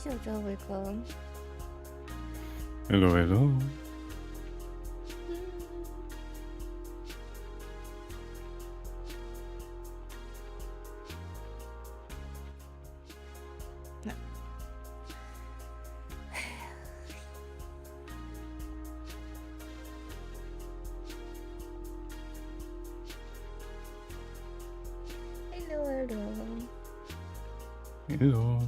小赵welcome. Hello, hello. No. Hello, hello. Hello.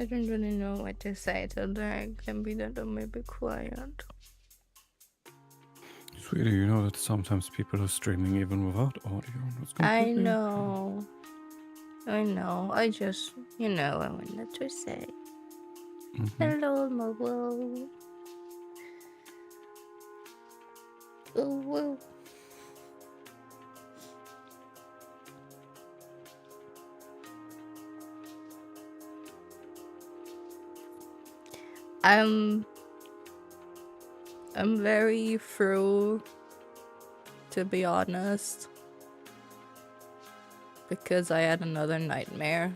I don't really know what to say today. I can be that or maybe quiet. Sweetie, you know that sometimes people are streaming even without audio. That's I completely know. I know. I just, I wanted to say. Hello, Mobile. Oh, whoa. I'm very through, to be honest, because I had another nightmare.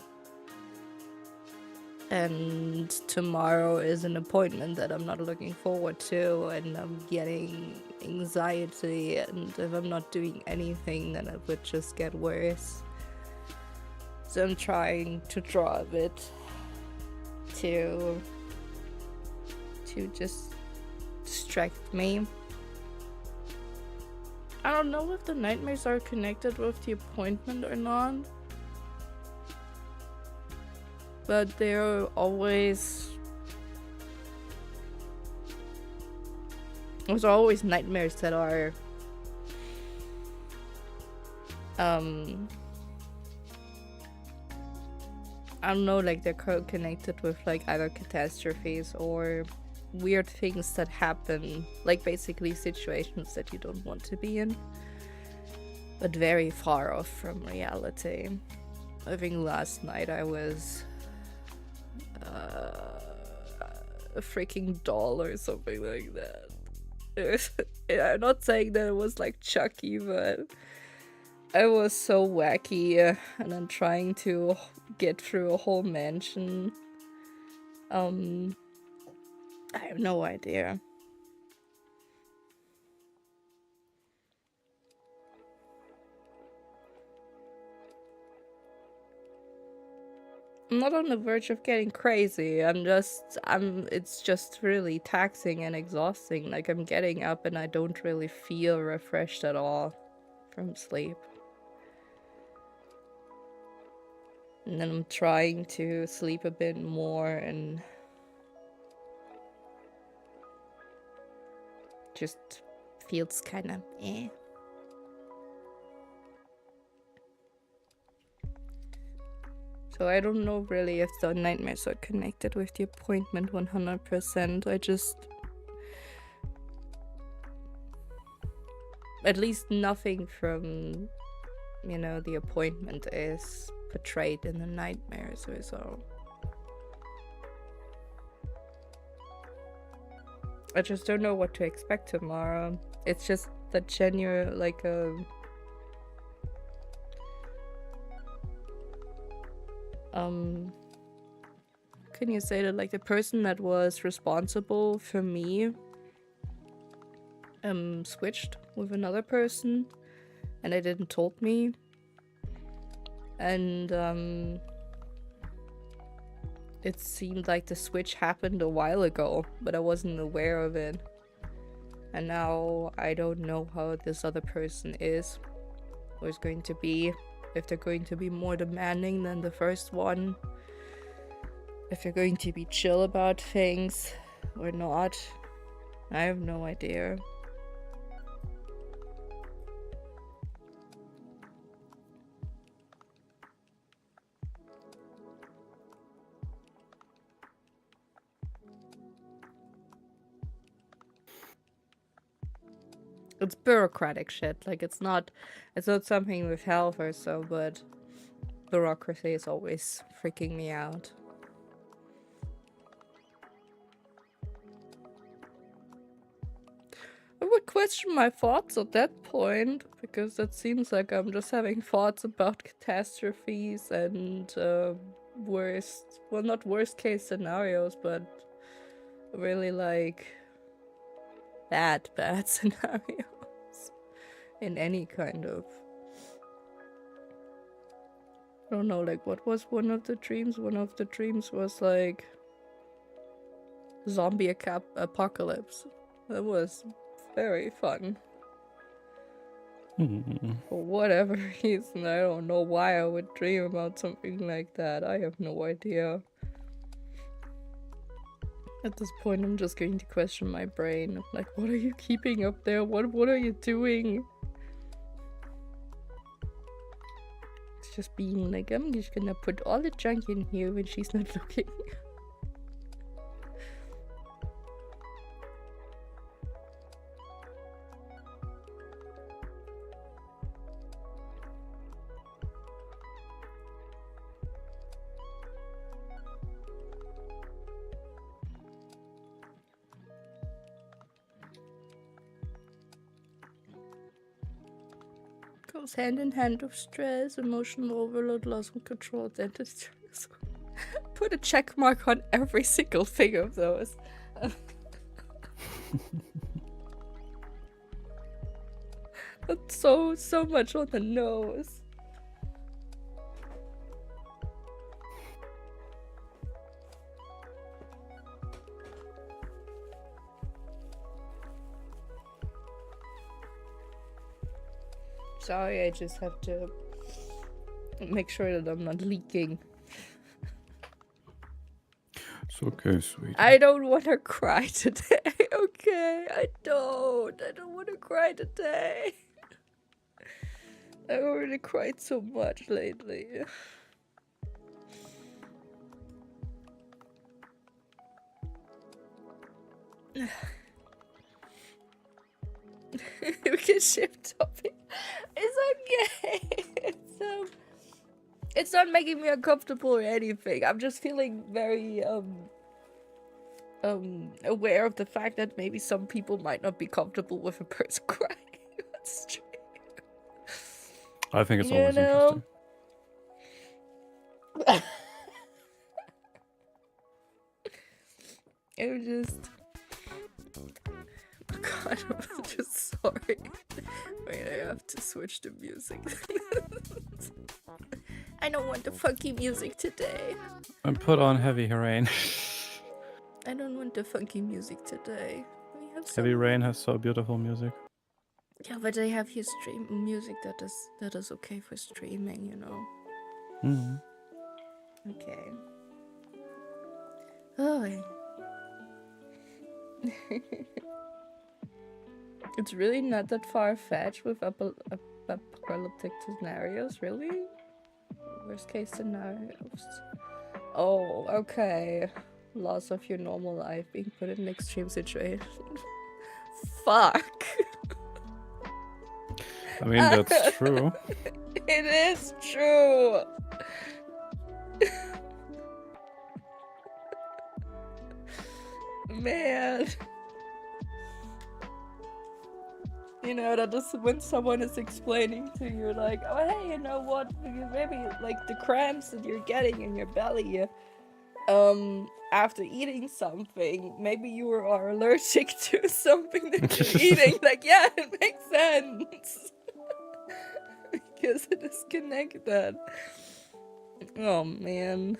And tomorrow is an appointment that I'm not looking forward to, and I'm getting anxiety, and if I'm not doing anything, then it would just get worse. So I'm trying to draw a bit to just distract me. I don't know if the nightmares are connected with the appointment or not, but they're always... There's always nightmares that are I don't know, like they're connected with like either catastrophes or weird things that happen, like basically situations that you don't want to be in, but very far off from reality. I think last night I was a freaking doll or something like that. I'm not saying that it was like Chucky, but I was so wacky, and I'm trying to get through a whole mansion. I have no idea. I'm not on the verge of getting crazy. It's just really taxing and exhausting. Like, I'm getting up and I don't really feel refreshed at all from sleep. And then I'm trying to sleep a bit more and just feels kind of eh. So I don't know really if the nightmares are connected with the appointment 100%. I just... At least nothing from, the appointment is portrayed in the nightmares or so. I just don't know what to expect tomorrow. It's just the genuine, like a... Can you say that, like, the person that was responsible for me switched with another person, and they didn't told me, and it seemed like the switch happened a while ago, but I wasn't aware of it, and now I don't know how this other person is or is going to be, if they're going to be more demanding than the first one, if they're going to be chill about things or not. I have no idea. It's bureaucratic shit. Like, it's not something with health or so, but bureaucracy is always freaking me out. I would question my thoughts at that point, because it seems like I'm just having thoughts about catastrophes and not worst case scenarios, but really like bad scenarios in any kind of, I don't know, like what was one of the dreams? One of the dreams was like zombie apocalypse. That was very fun. For whatever reason, I don't know why I would dream about something like that. I have no idea. At this point, I'm just going to question my brain. Like, what are you keeping up there? What are you doing? It's just being like, I'm just gonna put all the junk in here when she's not looking. Goes hand in hand with stress, emotional overload, loss of control, identity. Put a check mark on every single thing of those. That's so much on the nose. Sorry, I just have to make sure that I'm not leaking. It's okay, sweetie. I don't want to cry today, okay? I don't want to cry today. I already cried so much lately. We can shift topic. It's okay. It's not making me uncomfortable or anything. I'm just feeling very aware of the fact that maybe some people might not be comfortable with a person crying. That's true. I think it's always interesting. I'm just... Oh god, I'm just sorry. Wait, I have to switch the music. I don't want the funky music today. And put on Heavy Rain. I don't want the funky music today. We have Heavy Rain has so beautiful music. Yeah, but I have here stream music that is okay for streaming, you know. Okay. Oh. It's really not that far-fetched with apocalyptic scenarios, really? Worst case scenarios. Oh, okay. Loss of your normal life, being put in an extreme situation. Fuck. I mean, that's true. It is true. Man. You know, that is when someone is explaining to you, like, oh, hey, you know what? Maybe, like, the cramps that you're getting in your belly, after eating something, maybe you are allergic to something that you're eating. Like, yeah, it makes sense. Because it is connected. Oh, man.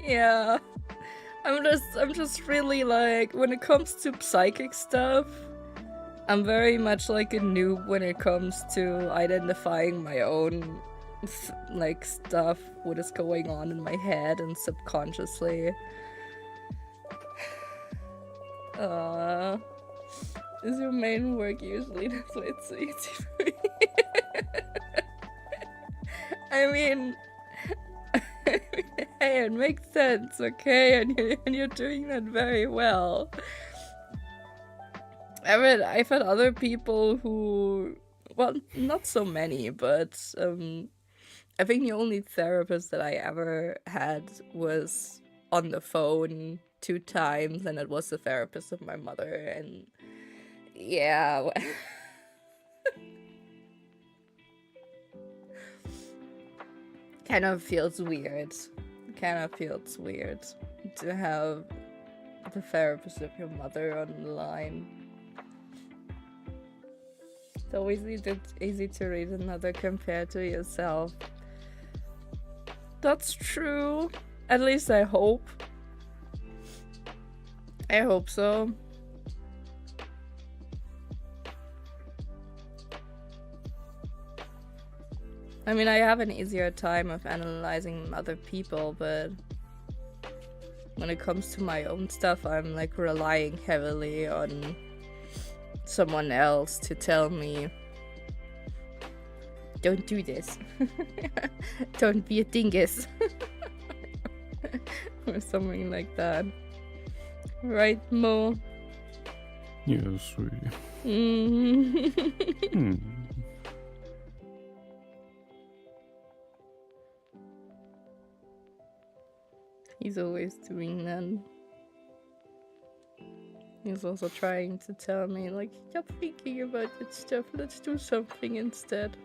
Yeah, I'm just really like, when it comes to psychic stuff, I'm very much like a noob when it comes to identifying my own like stuff, what is going on in my head and subconsciously. Is your main work usually? That's why it's so easy for me. I mean, hey, it makes sense, okay? And you're doing that very well. I've had other people who, well, not so many, but I think the only therapist that I ever had was on the phone 2 times, and it was the therapist of my mother, and yeah. Kind of feels weird. To have the therapist of your mother on the line. It's always easy to read another compared to yourself. That's true. At least I hope. I hope so. I mean, I have an easier time of analyzing other people, but when it comes to my own stuff, I'm like relying heavily on someone else to tell me, don't do this. Don't be a dingus. Or something like that. Right, Mo? Yes, sweetie. Mm-hmm. He's always doing that. He's also trying to tell me, like, stop thinking about that stuff, let's do something instead.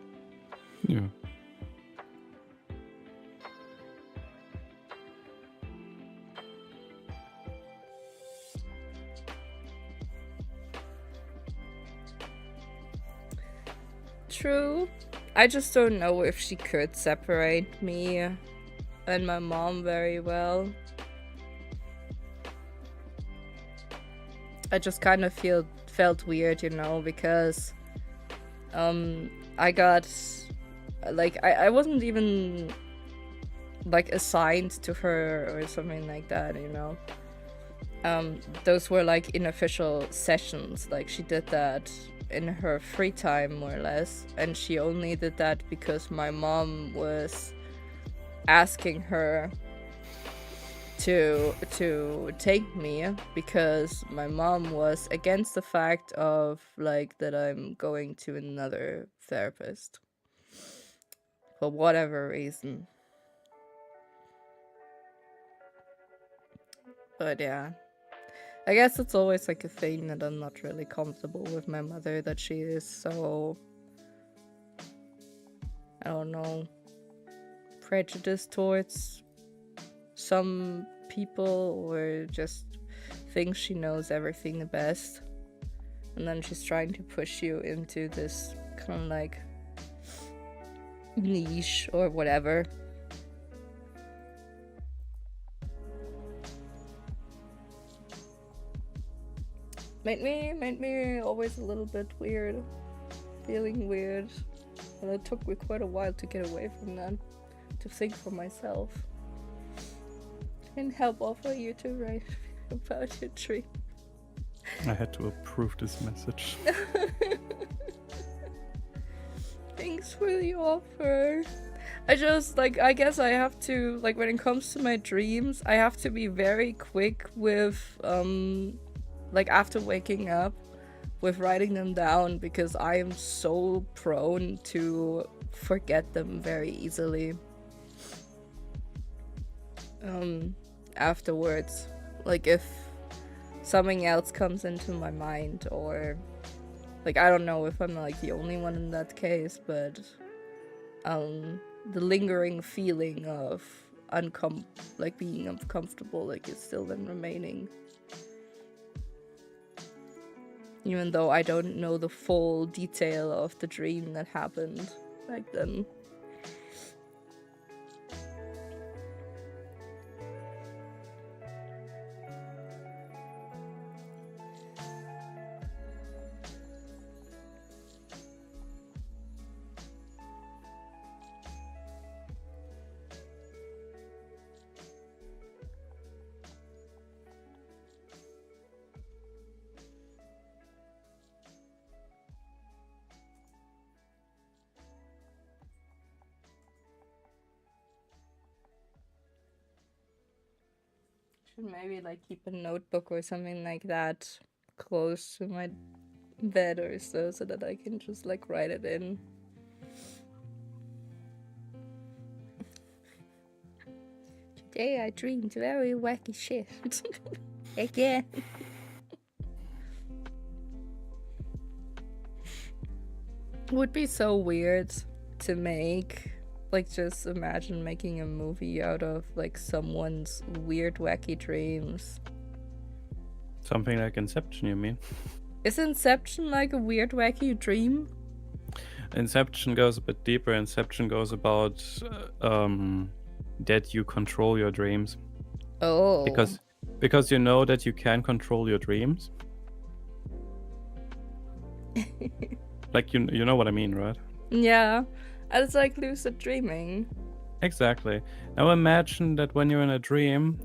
Yeah. True. I just don't know if she could separate me and my mom very well. I just kind of felt weird, you know, because I got like I wasn't even like assigned to her or something like that, you know. Those were like unofficial sessions. Like she did that in her free time, more or less, and she only did that because my mom was asking her to take me, because my mom was against the fact of like that I'm going to another therapist for whatever reason. But yeah, I guess it's always like a thing that I'm not really comfortable with my mother, that she is so, I don't know, prejudiced towards some people, or just thinks she knows everything the best, and then she's trying to push you into this kind of like niche or whatever. Made me always a little bit weird, feeling weird, and it took me quite a while to get away from that, to think for myself, and help offer you to write about your dream. I had to approve this message. Thanks for the offer. I just, like, I guess I have to, like, when it comes to my dreams, I have to be very quick with, like, after waking up, with writing them down, because I am so prone to forget them very easily. Afterwards. Like, if something else comes into my mind, or, like, I don't know if I'm, like, the only one in that case, but, the lingering feeling of like, being uncomfortable, like, is still then remaining. Even though I don't know the full detail of the dream that happened back then. should maybe like keep a notebook or something like that close to my bed or so that I can just like write it in. Today I dreamed very wacky shit. Again. Would be so weird to make. Like, just imagine making a movie out of like someone's weird wacky dreams. Something like Inception, you mean? Is Inception like a weird wacky dream? Inception goes a bit deeper. Inception goes about that you control your dreams. Oh. Because you know that you can control your dreams. Like you know what I mean, right? Yeah. And it's like lucid dreaming. Exactly. Now imagine that when you're in a dream,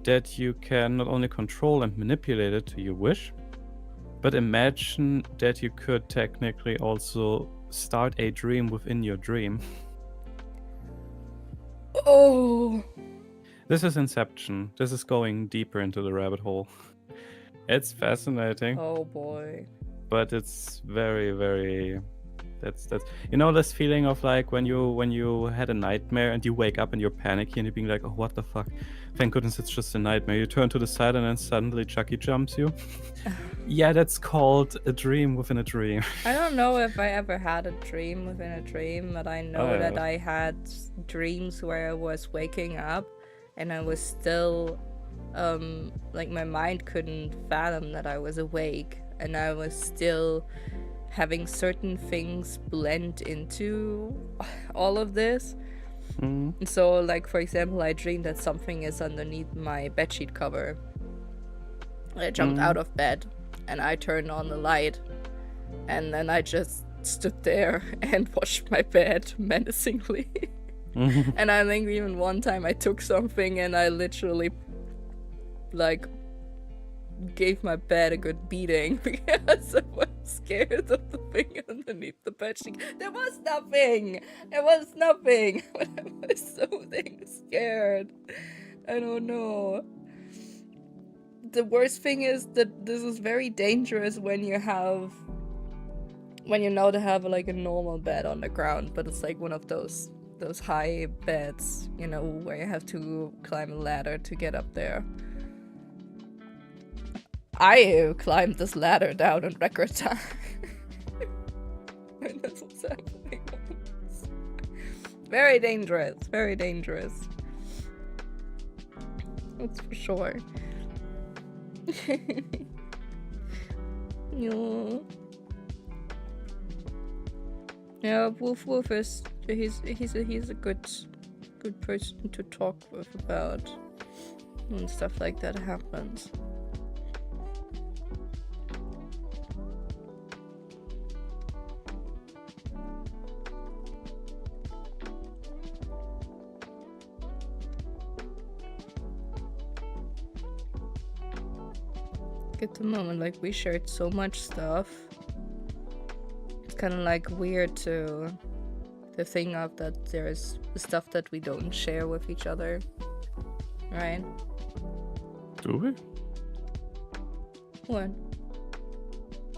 that you can not only control and manipulate it to your wish, but imagine that you could technically also start a dream within your dream. Oh. This is Inception. This is going deeper into the rabbit hole. It's fascinating. Oh boy. But it's very, very... That's you know this feeling of like when you had a nightmare and you wake up and you're panicking and you're being like, oh, what the fuck? Thank goodness it's just a nightmare. You turn to the side and then suddenly Chucky jumps you. Yeah, that's called a dream within a dream. I don't know if I ever had a dream within a dream, but I know that I had dreams where I was waking up and I was still like my mind couldn't fathom that I was awake, and I was still having certain things blend into all of this. So like, for example, I dreamed that something is underneath my bedsheet cover. I jumped out of bed and I turned on the light, and then I just stood there and watched my bed menacingly. And I think even one time I took something and I literally like gave my bed a good beating because I was scared of the thing underneath the bedsheet. There was nothing! But I was so dang scared. I don't know. The worst thing is that this is very dangerous when you know to have like a normal bed on the ground, but it's like one of those high beds, you know, where you have to climb a ladder to get up there. I climbed this ladder down in record time. And that's what's happening. Very dangerous, very dangerous. That's for sure. No. Yeah, Wolf is he's a good person to talk with about when stuff like that happens. At the moment, like, we shared so much stuff. It's kind of like weird to think of that there's stuff that we don't share with each other, right? Do we? What?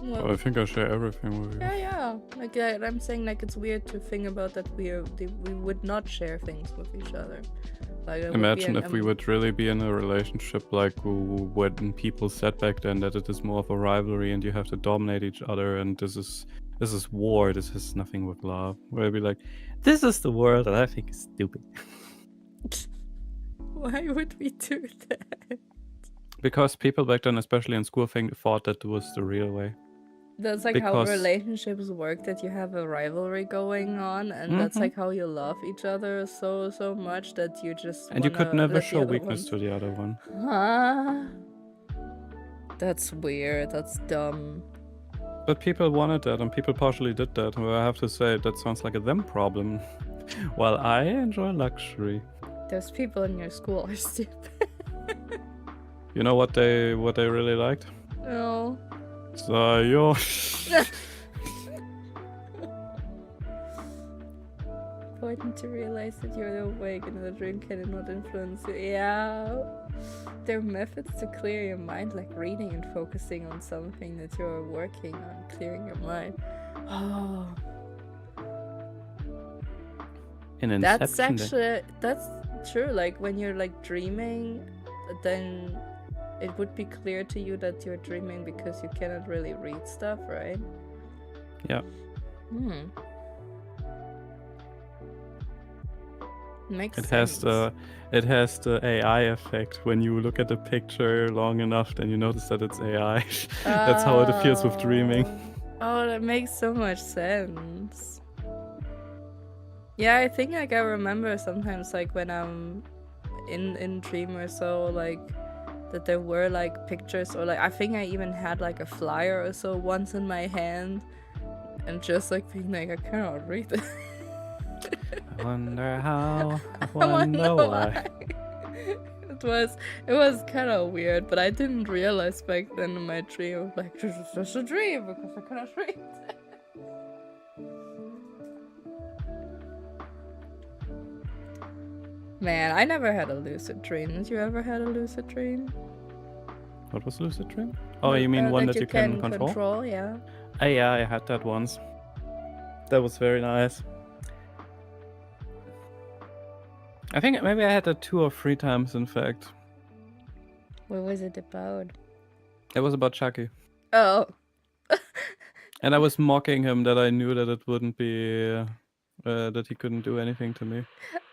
Well, I think I share everything with you. Yeah. Like, I'm saying, like, it's weird to think about that we would not share things with each other. Like, imagine if we would really be in a relationship like when people said back then that it is more of a rivalry and you have to dominate each other and this is war, this has nothing with love. Where I'd be like, this is the world that I think is stupid. Why would we do that? Because people back then, especially in school, thought that was the real way. That's like how relationships work, that you have a rivalry going on, and that's like how you love each other so much that you just and you could never show weakness to the other one. Huh? That's weird. That's dumb. But people wanted that, and people partially did that. And I have to say, that sounds like a them problem. While I enjoy luxury. Those people in your school are stupid. You know what they really liked? No. important to realize that you're awake and the dream cannot influence you. Yeah. There are methods to clear your mind, like reading and focusing on something that you're working on, clearing your mind. Oh. In Inception. That's true. Like when you're like dreaming, then it would be clear to you that you're dreaming because you cannot really read stuff, right? Yeah. Makes It sense. has the AI effect. When you look at the picture long enough, then you notice that it's AI. That's how it feels with dreaming. Oh, that makes so much sense. Yeah, I think like I remember sometimes like when I'm in dream or so, like that there were like pictures, or like I think I even had like a flyer or so once in my hand, and just like being like, I cannot read it. I wonder how. I I wonder why. It was kind of weird, but I didn't realize back then in my dream, like, this is just a dream because I cannot read it. Man, I never had a lucid dream. Did you ever had a lucid dream? What was lucid dream? Oh, you mean one that you can control? Yeah. Yeah, I had that once. That was very nice. I think maybe I had that 2 or 3 times, in fact. What was it about? It was about Chucky. Oh. And I was mocking him that I knew that it wouldn't be... that he couldn't do anything to me.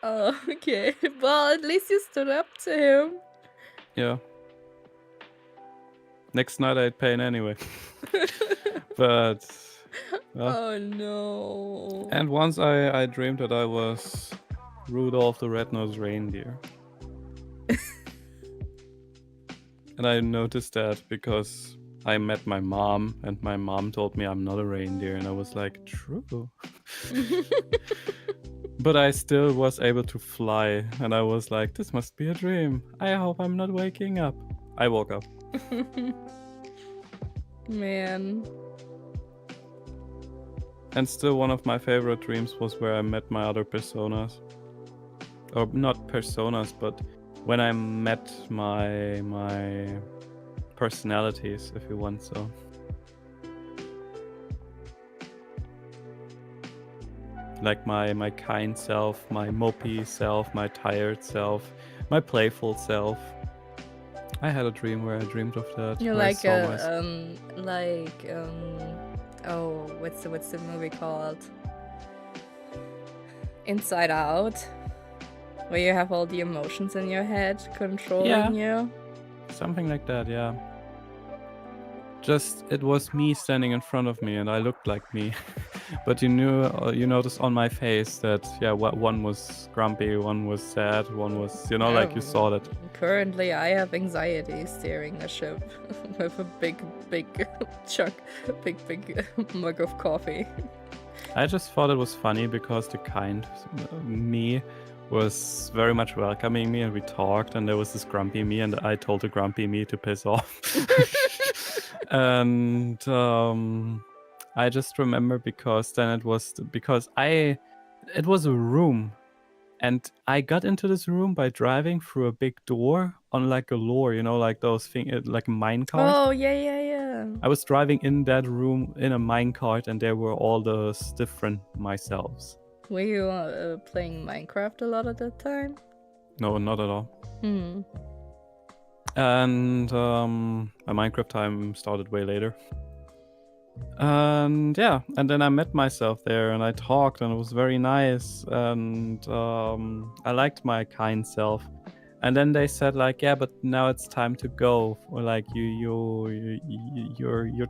Oh, okay. Well, at least you stood up to him. Yeah. Next night I had pain anyway. But... oh no. And once I dreamed that I was Rudolph the Red-Nosed Reindeer. And I noticed that because I met my mom, and my mom told me I'm not a reindeer, and I was like, true. But I still was able to fly, and I was like, this must be a dream. I hope I'm not waking up. I woke up. Man. And still one of my favorite dreams was where I met my other personas. Or not personas, but when I met my personalities, if you want so. Like my kind self, my mopey self, my tired self, my playful self. I had a dream where I dreamed of that. You're like oh, what's the movie called? Inside Out, where you have all the emotions in your head controlling you. Something like that, yeah. Just it was me standing in front of me, and I looked like me. But you noticed on my face that one was grumpy, one was sad, one was like you saw that. Currently, I have anxiety steering a ship with a big mug of coffee. I just thought it was funny because the kind me was very much welcoming me, and we talked, and there was this grumpy me, and I told the grumpy me to piss off. And I just remember because then it was a room, and I got into this room by driving through a big door on like a lure, like those things, like a minecart. Oh yeah. I was driving in that room in a minecart, and there were all those different myselves. Were you playing Minecraft a lot at that time? No, not at all. And my Minecraft time started way later. And then I met myself there, and I talked, and it was very nice, and I liked my kind self. And then they said like, yeah, but now it's time to go, or like your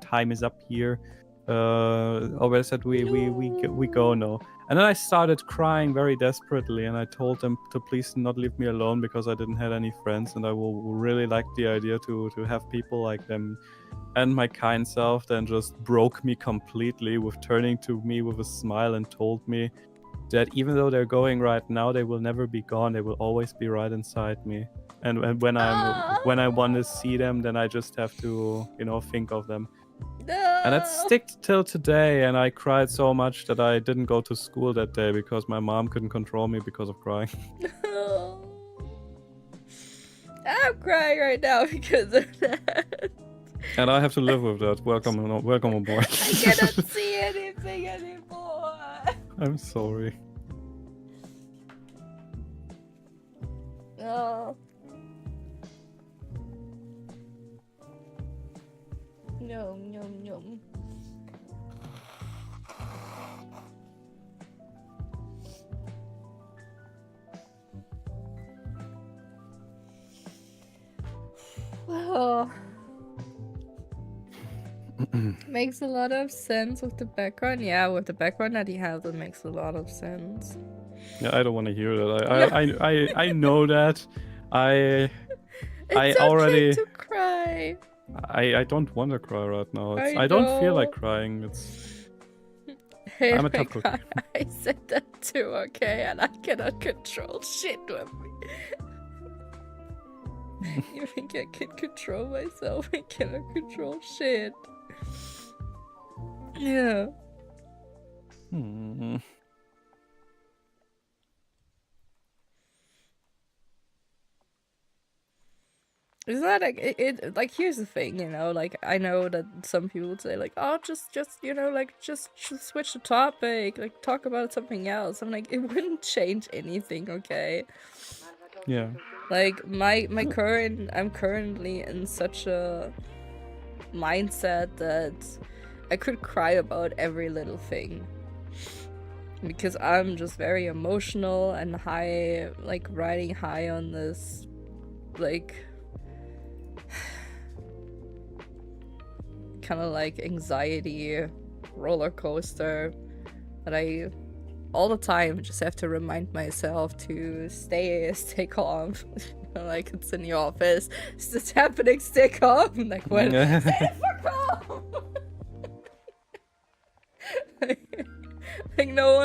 time is up here. Or they said we go now. And then I started crying very desperately, and I told them to please not leave me alone because I didn't have any friends, and I will really like the idea to have people like them. And my kind self then just broke me completely with turning to me with a smile and told me that even though they're going right now, they will never be gone. They will always be right inside me. And when I want to see them, then I just have to think of them. And that sticked till today, and I cried so much that I didn't go to school that day because my mom couldn't control me because of crying. I'm crying right now because of that. And I have to live with that. Welcome aboard. I cannot see anything anymore. I'm sorry. Oh. No. Well, makes a lot of sense with the background. Yeah, with the background that you have, that makes a lot of sense. Yeah, I don't want to hear that. I know that. It's already. Okay to cry. I don't want to cry right now. I don't feel know. like crying. Hey, I'm a my tough cookie. God, I said that too, okay? And I cannot control shit with me. You think I can control myself? I cannot control shit. Yeah. Is that like it like here's the thing, you know, like I know that some people would say like, oh, just you know, like just switch the topic, like talk about something else. I'm like, it wouldn't change anything, okay? Yeah. Like I'm currently in such a mindset that I could cry about every little thing. Because I'm just very emotional and high, like riding high on this, like, kind of like anxiety roller coaster that I all the time just have to remind myself to stay calm. Like it's in the office, it's just happening, stay calm. Like what? Stay the fuck calm. Like no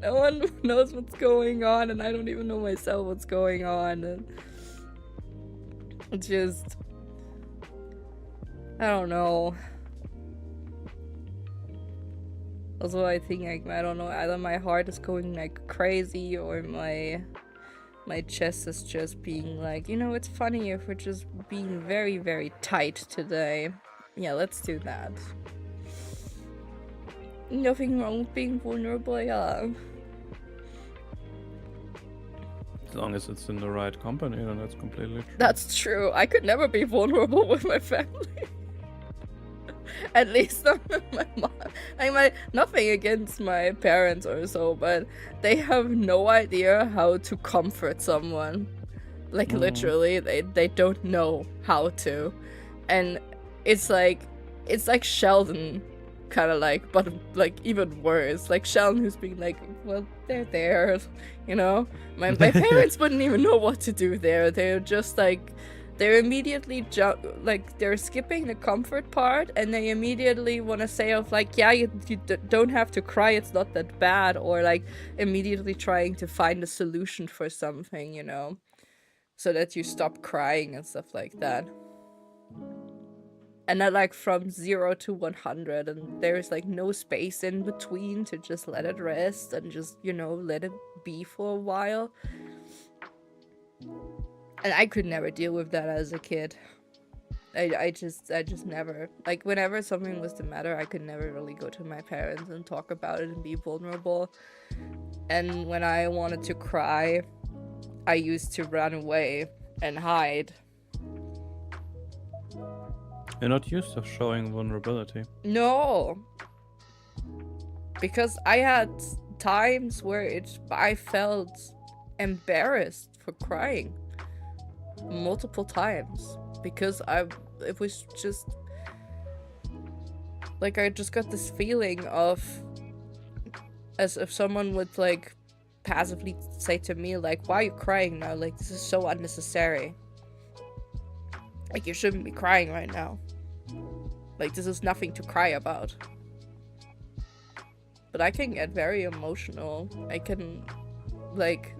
one knows what's going on, and I don't even know myself what's going on, and it's just I don't know. Also, I think like I don't know, either my heart is going like crazy or my chest is just being like, you know, it's funny if we're just being very, very tight today. Yeah, let's do that. Nothing wrong with being vulnerable, yeah. As long as it's in the right company, then that's completely true. That's true. I could never be vulnerable with my family. At least not with my mom. Like nothing against my parents or so, but they have no idea how to comfort someone. Like literally, they don't know how to. And it's like Sheldon, kind of like, but like even worse. Like Sheldon who's being like, well, they're there, you know? My parents wouldn't even know what to do there. They're just like, they're immediately they're skipping the comfort part, and they immediately want to say of like, yeah, you don't have to cry, it's not that bad, or like immediately trying to find a solution for something, you know, so that you stop crying and stuff like that. And then like from 0 to 100, and there's like no space in between to just let it rest and just, you know, let it be for a while. And I could never deal with that as a kid. I just never, like whenever something was the matter, I could never really go to my parents and talk about it and be vulnerable. And when I wanted to cry, I used to run away and hide. You're not used to showing vulnerability. No. Because I had times where I felt embarrassed for crying. Multiple times. Because it was just like I just got this feeling of as if someone would like passively say to me like, why are you crying now? Like, this is so unnecessary. Like, you shouldn't be crying right now. Like, this is nothing to cry about. But I can get very emotional. I can, like,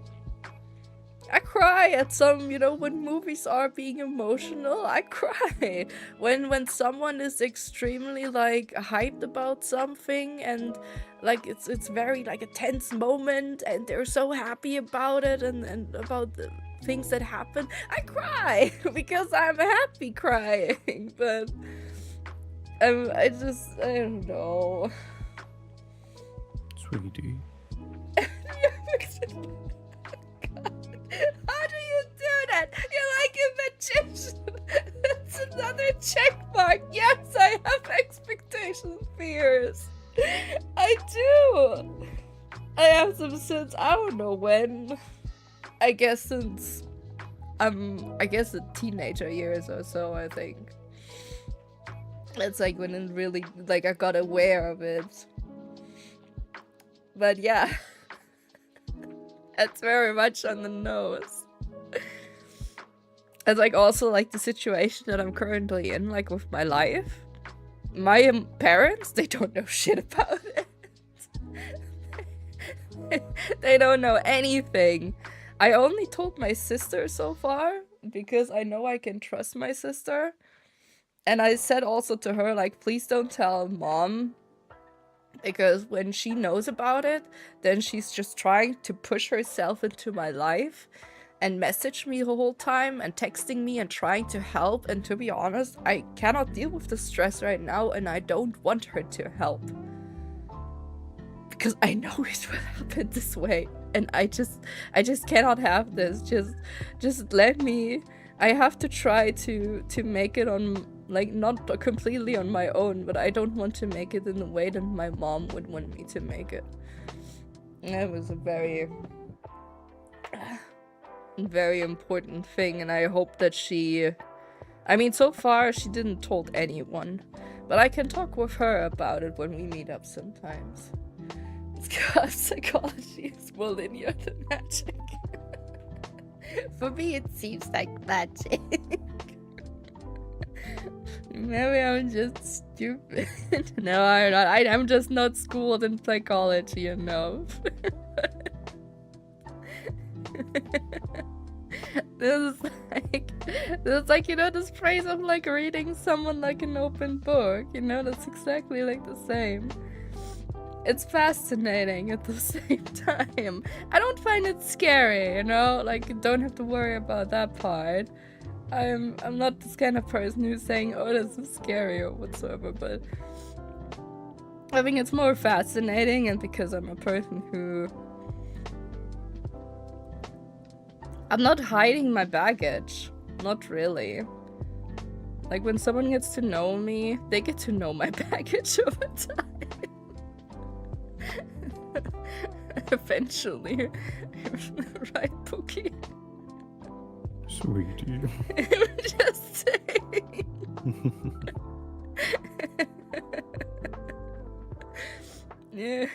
I cry at some, you know, when movies are being emotional, I cry. When someone is extremely like hyped about something and like it's very like a tense moment and they're so happy about it and about the things that happen, I cry because I'm happy crying. But I don't know. Sweetie. How do you do that? You're like a magician. That's another check mark. Yes, I have expectation fears. I do. I have them since I don't know when. I guess since I guess the teenager years or so, I think. It's like when it really like I got aware of it. But yeah. That's very much on the nose. It's like also like the situation that I'm currently in, like with my life. My parents, they don't know shit about it. They don't know anything. I only told my sister so far because I know I can trust my sister. And I said also to her, like, please don't tell mom. Because when she knows about it, then she's just trying to push herself into my life and message me the whole time and texting me and trying to help. And to be honest, I cannot deal with the stress right now and I don't want her to help. Because I know it will happen this way. And I just cannot have this. Just let me. I have to try to make it on, like, not completely on my own, but I don't want to make it in the way that my mom would want me to make it. That was a very, very important thing, and I hope that she... I mean, so far she didn't told anyone, but I can talk with her about it when we meet up sometimes. Because psychology is more linear than magic. For me, it seems like magic. Maybe I'm just stupid. No, I'm not. I'm just not schooled in psychology enough. This is like, you know, this phrase of like reading someone like an open book. You know, that's exactly like the same. It's fascinating at the same time. I don't find it scary, you know? Like, you don't have to worry about that part. I'm not this kind of person who's saying, oh, this is scary or whatsoever, but I think it's more fascinating, and because I'm a person who... I'm not hiding my baggage. Not really. Like, when someone gets to know me, they get to know my baggage over time. Eventually. Right, Pookie? Sweetie. I'm just saying. Yeah,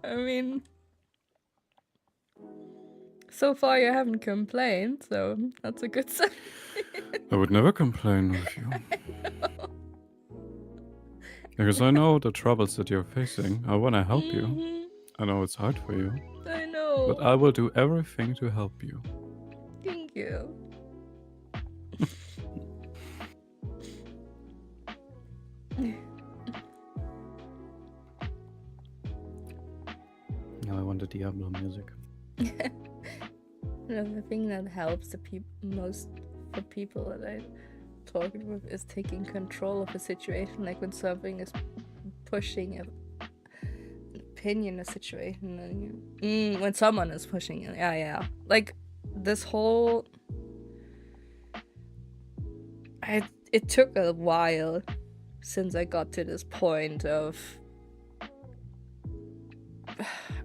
I mean... So far you haven't complained, so that's a good sign. I would never complain with you. Because I know the troubles that you're facing. I want to help you. I know it's hard for you. I know. But I will do everything to help you. Thank you. Now I want the Diablo music. The thing that helps the most for people that I talk with is taking control of a situation. Like when something is pushing an opinion, a situation, and when someone is pushing it, yeah. Like this whole, it took a while since I got to this point of,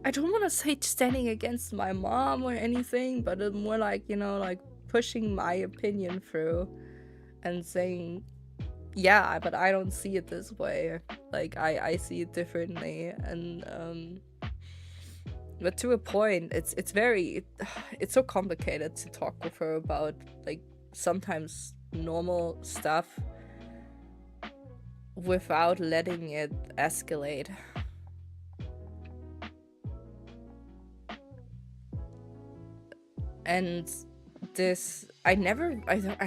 I don't want to say standing against my mom or anything, but it's more like, you know, like pushing my opinion through and saying, yeah, but I don't see it this way. Like, I see it differently. And, but to a point, it's so complicated to talk with her about, like, sometimes normal stuff without letting it escalate. And this, I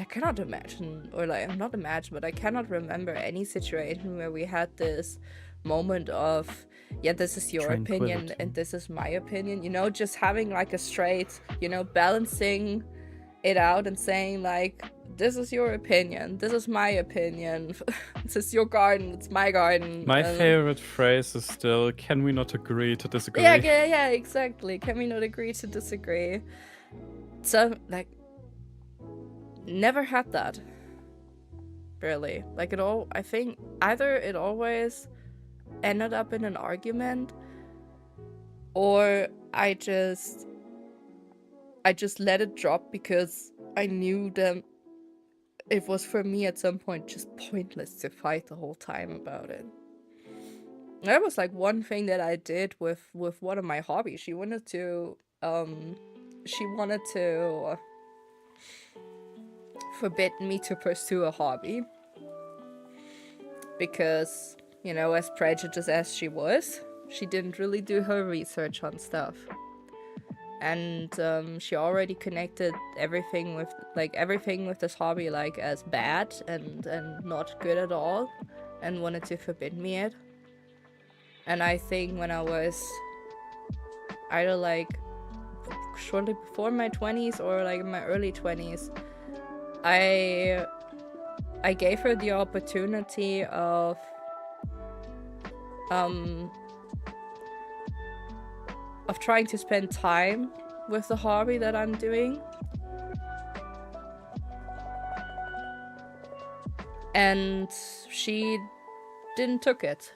cannot imagine, or like, not imagine, but I cannot remember any situation where we had this moment of, yeah, this is your opinion Tranquility. and this is my opinion, you know, just having like a straight, you know, balancing it out and saying like, this is your opinion, this is my opinion, this is your garden, it's my garden. My favorite phrase is still, can we not agree to disagree? Yeah, exactly. Can we not agree to disagree? So, like, never had that. Really. Like, I think either it always ended up in an argument, or I just let it drop because I knew that it was for me at some point just pointless to fight the whole time about it. That was like one thing that I did with one of my hobbies. She wanted to forbid me to pursue a hobby because, you know, as prejudiced as she was, she didn't really do her research on stuff. And she already connected everything with this hobby like as bad and not good at all, and wanted to forbid me it. And I think when I was either like shortly before my 20s or like in my early 20s, I gave her the opportunity of trying to spend time with the hobby that I'm doing. And she didn't took it.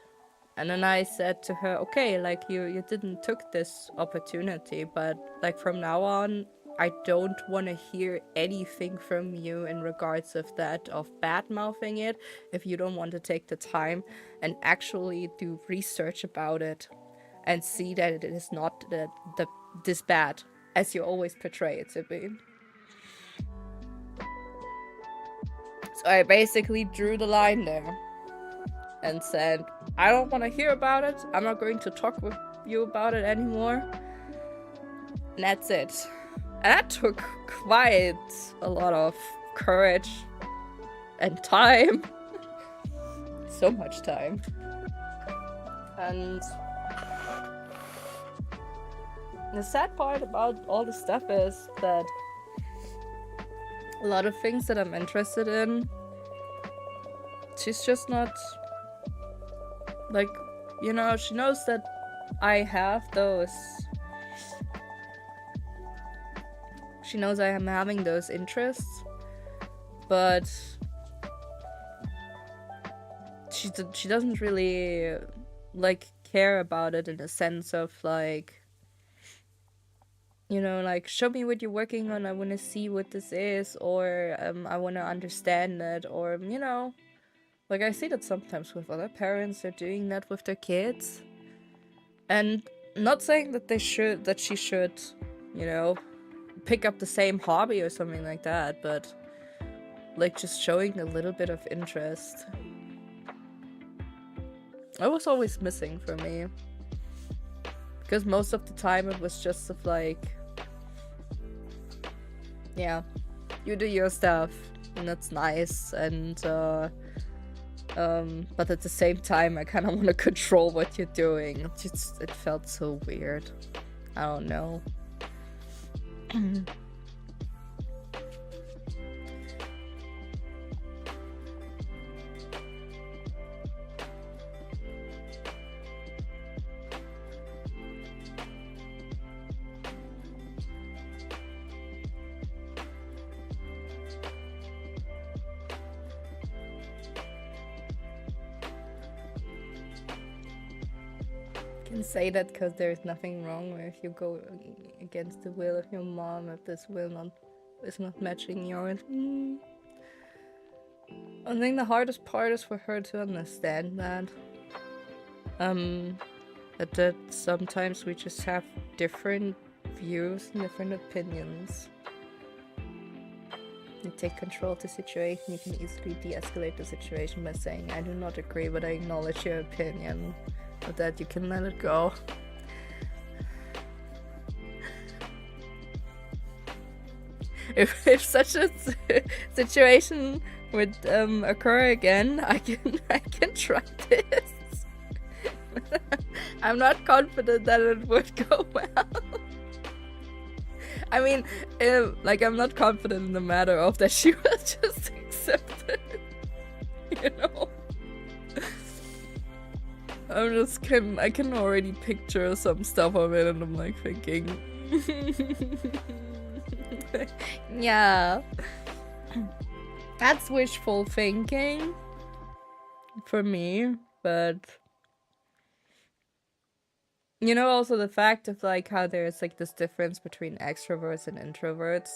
And then I said to her, okay, like you didn't took this opportunity, but like from now on, I don't want to hear anything from you in regards of that, of bad-mouthing it, if you don't want to take the time and actually do research about it and see that it is not this bad as you always portray it to be. So I basically drew the line there and said, I don't want to hear about it. I'm not going to talk with you about it anymore. And that's it. And that took quite a lot of courage and time. So much time. And the sad part about all this stuff is that a lot of things that I'm interested in, she's just not, like, you know, she knows that I have those, she knows I am having those interests, but she doesn't really, like, care about it in a sense of, like, you know, like, show me what you're working on, I want to see what this is, or I want to understand it, or, you know, like, I see that sometimes with other parents, they're doing that with their kids, and not saying that she should, you know, pick up the same hobby or something like that, but, like, just showing a little bit of interest. That was always missing for me. Because most of the time it was just of like, yeah, you do your stuff, and that's nice, and but at the same time I kind of want to control what you're doing. It felt so weird. I don't know. Can say that because there's nothing wrong with if you go against the will of your mom, if this will is not matching yours. I think the hardest part is for her to understand that that sometimes we just have different views and different opinions. You take control of the situation, you can easily de-escalate the situation by saying, I do not agree, but I acknowledge your opinion. With that, you can let it go. if such a situation would occur again, I can try this. I'm not confident that it would go well. I mean, like, I'm not confident in the matter of that she will just accept it. You know? I can already picture some stuff of it, and I'm like thinking, yeah, that's wishful thinking for me, but you know, also the fact of like how there's like this difference between extroverts and introverts.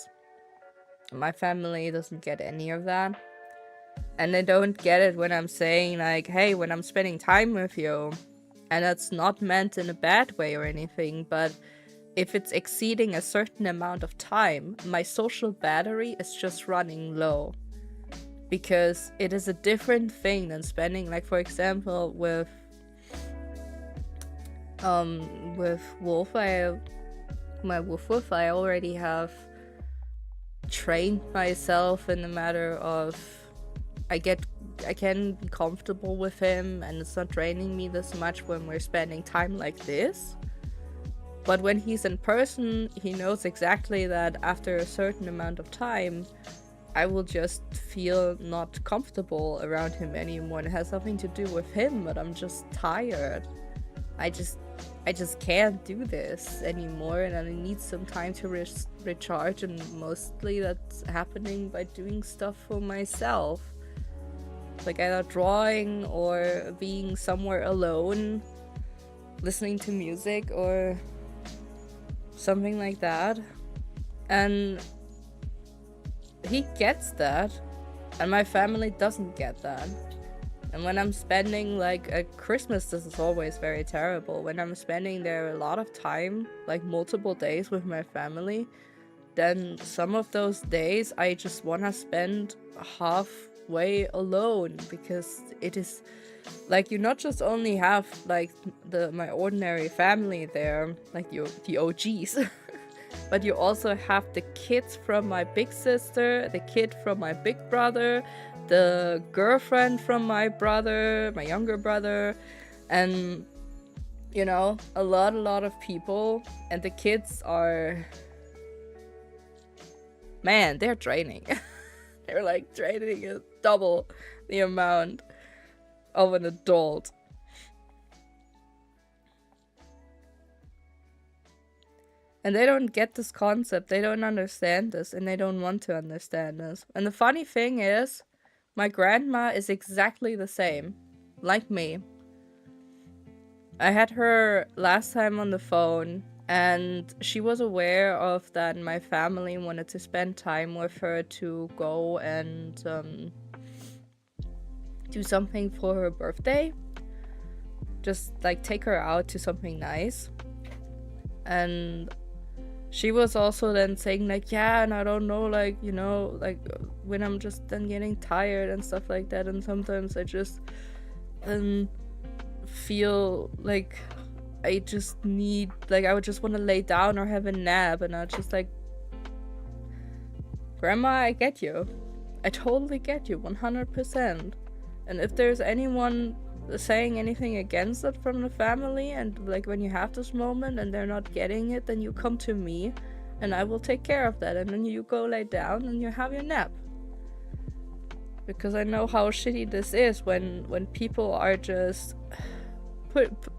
My family doesn't get any of that. And they don't get it when I'm saying like, hey, when I'm spending time with you, and that's not meant in a bad way or anything, but if it's exceeding a certain amount of time, my social battery is just running low. Because it is a different thing than spending, like, for example, with Wolf, my Wolf, I already have trained myself in the matter of I can be comfortable with him, and it's not draining me this much when we're spending time like this. But when he's in person, he knows exactly that after a certain amount of time, I will just feel not comfortable around him anymore. It has nothing to do with him, but I'm just tired. I just can't do this anymore, and I need some time to recharge, and mostly that's happening by doing stuff for myself. Like either drawing or being somewhere alone, listening to music or something like that. And he gets that, and my family doesn't get that. And when I'm spending, like, at Christmas, this is always very terrible. When I'm spending there a lot of time, like multiple days with my family, then some of those days I just want to spend halfway alone, because it is like you not just only have like my ordinary family there, like the OGs, but you also have the kids from my big sister, the kid from my big brother, the girlfriend from my brother, my younger brother, and you know, a lot of people. And the kids are, man, they're draining. They're like draining double the amount of an adult. And they don't get this concept, they don't understand this, and they don't want to understand this. And the funny thing is, my grandma is exactly the same, like me. I had her last time on the phone, and she was aware of that my family wanted to spend time with her to go and do something for her birthday. Just like take her out to something nice. And she was also then saying like, yeah, and I don't know, like, you know, like when I'm just then getting tired and stuff like that, and sometimes I just feel like I just need, like, I would just want to lay down or have a nap, and I just like, Grandma, I get you. I totally get you, 100%. And if there's anyone saying anything against it from the family, and like when you have this moment and they're not getting it, then you come to me and I will take care of that, and then you go lay down and you have your nap. Because I know how shitty this is when people are just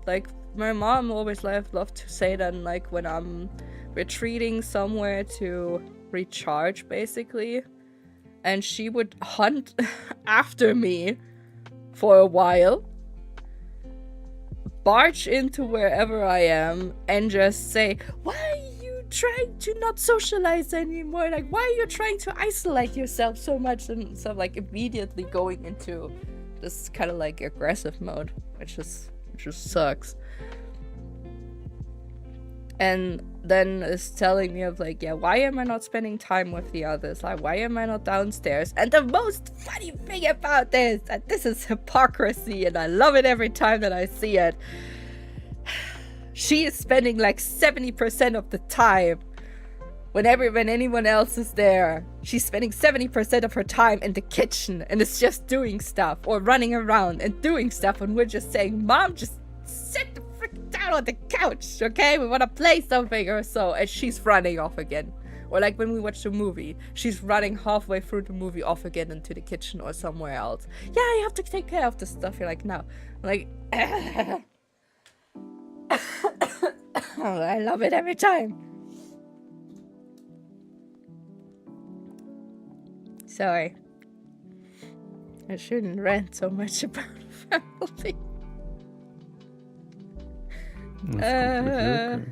like, my mom always loved to say that, like, when I'm retreating somewhere to recharge basically, and she would hunt after me for a while, barge into wherever I am, and just say, why are you trying to not socialize anymore? Like, why are you trying to isolate yourself so much? And so, like, immediately going into this kind of like aggressive mode, which just sucks. And then is telling me of like, yeah, why am I not spending time with the others? Like, why am I not downstairs? And the most funny thing about this, that this is hypocrisy, and I love it every time that I see it. She is spending like 70% of the time when anyone else is there, she's spending 70% of her time in the kitchen and is just doing stuff or running around and doing stuff, and we're just saying, Mom, just sit the frick down on the couch, okay? We want to play something or so, and she's running off again. Or like when we watch a movie, she's running halfway through the movie off again into the kitchen or somewhere else. Yeah, you have to take care of this stuff. You're like, no. Like, I love it every time. Sorry. I shouldn't rant so much about family. That's completely okay.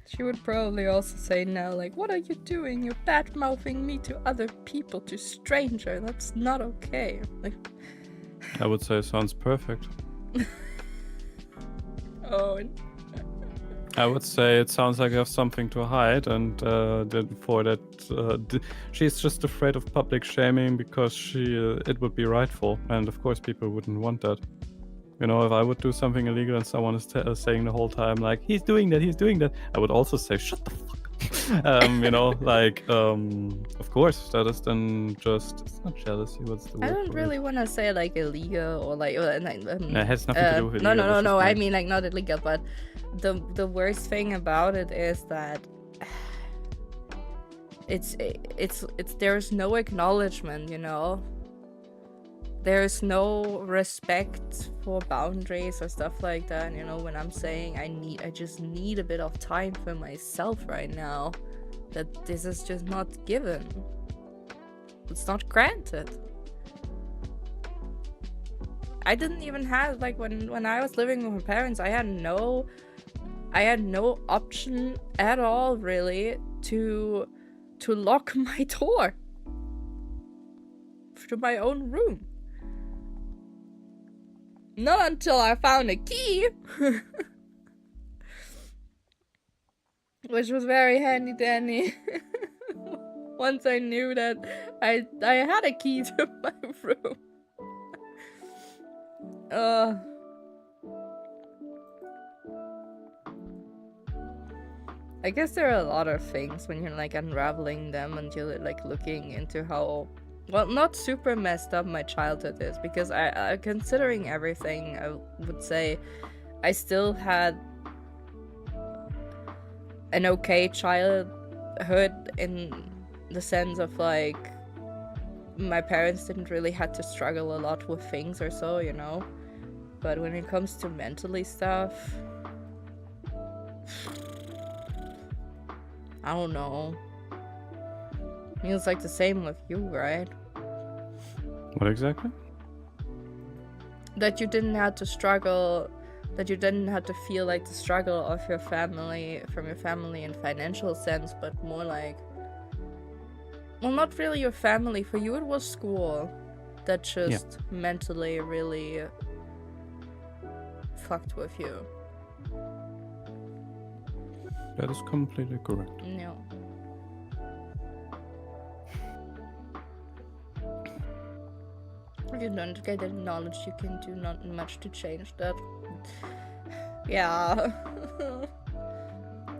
She would probably also say now, like, what are you doing? You're bad-mouthing me to other people, to stranger. That's not okay. Like, I would say sounds perfect. oh. I would say it sounds like you have something to hide, and she's just afraid of public shaming because it would be rightful, and of course people wouldn't want that. You know, if I would do something illegal and someone is saying the whole time like he's doing that, I would also say shut the fuck up. You know, like of course that is then just, it's not jealousy. What's the word? I don't really want to say like illegal or like it has nothing to do with illegal. No. I mean like not illegal, but the worst thing about it is that it's there's no acknowledgement, you know. There's no respect for boundaries or stuff like that, you know, when I'm saying I just need a bit of time for myself right now, that this is just not given. It's not granted. I didn't even have, like, when I was living with my parents, I had no option at all, really, to lock my door to my own room. Not until I found a key. Which was very handy dandy. Once I knew that I had a key to my room. I guess there are a lot of things when you're like unraveling them and you're like looking into how, well, not super messed up my childhood is, because I considering everything, I would say I still had an okay childhood in the sense of like my parents didn't really had to struggle a lot with things or so, you know. But when it comes to mentally stuff, I don't know. I mean, it's like the same with you, right? What exactly? That you didn't have to struggle, that you didn't have to feel like the struggle of your family, from your family in financial sense, but more like, well, not really your family. For you, it was school that just mentally really fucked with you. That is completely correct. No. If you don't get that knowledge, you can do not much to change that. Yeah.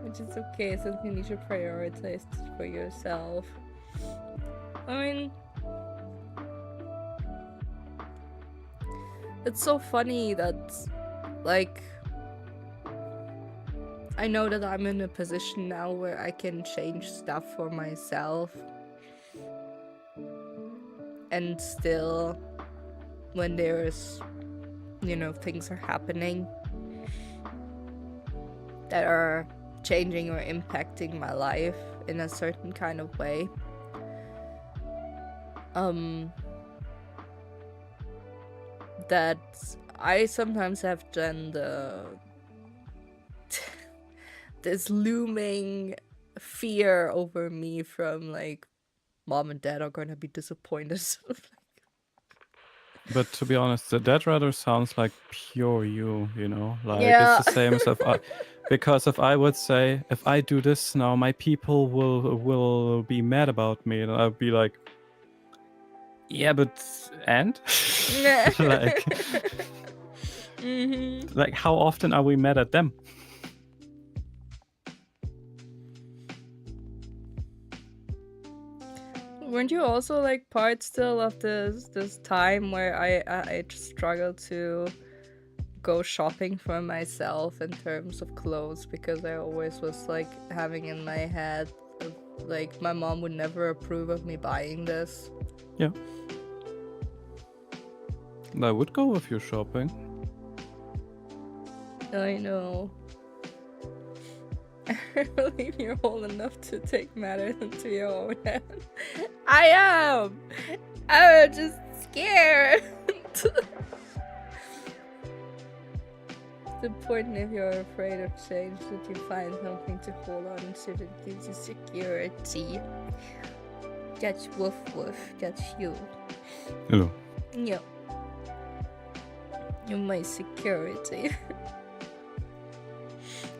Which is okay, since you need to prioritize for yourself. I mean, it's so funny that, like, I know that I'm in a position now where I can change stuff for myself. And still, when there's, you know, things are happening that are changing or impacting my life in a certain kind of way, that I sometimes have done this looming fear over me from like mom and dad are gonna be disappointed. But to be honest, that rather sounds like pure you know? Like, Yeah. it's the same as because if I would say, if I do this now, my people will be mad about me, and I'll be like, yeah, but, and? Like, Like, how often are we mad at them? Weren't you also like part still of this time where I struggled to go shopping for myself in terms of clothes, because I always was like having in my head like my mom would never approve of me buying this. Yeah. I would go with you shopping. I know. I believe you're old enough to take matters into your own hand. I am! I'm just scared! It's important if you're afraid of change that you find something to hold on to that gives you security. That's woof woof, that's you. Hello. Yeah. You're my security.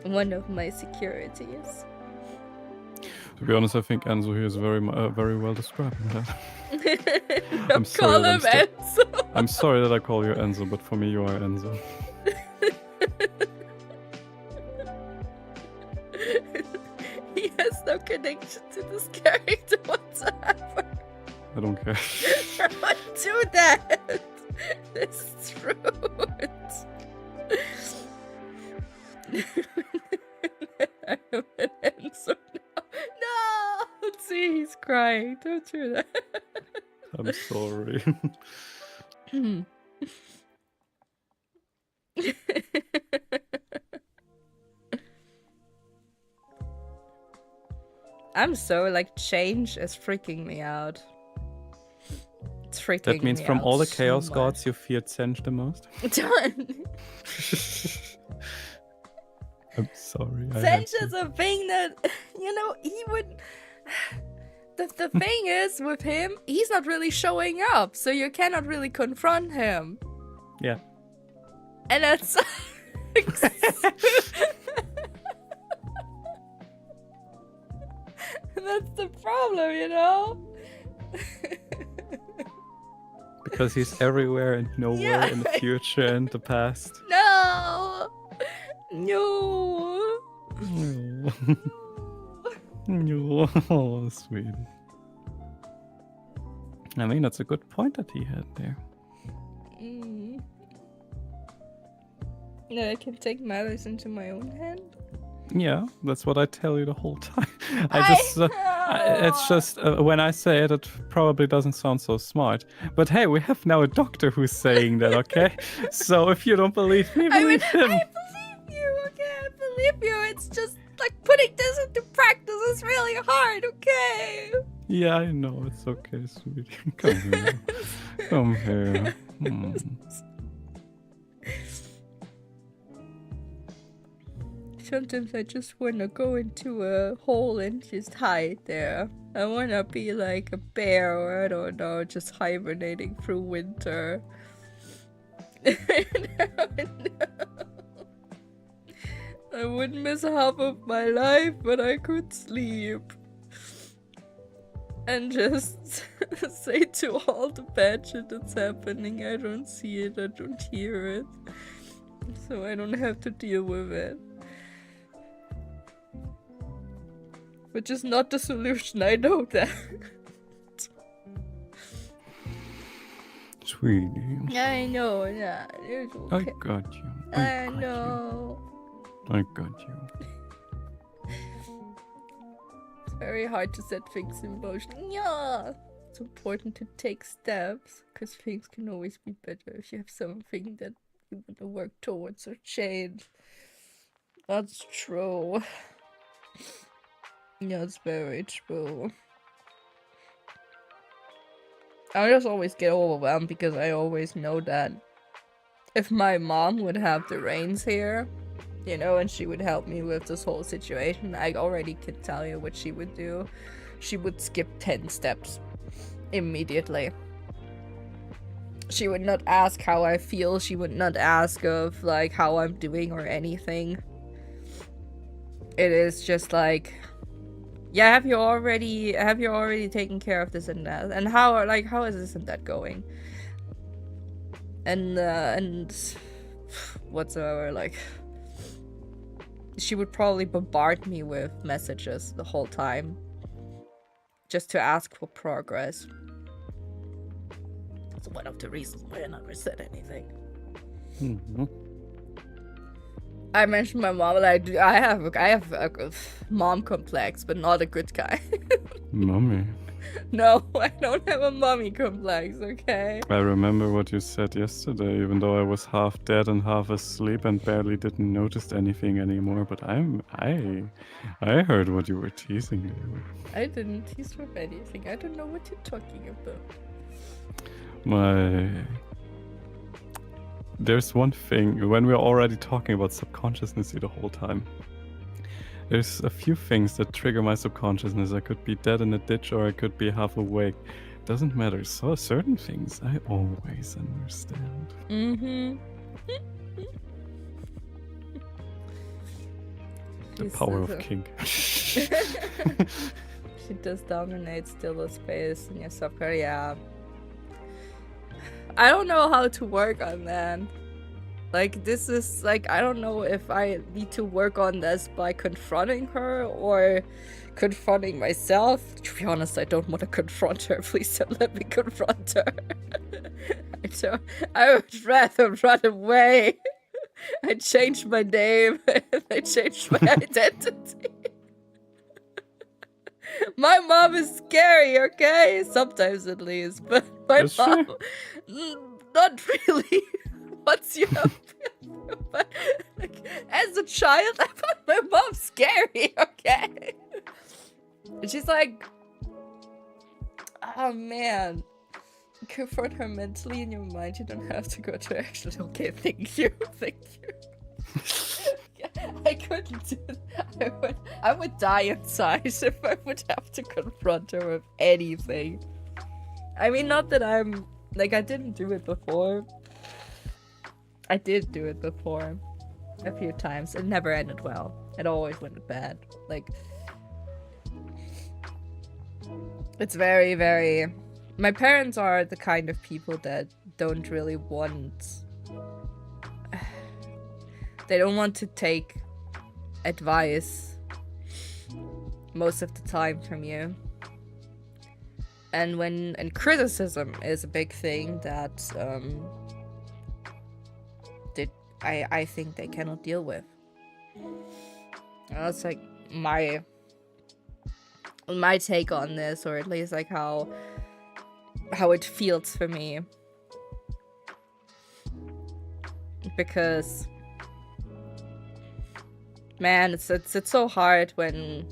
One of my securities. To be honest, I think Enzo here is very well describing that. I'm sorry. Call him Enzo. I'm sorry that I call you Enzo, but for me you are Enzo. He has no connection to this character whatsoever. I don't care. Don't do that. This is rude. I'm an Enzo now. No! See, he's crying. Don't do that. I'm sorry. I'm so like change is freaking me out. It's freaking me out. That means from all the chaos so gods you feared Senj the most? I'm sorry. Senj is a thing that, you know, he would... The thing is, with him, he's not really showing up, so you cannot really confront him. Yeah. And that's... That's the problem, you know? Because he's everywhere and nowhere in the future and the past. No! No! No. Oh, sweet. I mean, that's a good point that he had there. That I can take matters into my own hand? Yeah, that's what I tell you the whole time. It's just when I say it, it probably doesn't sound so smart. But hey, we have now a doctor who's saying that, okay? So if you don't believe me, believe him. I believe you, okay? I believe you. It's just like putting this into practice is really hard, okay? Yeah, I know. It's okay, sweetie. Come here. Come here. Sometimes I just wanna go into a hole and just hide there. I wanna be like a bear, or I don't know, just hibernating through winter. I wouldn't miss half of my life, but I could sleep. And just say to all the bad shit that's happening, I don't see it, I don't hear it. So I don't have to deal with it. Which is not the solution, I know that. Sweetie. I know, yeah, it's okay. I got you. I know. I got you. It's very hard to set things in motion. Yeah! It's important to take steps, because things can always be better if you have something that you want to work towards or change. That's true. Yeah, it's very true. I just always get overwhelmed because I always know that if my mom would have the reins here, you know, and she would help me with this whole situation, I already could tell you what she would do. She would skip 10 steps immediately. She would not ask how I feel. She would not ask of like how I'm doing or anything. It is just like, yeah, have you already taken care of this and that? And how is this and that going? And whatsoever. Like, she would probably bombard me with messages the whole time, just to ask for progress. That's one of the reasons why I never said anything. Mm-hmm. I mentioned my mom, like, I have a mom complex, but not a good guy. Mommy. No, I don't have a mommy complex, okay? I remember what you said yesterday, even though I was half dead and half asleep and barely didn't notice anything anymore. But I heard what you were teasing me with. I didn't tease with anything. I don't know what you're talking about. There's one thing, when we're already talking about subconsciousness here the whole time, there's a few things that trigger my subconsciousness. I could be dead in a ditch or I could be half awake. Doesn't matter. So certain things I always understand. Mm-hmm. The power of kink. She just dominates still the space in your subconscious. Yeah. I don't know how to work on that. Like, this is, like, I don't know if I need to work on this by confronting her or confronting myself. To be honest, I don't want to confront her. Please don't let me confront her. I would rather run away. I changed my name. I changed my identity. My mom is scary, okay? Sometimes at least, but my mom, not really. What's your but, like, as a child, I found my mom scary, okay? And she's like, oh man, confront her mentally in your mind. You don't have to go to actually. Okay, thank you. I couldn't do that. I would die inside if I would have to confront her with anything. I mean, not that I'm like, I didn't do it before. I did do it before a few times. It never ended well. It always went bad. Like, it's very, very... My parents are the kind of people that don't really want... They don't want to take advice most of the time from you. And criticism is a big thing that I think they cannot deal with. That's like my take on this, or at least like how it feels for me. Because man, it's so hard when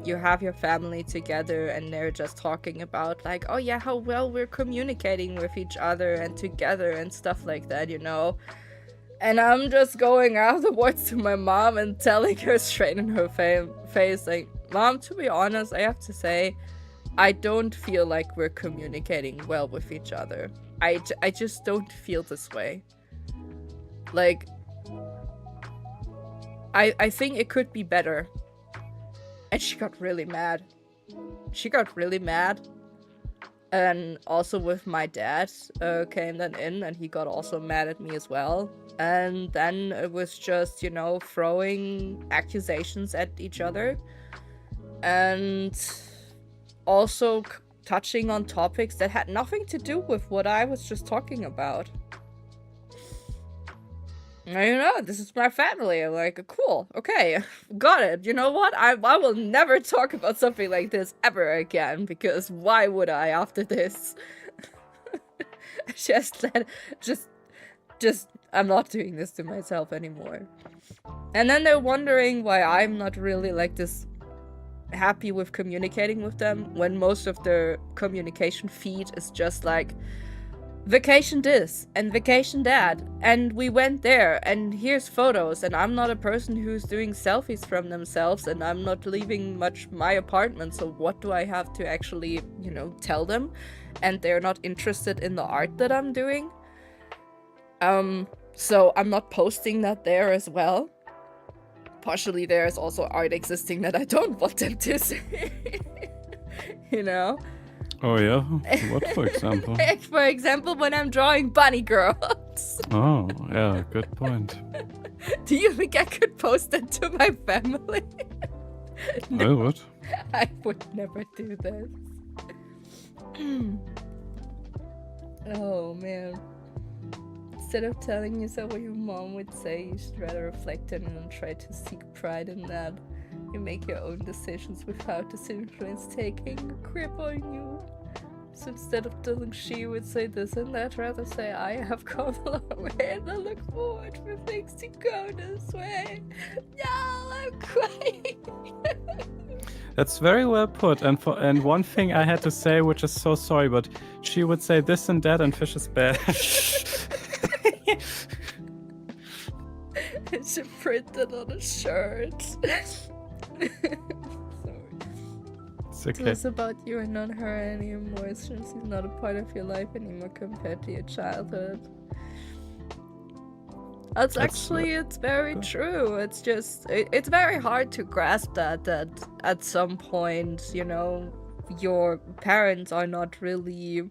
you have your family together and they're just talking about like, oh yeah, how well we're communicating with each other and together and stuff like that, you know. And I'm just going afterwards to my mom and telling her straight in her face, like, Mom, to be honest, I have to say, I don't feel like we're communicating well with each other. I just don't feel this way. Like, I think it could be better. And she got really mad. And also with my dad came then in, and he got also mad at me as well. And then it was just, you know, throwing accusations at each other. And also touching on topics that had nothing to do with what I was just talking about. And, you know, this is my family. I'm like, cool, okay, got it. You know what? I will never talk about something like this ever again, because why would I after this? just I'm not doing this to myself anymore. And then they're wondering why I'm not really like this happy with communicating with them, when most of their communication feed is just like, vacation this and vacation that, and we went there, and here's photos, and I'm not a person who's doing selfies from themselves, and I'm not leaving much my apartment, so what do I have to actually, you know, tell them? And they're not interested in the art that I'm doing. So I'm not posting that there as well. Partially there's also art existing that I don't want them to see. You know? Oh yeah? What, for example? For example, when I'm drawing Bunny Girl. parents. Oh, yeah, good point. Do you think I could post that to my family? I would. I would never do this. Oh man. Instead of telling yourself what your mom would say, you should rather reflect on it and try to seek pride in that. You make your own decisions without this influence taking a grip on you. So instead of telling she would say this and that, rather say I have come a long way and I look forward for things to go this way. No, I'm crying. That's very well put. And one thing I had to say, which is so sorry, but she would say this and that, and fish is bad. I should print it on a shirt. Sorry. It's okay. It's about you and not her anymore, since he's not a part of your life anymore compared to your childhood. It's very true. It's just, it's very hard to grasp that at some point, you know, your parents are not really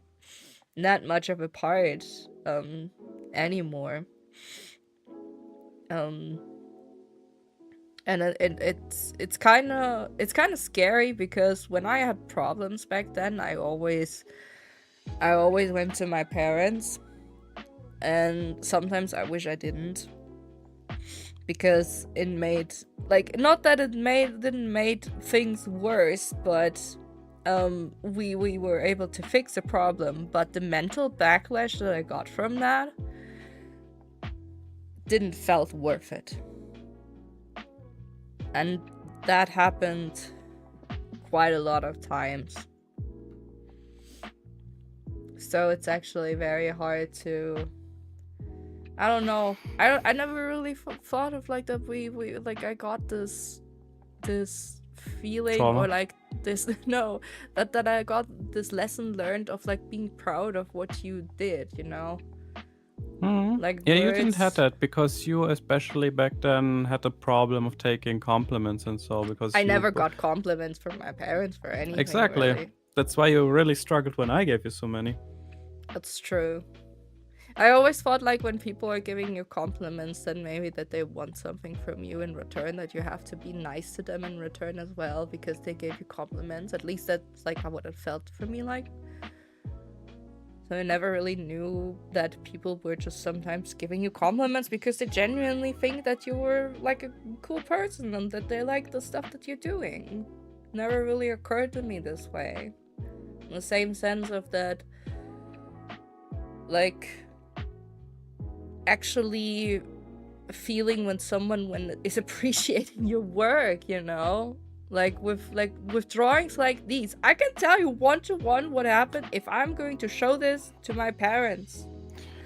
that much of a part anymore. And it's kind of scary, because when I had problems back then, I always went to my parents, and sometimes I wish I didn't, because it made, like, not that it didn't make things worse, but we were able to fix the problem, but the mental backlash that I got from that didn't felt worth it. And that happened quite a lot of times. So it's actually very hard to, I don't know. I never really thought of like that we like I got this feeling Trauma. or like this that I got this lesson learned of like being proud of what you did, you know? Mm-hmm. Like yeah, you didn't have words. that because you, especially back then, had the problem of taking compliments and so, because I you never got compliments from my parents for anything. Exactly. Really. That's why you really struggled when I gave you so many. That's true. I always thought like when people are giving you compliments, then maybe that they want something from you in return, that you have to be nice to them in return as well because they gave you compliments. At least that's like what it felt for me like. So I never really knew that people were just sometimes giving you compliments because they genuinely think that you were like a cool person and that they like the stuff that you're doing. Never really occurred to me this way. In the same sense of that, like, actually feeling when someone is appreciating your work, you know? Like with drawings like these, I can tell you 1-to-1 what happened if I'm going to show this to my parents.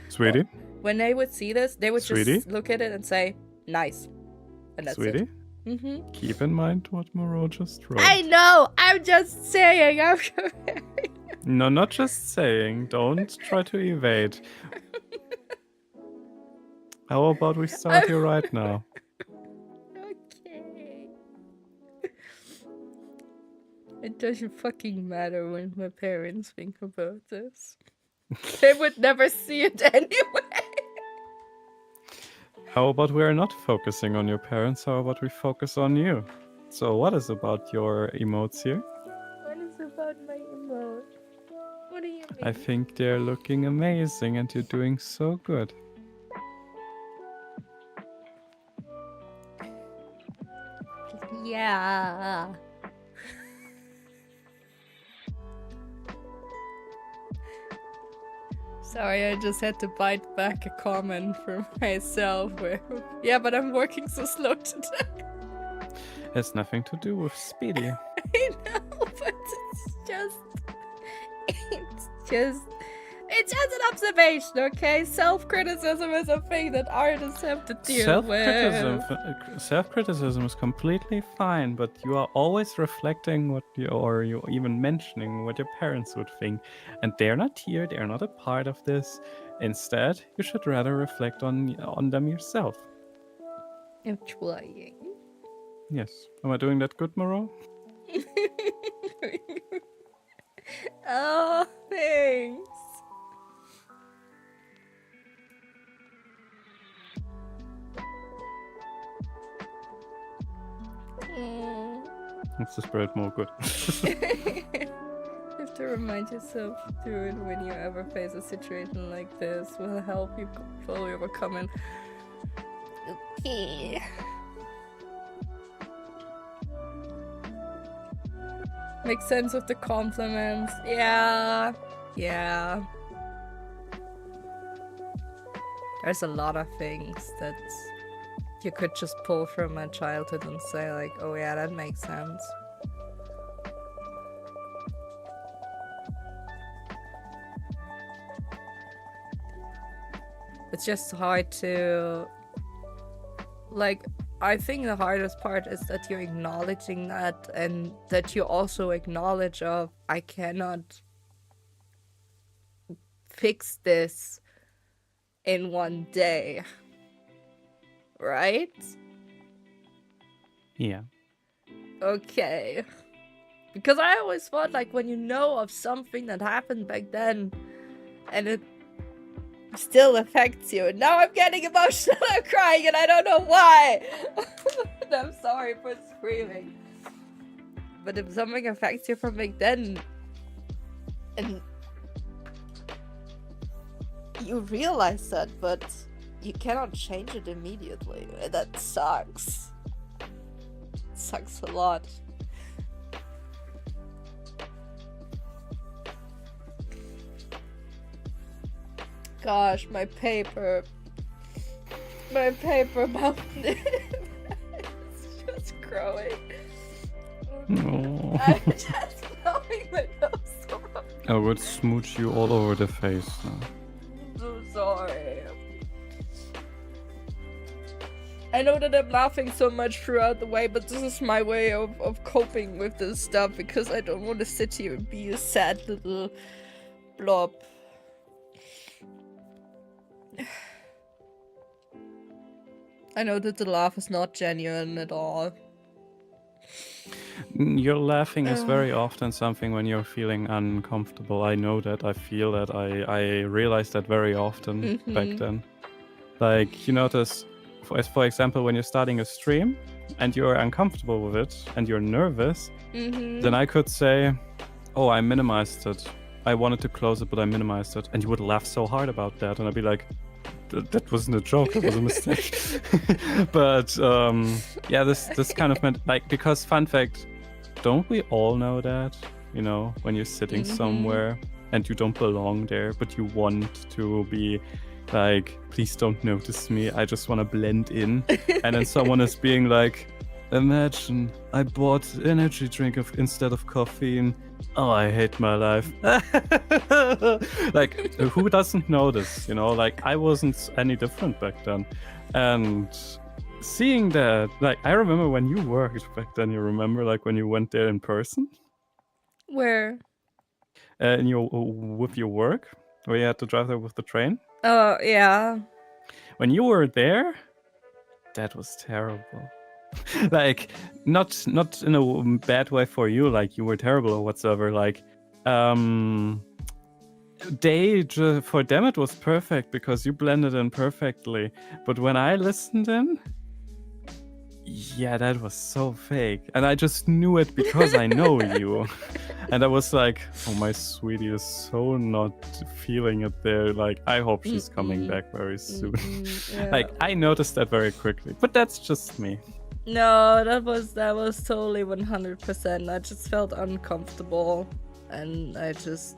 Sweetie? When they would see this, they would Sweetie? just look at it and say, nice. And that's Sweetie? it. Mm-hmm. Keep in mind what Moreau just wrote. I know! I'm just saying! I'm comparing. No, not just saying. Don't try to evade. How about we start you right now? Okay. It doesn't fucking matter when my parents think about this. They would never see it anyway. How about we are not focusing on your parents? How about we focus on you? So what is about your emotes here? What is about my emote? What do you mean? I think they're looking amazing and you're doing so good. Yeah. Sorry, I just had to bite back a comment for myself where, yeah, but I'm working so slow today. Has nothing to do with Speedy. I know, but it's just an observation, okay? Self-criticism is a thing that artists have to deal with. Self-criticism is completely fine, but you are always reflecting what you're even mentioning what your parents would think. And they're not here, they're not a part of this. Instead, you should rather reflect on them yourself. I'm trying. Yes. Am I doing that good, Moreau? Oh, thanks. It's the spirit more good. You have to remind yourself to do it when you ever face a situation like this. Will help you fully overcome it. Okay. Make sense of the compliments. Yeah. Yeah. There's a lot of things that you could just pull from my childhood and say like, oh yeah, that makes sense. It's just hard to, like, I think the hardest part is that you're acknowledging that, and that you also acknowledge of, I cannot fix this in one day. Right? Yeah. Okay. Because I always thought, like, when you know of something that happened back then, and it still affects you. And now I'm getting emotional, I'm crying, and I don't know why. And I'm sorry for screaming. But if something affects you from back then, and you realize that, but you cannot change it immediately. That sucks. It sucks a lot. Gosh, my paper mountain. It's just growing. No. I'm just blowing my nose so much. I would smooch you all over the face now. I'm so sorry. I know that I'm laughing so much throughout the way, but this is my way of coping with this stuff, because I don't want to sit here and be a sad little blob. I know that the laugh is not genuine at all. Your laughing is very often something when you're feeling uncomfortable. I know that. I feel that. I realized that very often back then. Like, you notice, for example, when you're starting a stream and you're uncomfortable with it and you're nervous, then I could say, oh, I minimized it. I wanted to close it, but I minimized it. And you would laugh so hard about that. And I'd be like, that wasn't a joke, that was a mistake. But yeah, this kind of meant, like, because fun fact, don't we all know that? You know, when you're sitting somewhere and you don't belong there, but you want to be like, please don't notice me, I just want to blend in. And then someone is being like, imagine I bought energy drink instead of caffeine. Oh, I hate my life. Like, who doesn't know this? You know, like, I wasn't any different back then. And seeing that, like, I remember when you worked back then, you remember, like, when you went there in person? Where? With your work, where you had to drive there with the train? Oh, yeah. When you were there, that was terrible. Like, not in a bad way for you, like you were terrible or whatsoever. Like, for them it was perfect because you blended in perfectly. But when I listened in, yeah, that was so fake. And I just knew it because I know you. And I was like, oh, my sweetie is so not feeling it there. Like, I hope she's coming back very soon. Yeah. Like, I noticed that very quickly. But that's just me. No, that was totally 100%. I just felt uncomfortable, and I just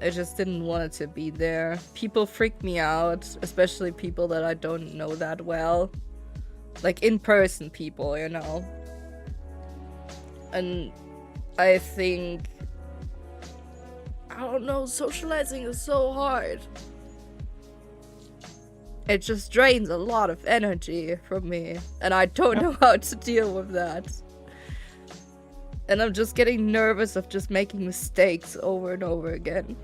didn't want it to be there. People freak me out, especially people that I don't know that well. Like in-person people, you know. And I think, I don't know, socializing is so hard. It just drains a lot of energy from me, and I don't know how to deal with that. And I'm just getting nervous of just making mistakes over and over again.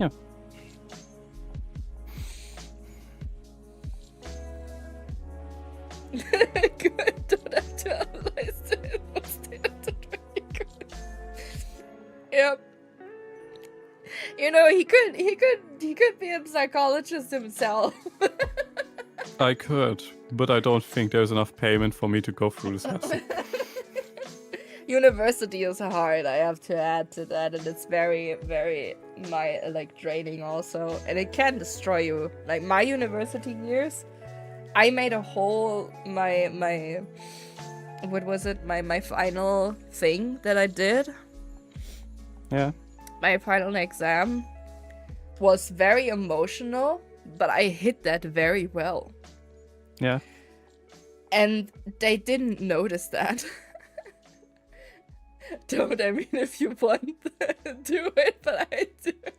Yeah. Good, don't have to analyze it. Yep. You know, he could be a psychologist himself. I could, but I don't think there's enough payment for me to go through this hassle. University is hard, I have to add to that, and it's very, very draining also, and it can destroy you. Like my university years, I made a whole my what was it? My final thing that I did. Yeah. My final exam was very emotional, but I hit that very well. Yeah. And they didn't notice that. Don't, I mean, if you want, do it, but I do it.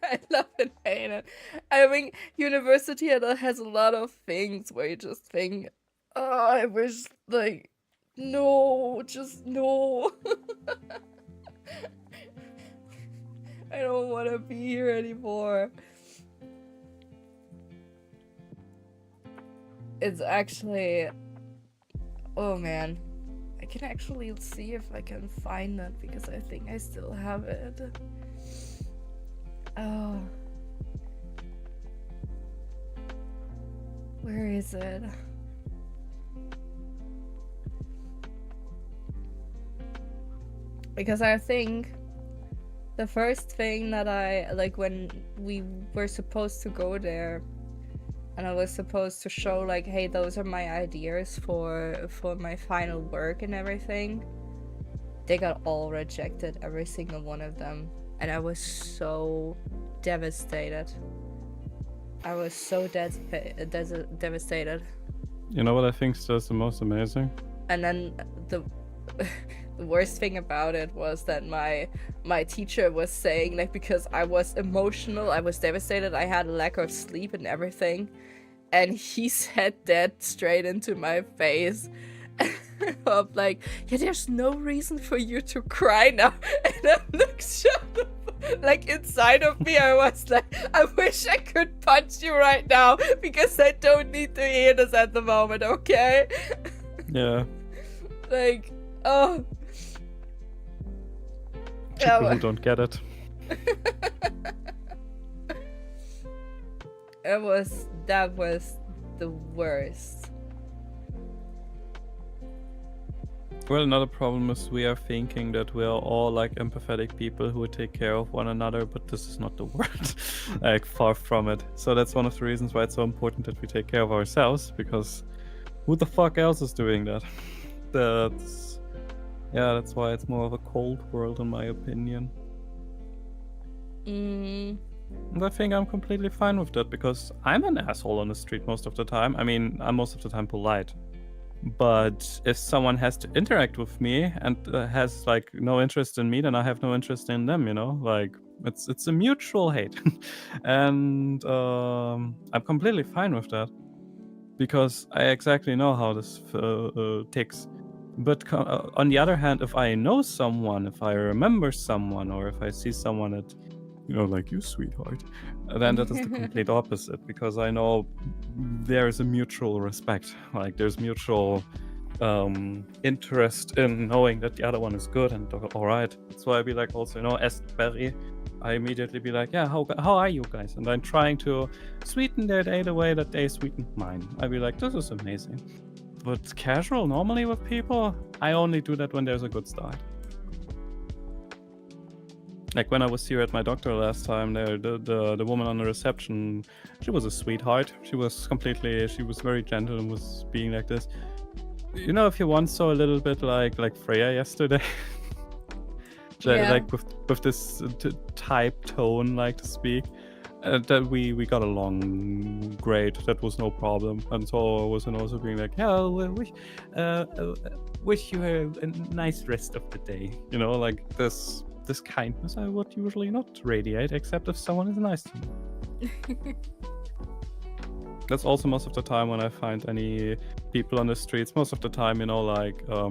I love and hate it. I mean, university has a lot of things where you just think, oh, I wish, like, no, just no. I don't want to be here anymore. It's actually... Oh, man. I can actually see if I can find it, because I think I still have it. Oh. Where is it? Because I think the first thing that I, like, when we were supposed to go there, and I was supposed to show, like, hey, those are my ideas for my final work and everything, they got all rejected, every single one of them. And I was so devastated. I was so devastated. You know what I think is just the most amazing? And then the worst thing about it was that my teacher was saying, like, because I was emotional, I was devastated, I had a lack of sleep and everything, and he said that straight into my face. Of like, yeah, there's no reason for you to cry now. And I'm like, shut up. Like, inside of me, I was like, I wish I could punch you right now, because I don't need to hear this at the moment, okay? Yeah. Like, oh. People who don't get it. That was the worst. Well, another problem is we are thinking that we are all like empathetic people who would take care of one another, but this is not the word. Like, far from it. So that's one of the reasons why it's so important that we take care of ourselves, because who the fuck else is doing that? That's why it's more of a cold world, in my opinion. And I think I'm completely fine with that, because I'm an asshole on the street most of the time. I mean, I'm most of the time polite. But if someone has to interact with me and has like no interest in me, then I have no interest in them, you know? Like, it's a mutual hate. And I'm completely fine with that, because I exactly know how this ticks. But on the other hand, if I know someone, if I remember someone, or if I see someone that, you know, like, you sweetheart, then that is the complete opposite, because I know there is a mutual respect. Like, there's mutual interest in knowing that the other one is good and all right. That's why I be like, also, you know, as Barry, I immediately be like, yeah, how are you guys? And I'm trying to sweeten their day the way that they sweeten mine. I be like, this is amazing. But casual, normally with people, I only do that when there's a good start. Like, when I was here at my doctor last time, the woman on the reception, she was a sweetheart. She was very gentle and was being like this. You know, if you once saw a little bit like Freya yesterday, Yeah. like with this type tone, like, to speak, that we got along great. That was no problem. And so I was also being like, yeah, wish you a nice rest of the day. You know, like this kindness I would usually not radiate, except if someone is nice to me. That's also most of the time when I find any people on the streets. Most of the time, you know, like I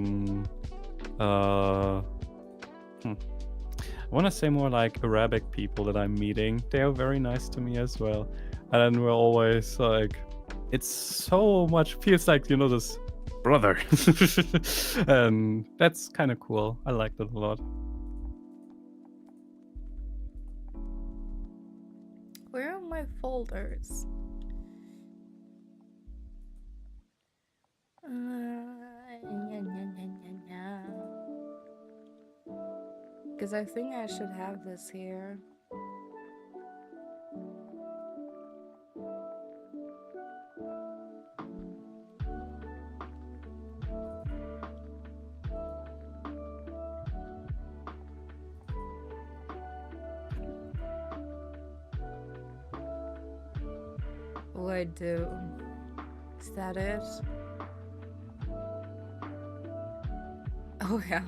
want to say more like Arabic people that I'm meeting. They are very nice to me as well. And then we're always like, it's so much, feels like, you know, this brother. And that's kind of cool. I like that a lot. Where are my folders? Because I think I should have this here. What do I do? Is that it? Oh yeah.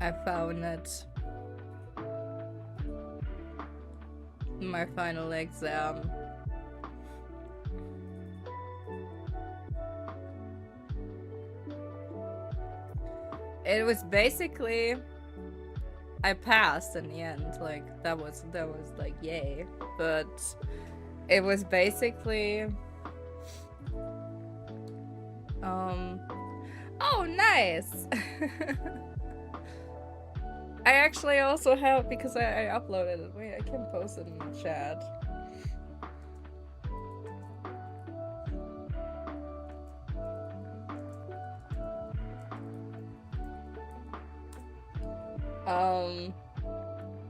I found it. My final exam. It was basically, I passed in the end. Like that was like yay, but it was basically oh nice. I actually also have, because I uploaded it. Wait, I can post it in the chat.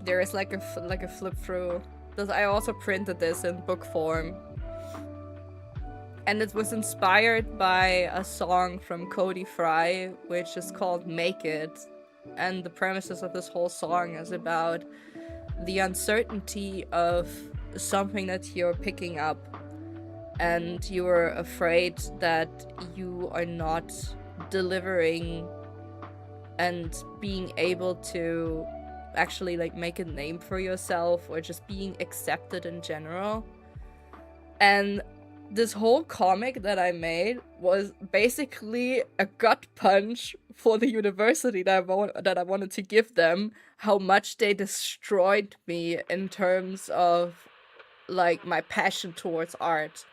There is like a flip through. I also printed this in book form. And it was inspired by a song from Cody Fry, which is called Make It. And the premises of this whole song is about the uncertainty of something that you're picking up. And you're afraid that you are not delivering and being able to actually like make a name for yourself, or just being accepted in general. And this whole comic that I made was basically a gut punch for the university that I wanted to give them, how much they destroyed me in terms of like my passion towards art.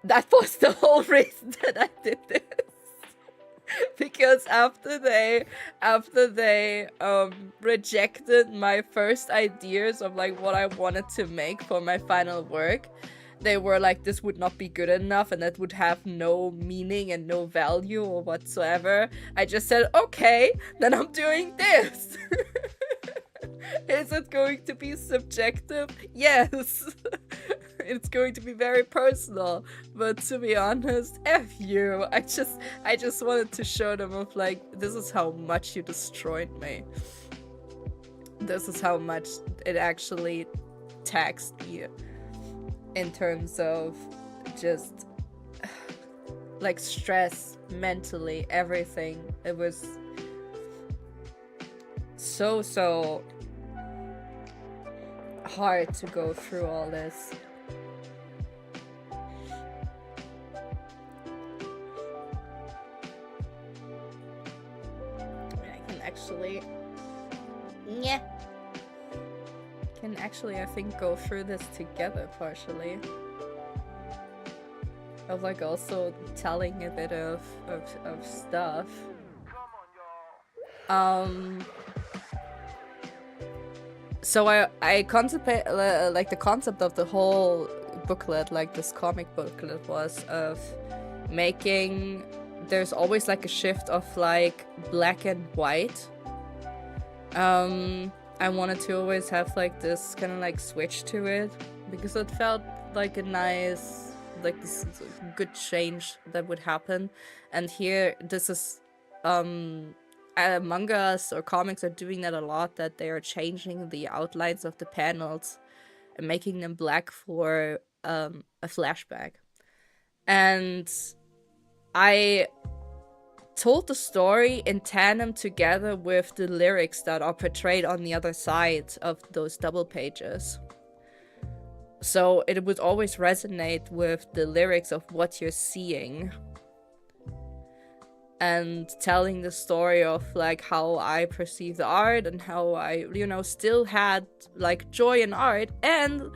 That was the whole reason that I did this. Because after they rejected my first ideas of like what I wanted to make for my final work, they were like, this would not be good enough and that would have no meaning and no value or whatsoever. I just said, okay, then I'm doing this. Is it going to be subjective? Yes. It's going to be very personal, but to be honest, F you. I just wanted to show them of like, this is how much you destroyed me. This is how much it actually taxed me in terms of just like stress, mentally, everything. It was so hard to go through all this. Can actually, I think, go through this together partially. Of like also telling a bit of stuff. So I contemplate like the concept of the whole booklet, like this comic booklet, was of making. There's always like a shift of like black and white. I wanted to always have like this kind of like switch to it, because it felt like a nice, like this good change that would happen. And here, this is mangas or comics are doing that a lot, that they are changing the outlines of the panels and making them black for a flashback. And I told the story in tandem together with the lyrics that are portrayed on the other side of those double pages. So it would always resonate with the lyrics of what you're seeing. And telling the story of like how I perceive the art and how I, still had like joy in art, and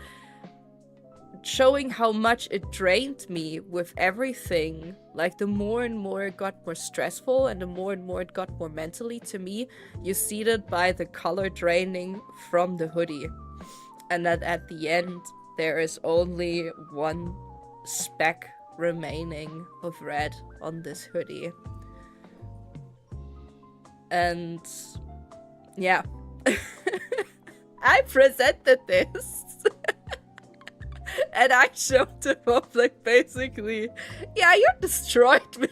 showing how much it drained me with everything. Like, the more and more it got more stressful and the more and more it got more mentally to me, you see that by the color draining from the hoodie. And that at the end, there is only one speck remaining of red on this hoodie. And yeah, I presented this and I showed the public basically, yeah, you destroyed me.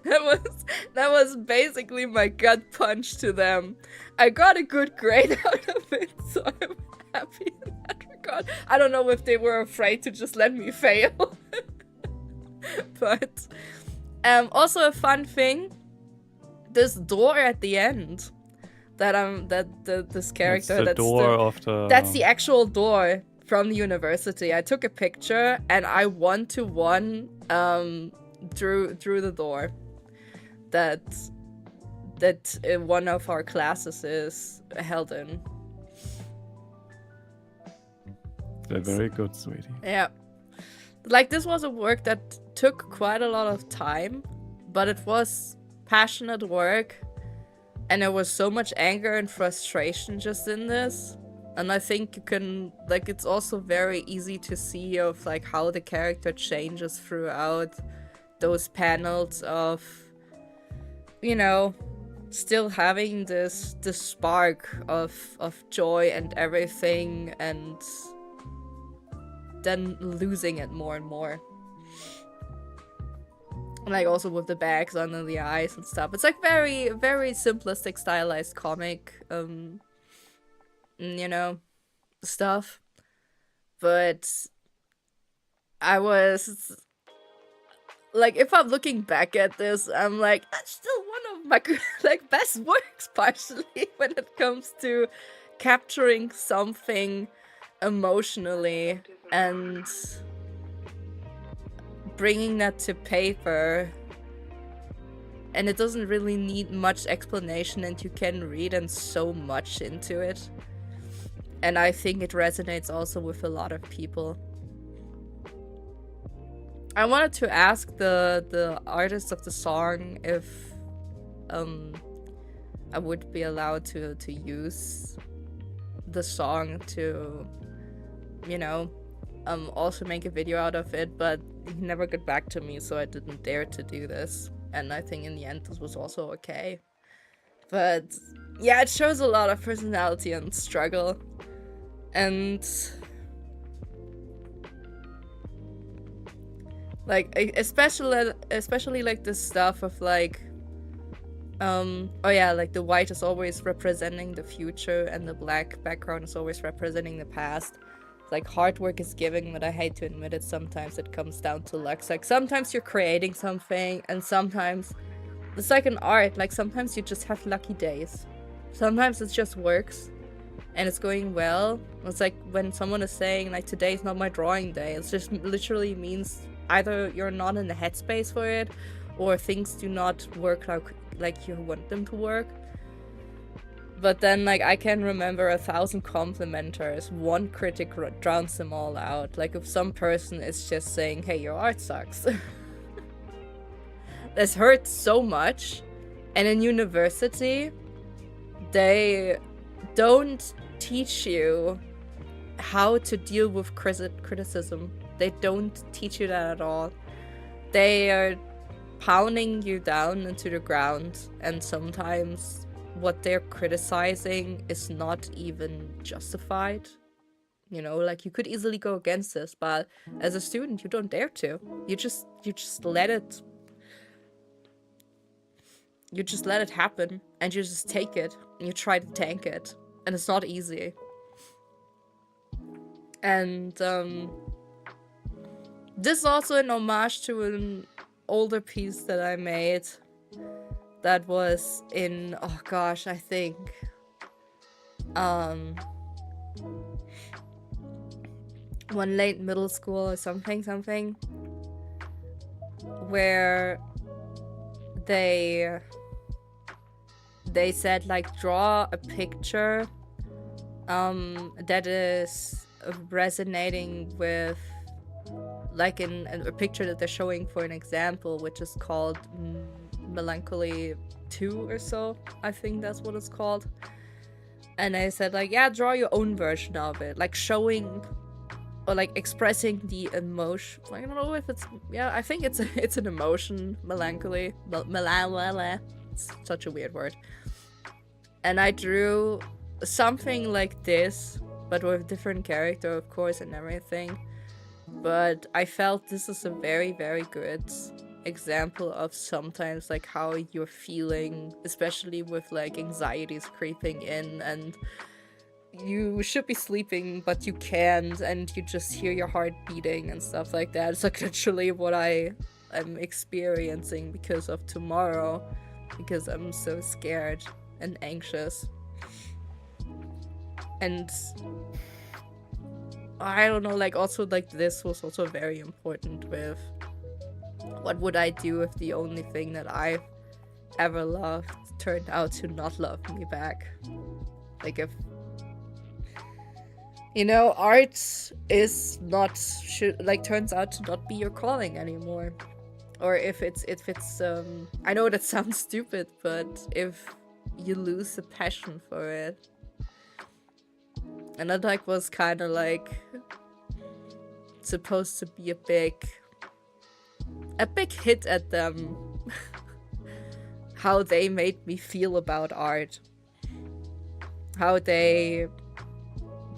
That was basically my gut punch to them. I got a good grade out of it, so I'm happy in that regard. I don't know if they were afraid to just let me fail. But also a fun thing, this door at the end that this character, that's the actual door from the university. I took a picture and I 1-to-1 drew the door that one of our classes is held in. They're very good, sweetie. Yeah. Like, this was a work that took quite a lot of time, but it was passionate work, and there was so much anger and frustration just in this. And I think you can, like, it's also very easy to see of, like, how the character changes throughout those panels of, you know, still having this spark of joy and everything, and then losing it more and more. Like, also with the bags under the eyes and stuff. It's like very, very simplistic, stylized comic, you know, stuff. But I was like, if I'm looking back at this, I'm like, that's still one of my like best works, partially, when it comes to capturing something emotionally and bringing that to paper. And it doesn't really need much explanation, and you can read and so much into it. And I think it resonates also with a lot of people. I wanted to ask the artist of the song if I would be allowed to use the song to, you know, also make a video out of it, but he never got back to me, so I didn't dare to do this. And I think in the end this was also okay. But yeah, it shows a lot of personality and struggle. And like, especially like this stuff of like, oh yeah, like the white is always representing the future and the black background is always representing the past. Like, hard work is giving, but I hate to admit it, sometimes it comes down to luck. Like, sometimes you're creating something, and sometimes it's like an art. Like, sometimes you just have lucky days. Sometimes it just works, and it's going well. It's like when someone is saying, like, today's not my drawing day. It just literally means either you're not in the headspace for it, or things do not work like you want them to work. But then, like, I can remember 1,000 complimenters. One critic drowns them all out. Like, if some person is just saying, hey, your art sucks. This hurts so much. And in university, they don't teach you how to deal with criticism. They don't teach you that at all. They are pounding you down into the ground, and sometimes what they're criticizing is not even justified. You know, like, you could easily go against this, but as a student, you don't dare to. You just let it. You just let it happen, and you just take it, and you try to tank it, and it's not easy. And this is also an homage to an older piece that I made. That was in, oh gosh, I think, one late middle school or something, where they said, like, draw a picture that is resonating with, like, in a picture that they're showing for an example, which is called Melancholy 2 or so. I think that's what it's called. And I said, like, yeah, draw your own version of it, like showing or like expressing the emotion. I don't know if it's, yeah, I think it's an emotion, melancholy. It's such a weird word. And I drew something like this, but with a different character, of course, and everything. But I felt this is a very, very good example of sometimes like how you're feeling, especially with like anxieties creeping in, and you should be sleeping but you can't, and you just hear your heart beating and stuff like that. It's like literally what I am experiencing because of tomorrow, because I'm so scared and anxious. And I don't know, like, also, like, this was also very important with what would I do if the only thing that I've ever loved turned out to not love me back. Like, if, you know, art is not, turns out to not be your calling anymore. Or if it's, I know that sounds stupid, but if you lose the passion for it. And that, like, was kind of, like, supposed to be a big hit at them. How they made me feel about art. How they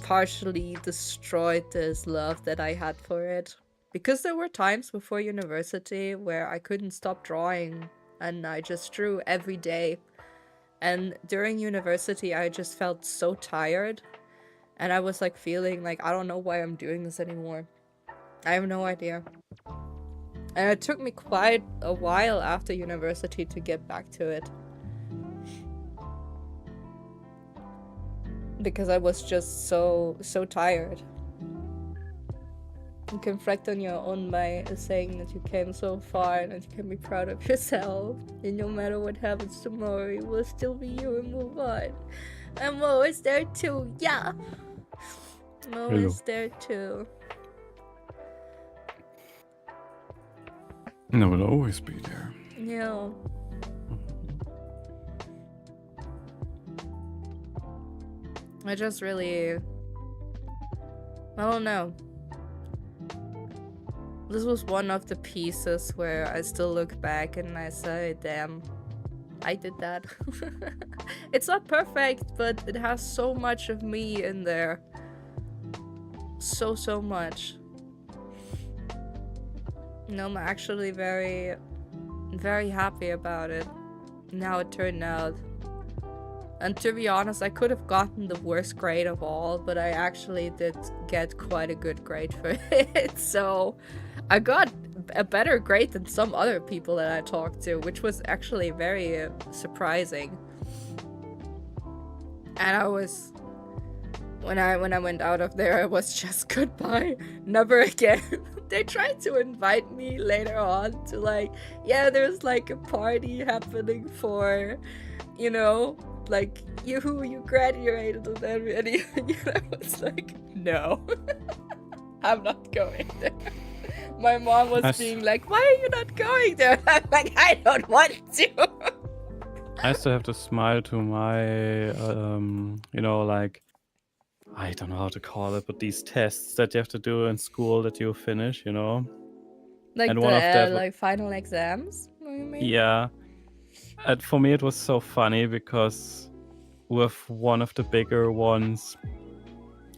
partially destroyed this love that I had for it. Because there were times before university where I couldn't stop drawing, and I just drew every day. And during university, I just felt so tired. And I was like feeling like, I don't know why I'm doing this anymore. I have no idea. And it took me quite a while after university to get back to it. Because I was just so tired. You can reflect on your own by saying that you came so far and that you can be proud of yourself. And no matter what happens tomorrow, you will still be you and move on. I'm always there too, yeah. I'm always there too. I will always be there. Yeah. I just really, I don't know. This was one of the pieces where I still look back and I say, damn, I did that. It's not perfect, but it has so much of me in there. So much. You know, I'm actually very, very happy about it. And how it turned out. And to be honest, I could have gotten the worst grade of all, but I actually did get quite a good grade for it. So I got a better grade than some other people that I talked to, which was actually very surprising. And I was, when I went out of there, it was just goodbye, never again. They tried to invite me later on to, like, yeah, there's like a party happening for, you know, like, you graduated, and then I was like, no, I'm not going there. My mom was being like, why are you not going there? I'm like, I don't want to. I still have to smile to my, you know, like, I don't know how to call it, but these tests that you have to do in school that you finish, you know? Like, and the, one of that, like, final exams? What do you mean? Yeah. And for me, it was so funny because with one of the bigger ones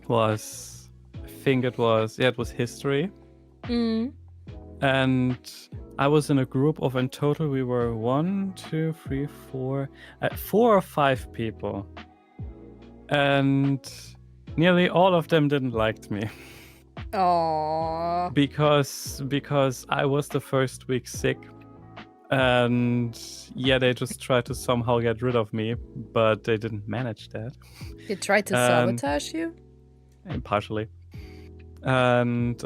was, I think it was history. Mm. And I was in a group of, in total, we were 4 or 5 people. And nearly all of them didn't like me. Aww. Because I was the first week sick. And yeah, they just tried to somehow get rid of me, but they didn't manage that. They tried to sabotage you? Partially. And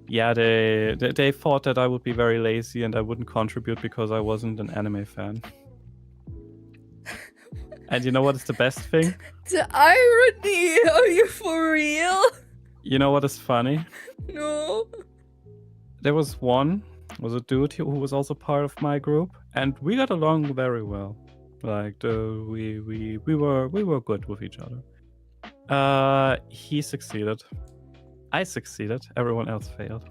yeah, they thought that I would be very lazy and I wouldn't contribute because I wasn't an anime fan. And you know what is the best thing? The irony! Are you for real? You know what is funny? No. There was a dude who was also part of my group, and we got along very well. Like we were good with each other. He succeeded. I succeeded. Everyone else failed.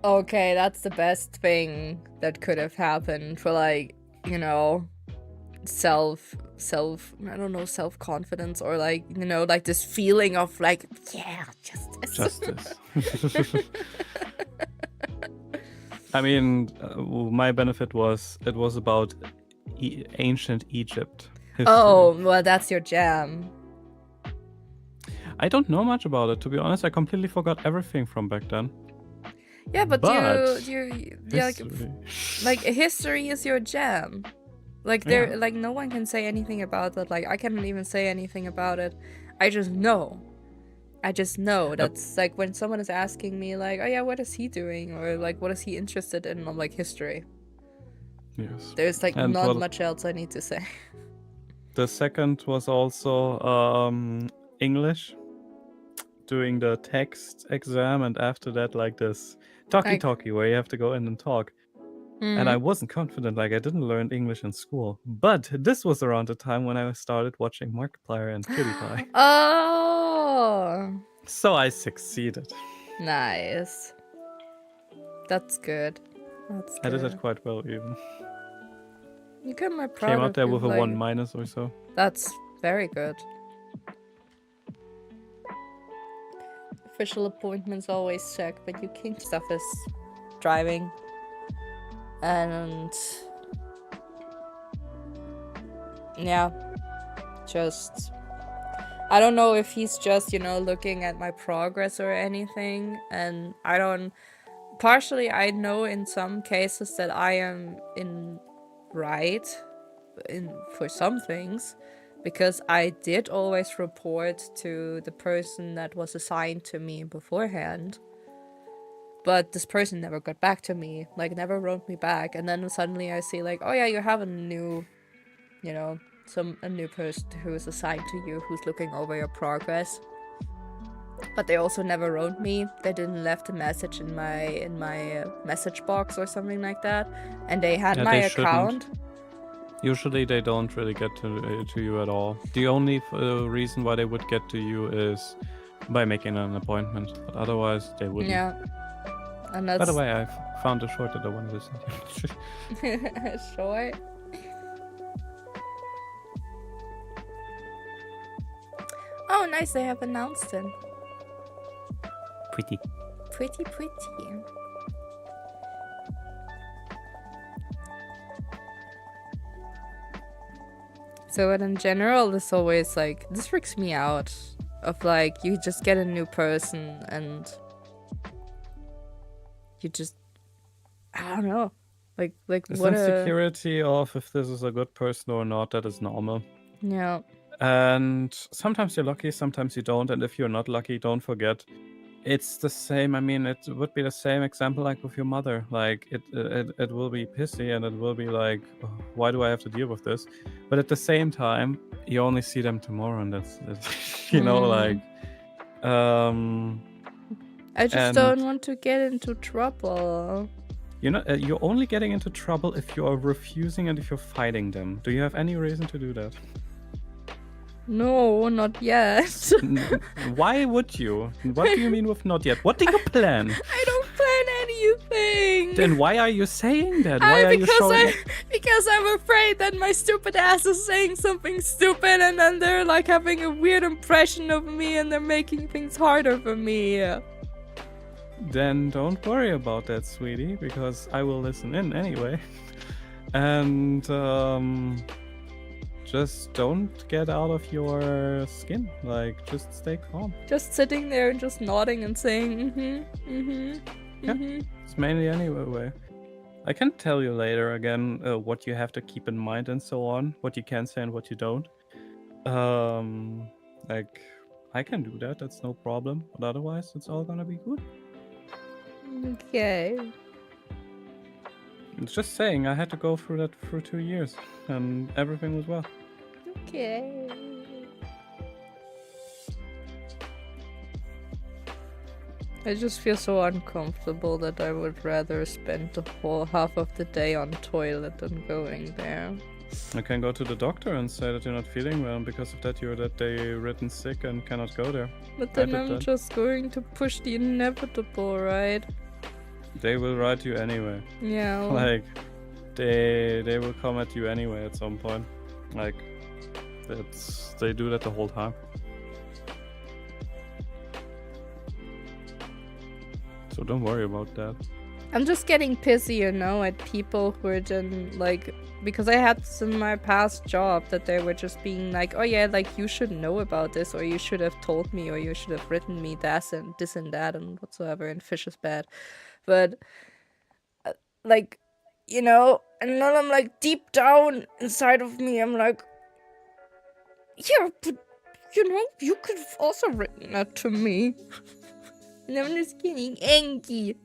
Okay, that's the best thing that could have happened for, like, you know, I don't know, self-confidence, or like, you know, like this feeling of like, yeah, justice. I mean, my benefit was it was about ancient Egypt history. Oh, well, that's your jam. I don't know much about it, to be honest. I completely forgot everything from back then. Yeah, but you like history is your jam. Like there, like no one can say anything about that. Like I can't even say anything about it. I just know. That's like when someone is asking me like, oh yeah, what is he doing? Or like, what is he interested in? I'm like, history. Yes. There's like not much else I need to say. The second was also English, doing the text exam, and after that like this talkie where you have to go in and talk. And I wasn't confident, like I didn't learn English in school. But this was around the time when I started watching Markiplier and PewDiePie. Oh! So I succeeded. Nice. That's good. I did it quite well even. You got my proud. Came out there with a like, 1- or so. That's very good. Official appointments always check, but you can't. Stuff is driving. And yeah, just I don't know if he's just, you know, looking at my progress or anything, and partially I know in some cases that I am for some things, because I did always report to the person that was assigned to me beforehand. But this person never got back to me, like never wrote me back, and then suddenly I see like, oh yeah, you have a new, you know, a new person who is assigned to you who's looking over your progress. But they also never wrote me. They didn't left a message in my message box or something like that, and they had my account. Usually they don't really get to you at all. The only reason why they would get to you is by making an appointment, but otherwise they wouldn't. Yeah. And that's... By the way, I found a short that I wanted to send you. Short? Oh, nice, they have announced it. Pretty. Pretty. So in general, this always like, this freaks me out. Of like, you just get a new person and you just, I don't know, like the insecurity of if this is a good person or not, that is normal. Yeah. And sometimes you're lucky, sometimes you don't, and if you're not lucky, don't forget, it's the same. I mean, it would be the same example like with your mother. Like it will be pissy and it will be like, oh, why do I have to deal with this? But at the same time, you only see them tomorrow, and that's you know, like I just don't want to get into trouble. You know, you're only getting into trouble if you are refusing and if you're fighting them. Do you have any reason to do that? No, not yet. Why would you? What do you mean with not yet? What do you plan? I don't plan anything. Then why are you saying that? Why are you showing? Because I'm afraid that my stupid ass is saying something stupid, and then they're like having a weird impression of me, and they're making things harder for me. Then don't worry about that, sweetie, because I will listen in anyway. And just don't get out of your skin. Like, just stay calm. Just sitting there and just nodding and saying, Yeah, it's mainly anyway. I can tell you later again what you have to keep in mind and so on, what you can say and what you don't. Like, I can do that, that's no problem. But otherwise, it's all gonna be good. Okay. It's just saying, I had to go through that for 2 years, and everything was well. Okay. I just feel so uncomfortable that I would rather spend the whole half of the day on toilet than going there. I can go to the doctor and say that you're not feeling well, and because of that you're that day written sick and cannot go there. But then I'm just going to push the inevitable, right? They will write you anyway. Yeah. Like, they will come at you anyway at some point. Like, they do that the whole time. So don't worry about that. I'm just getting pissy, you know, at people who are then, like, because I had this in my past job that they were just being like, oh yeah, like, you should know about this, or you should have told me, or you should have written me this and that and whatsoever, and fish is bad. But, like, you know, and then I'm like, deep down inside of me, I'm like, yeah, but, you know, you could have also written that to me. And I'm just getting angry.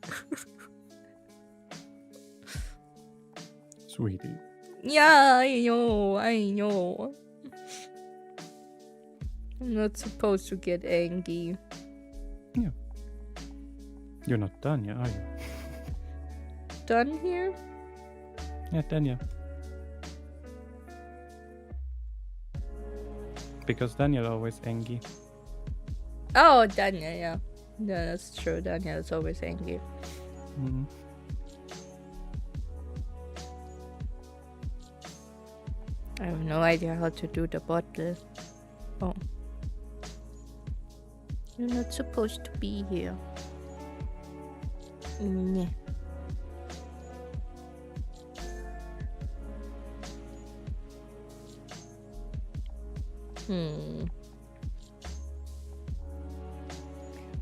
Sweetie. Yeah, I know. I'm not supposed to get angry. Yeah. You're not done yet, are you? Done here? Yeah, done yet. Because Daniel always angry. Oh, Daniel, yeah. Yeah, that's true. Daniel is always angry. Mm-hmm. I have no idea how to do the bottle. Oh. You're not supposed to be here. Nah.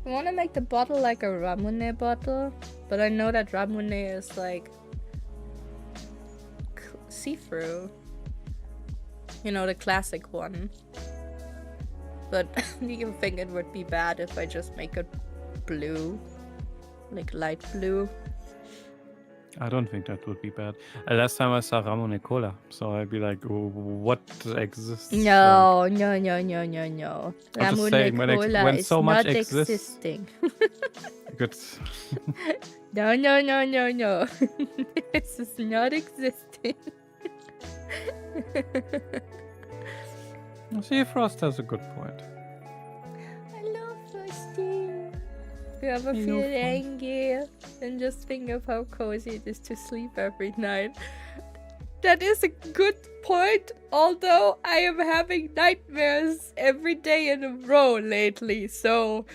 I want to make the bottle like a Ramune bottle, but I know that Ramune is like see-through. You know, the classic one. But do you think it would be bad if I just make it blue? Like light blue? I don't think that would be bad. Last time I saw Ramon Cola, so I'd be like, what exists? No. I'm just Ramune saying, Cola when is so much not exists, existing. Good. No. This is not existing. See, Frost has a good point. I love Frosty. If you ever feel angry, then just think of how cozy it is to sleep every night. That is a good point, although I am having nightmares every day in a row lately, so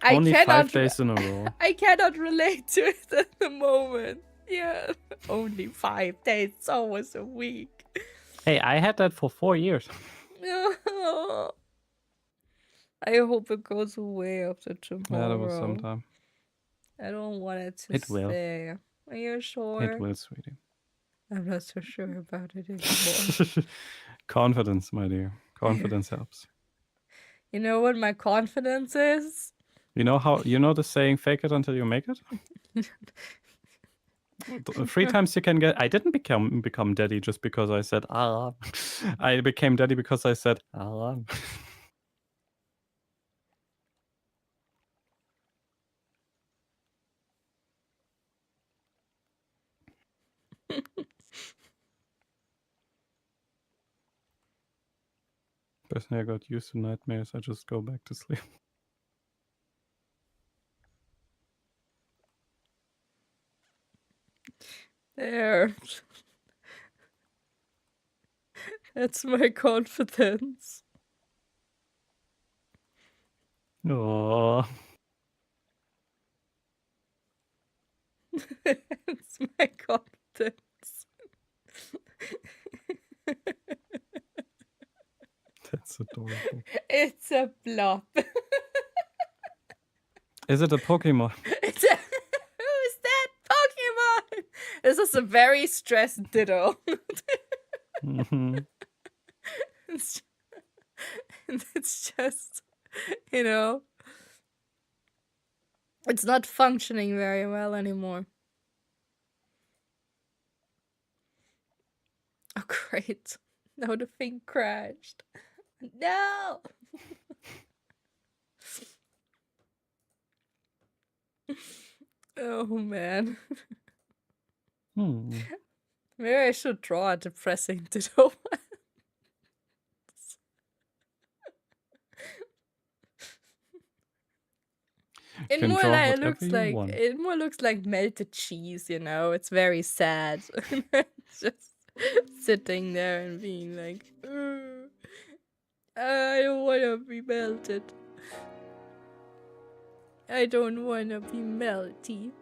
Only 5 days in a row. I cannot relate to it at the moment. Yeah, only 5 days, it's almost a week. Hey, I had that for 4 years. I hope it goes away after tomorrow. Yeah, that was sometime. I don't want it to stay. Are you sure? It will, sweetie. I'm not so sure about it anymore. Confidence, my dear. Confidence helps. You know what my confidence is? You know the saying, fake it until you make it? 3 times you can get. I didn't become daddy just because I said ah. I became daddy because I said ah. Personally, I got used to nightmares. I just go back to sleep. There. That's my confidence. Oh. It's my confidence. That's adorable. It's a blob. Is it a Pokemon? Who's that Pokemon? This is a very stressed Ditto. Mm-hmm. It's just, you know, it's not functioning very well anymore. Oh, great. No, the thing crashed. No! Oh man. Hmm. Maybe I should draw a depressing ditto. You can draw whatever you want. It more looks like melted cheese, you know. It's very sad. Just sitting there and being like, I don't wanna be melted. I don't wanna be melty.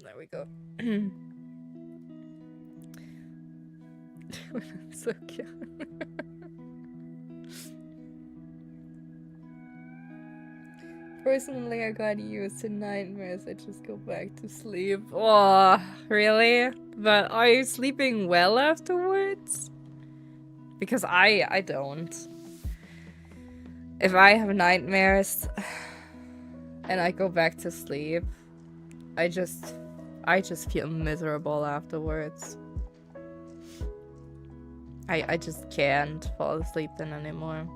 There we go. So cute. Personally, I got used to nightmares. I just go back to sleep. Oh, really? But are you sleeping well afterwards? Because I don't. If I have nightmares and I go back to sleep, I just feel miserable afterwards. I just can't fall asleep then anymore.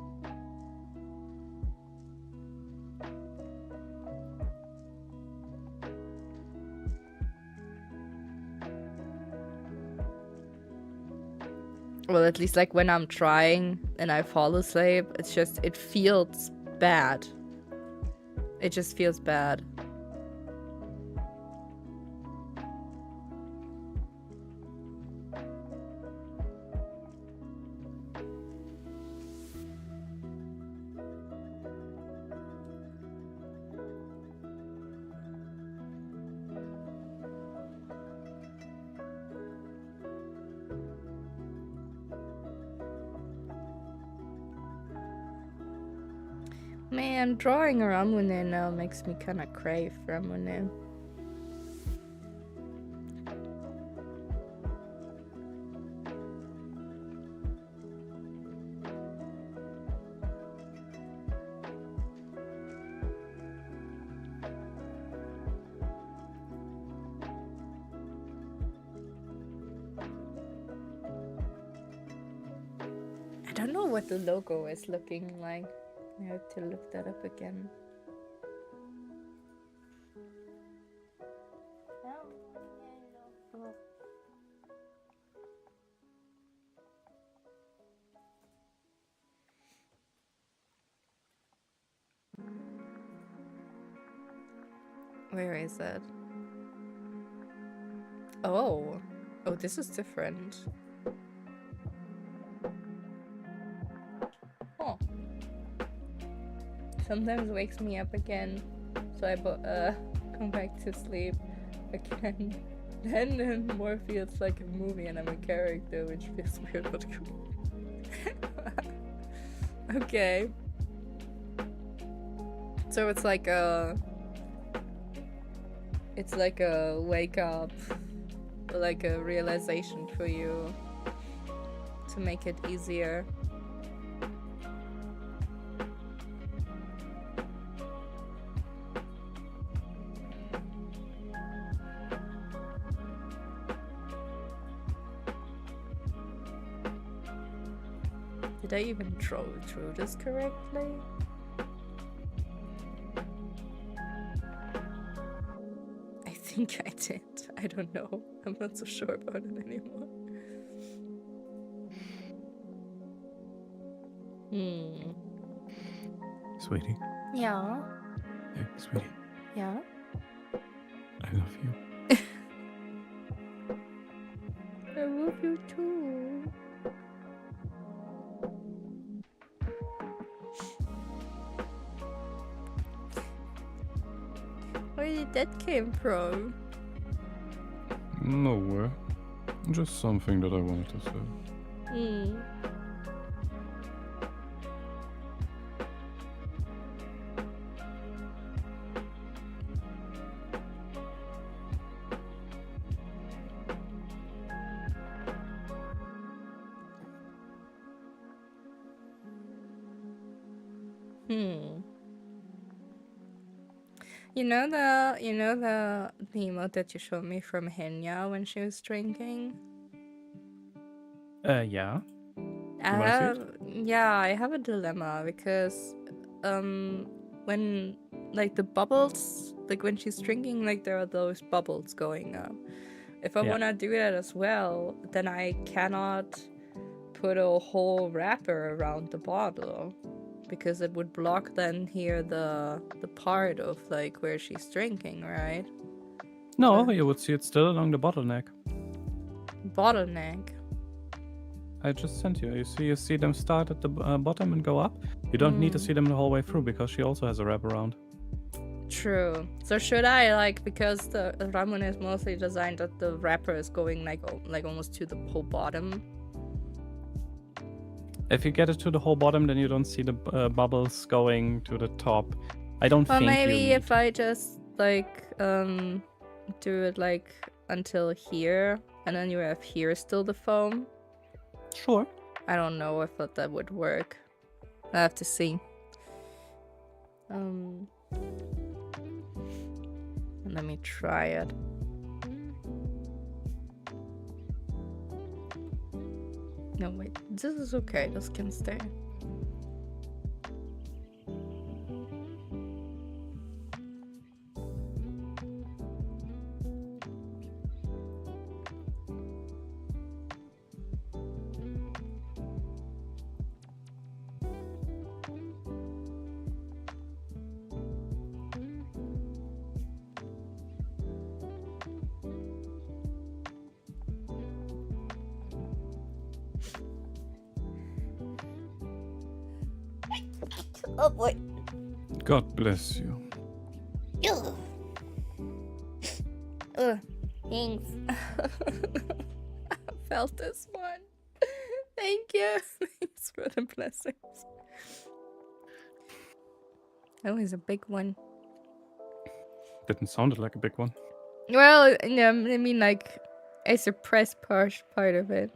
Well, at least like when I'm trying and I fall asleep, it feels bad. It just feels bad. Man, drawing Ramune now makes me kinda crave Ramune. I don't know what the logo is looking like. I have to look that up again. Where is it? Oh. Oh, this is different. Oh. Sometimes wakes me up again, so I come back to sleep again. Then it more feels like a movie and I'm a character, which feels weird but cool. Okay. So it's like a wake up, like a realization for you to make it easier. Did I even draw through this correctly? I think I did. I don't know. I'm not so sure about it anymore. Sweetie. Yeah. Hey, sweetie. Yeah. I love you. I love you too. Where did that came from? Nowhere. Just something that I wanted to say. You know the emote that you showed me from Henya when she was drinking? Yeah. I You wanna see it? I have a dilemma because when like the bubbles, like when she's drinking, like there are those bubbles going up. If I Yeah. want to do that as well, then I cannot put a whole wrapper around the bottle because it would block then here the part of like where she's drinking, right? No, So you would see it still along the bottleneck. bottleneck. I just sent you. You see them start at the bottom and go up. You don't need to see them the whole way through because she also has a wraparound. True. So should I like, because the ramen is mostly designed that the wrapper is going like almost to the whole bottom? If you get it to the whole bottom, then you don't see the bubbles going to the top. I don't Or think maybe you need. if I just like do it like until here, and then you have here still the foam. Sure. I don't know if that would work. I have to see. Let me try it. No, wait. This is okay. This can stay. Oh boy. God bless you. Ugh. Thanks. I felt this one. Thank you. Thanks for the blessings. That was a big one. Didn't sound like a big one. Well, yeah, I mean, like, I suppressed part of it.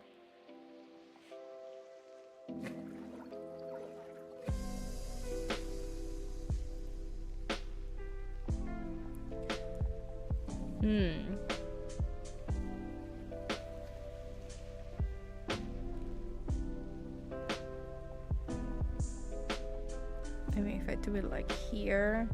Maybe if I do it like here.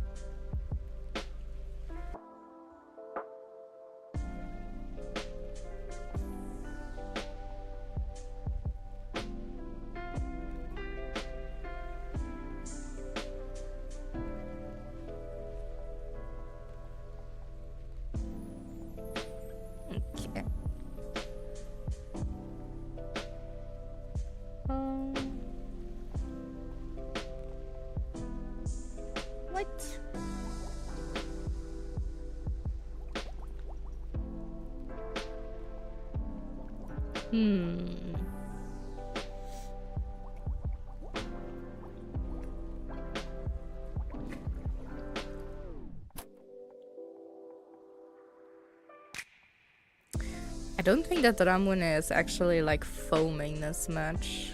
Okay. What? I don't think that Ramune is actually like foaming this much.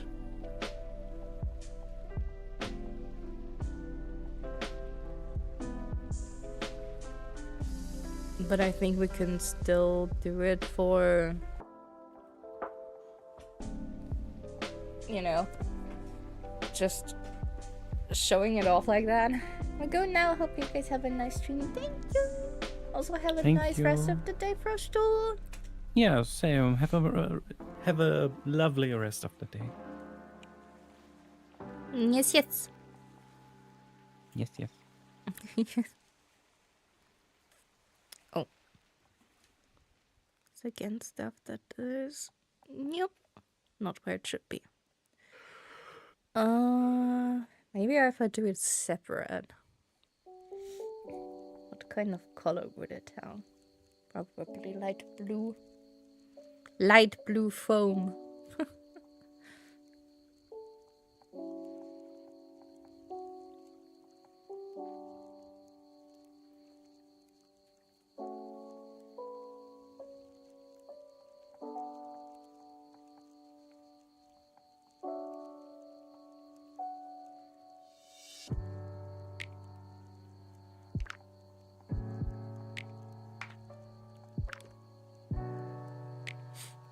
But I think we can still do it for, you know, just showing it off like that. We're going now. Hope you guys have a nice stream. Thank you. Also have a nice rest of the day, Frostal. Yeah, same. Have a lovely rest of the day. Yes, yes. Yes, yes. Oh. It's again stuff that is... Yep. Not where it should be. Maybe if I do it separate. What kind of color would it tell? Probably light blue. Light blue foam.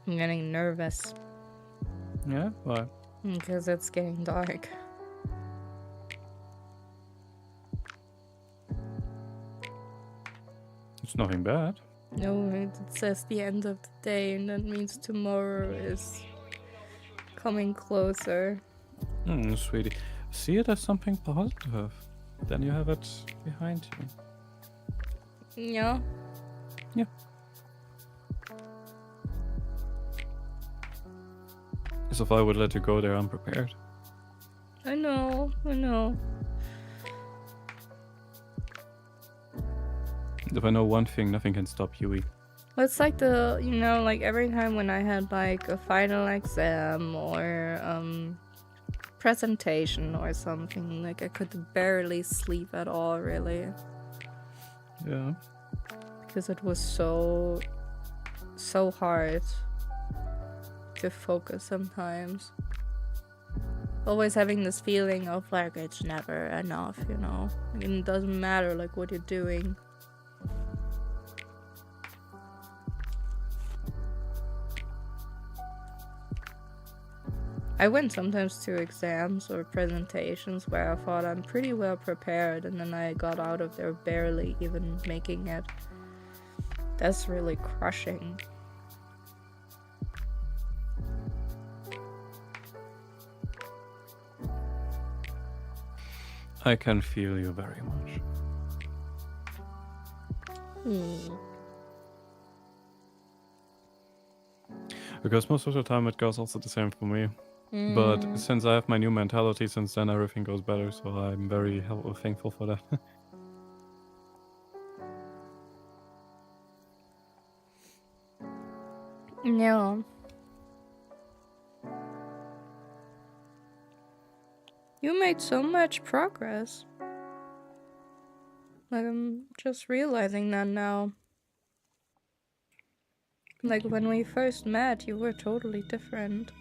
I'm getting nervous. Yeah? Why? Because it's getting dark. It's nothing bad. No, it says the end of the day, and that means tomorrow is coming closer. Sweetie. See it as something positive. Then you have it behind you. Yeah. Yeah. As if I would let you go there unprepared. I know. If I know one thing, nothing can stop Yui. It's like the, like every time when I had like a final exam or presentation or something, like I could barely sleep at all, really. Yeah. Because it was so hard to focus sometimes. Always having this feeling of like it's never enough, I mean, it doesn't matter like what you're doing. I went sometimes to exams or presentations where I thought I'm pretty well prepared, and then I got out of there barely even making it. That's really crushing. I can feel you very much. Because most of the time it goes also the same for me. But since I have my new mentality since then, everything goes better, so I'm very thankful for that. Yeah. You made so much progress. Like, I'm just realizing that now. Like, when we first met, you were totally different.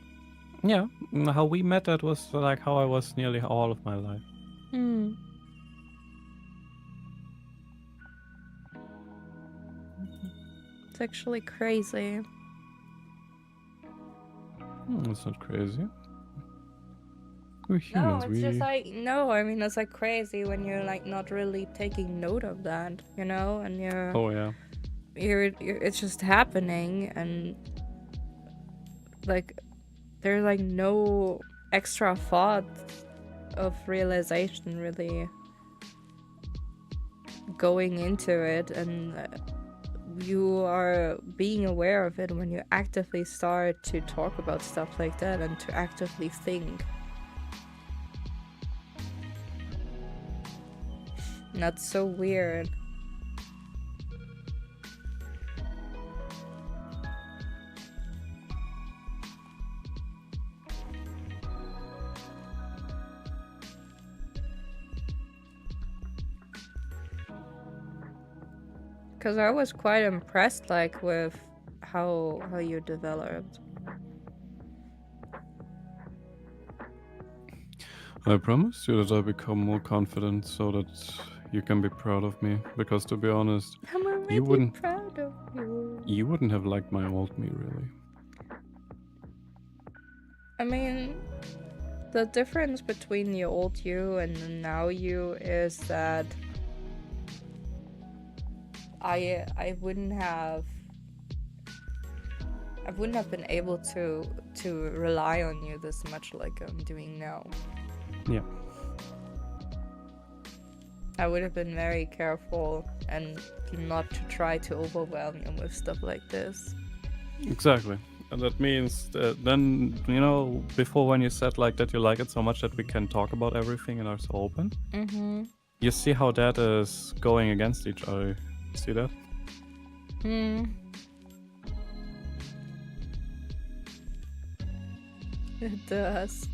Yeah, how we met, that was like how I was nearly all of my life. It's actually crazy. It's not crazy. We're humans. No, it's just like, I mean, it's like crazy when you're like not really taking note of that, and you're... Oh yeah. It's just happening, and like there's like no extra thought of realization really going into it, and you are being aware of it when you actively start to talk about stuff like that and to actively think. And that's so weird. Because I was quite impressed, like, with how you developed. I promise you that I become more confident so that you can be proud of me. Because to be honest, I'm already proud of you. You wouldn't have liked my old me, really. I mean, the difference between the old you and the now you is that I wouldn't have been able to rely on you this much like I'm doing now. Yeah. I would have been very careful and not to try to overwhelm you with stuff like this. Exactly. And that means that then, before when you said like that you like it so much that we can talk about everything and are so open. Mm-hmm. You see how that is going against each other. See that? It does.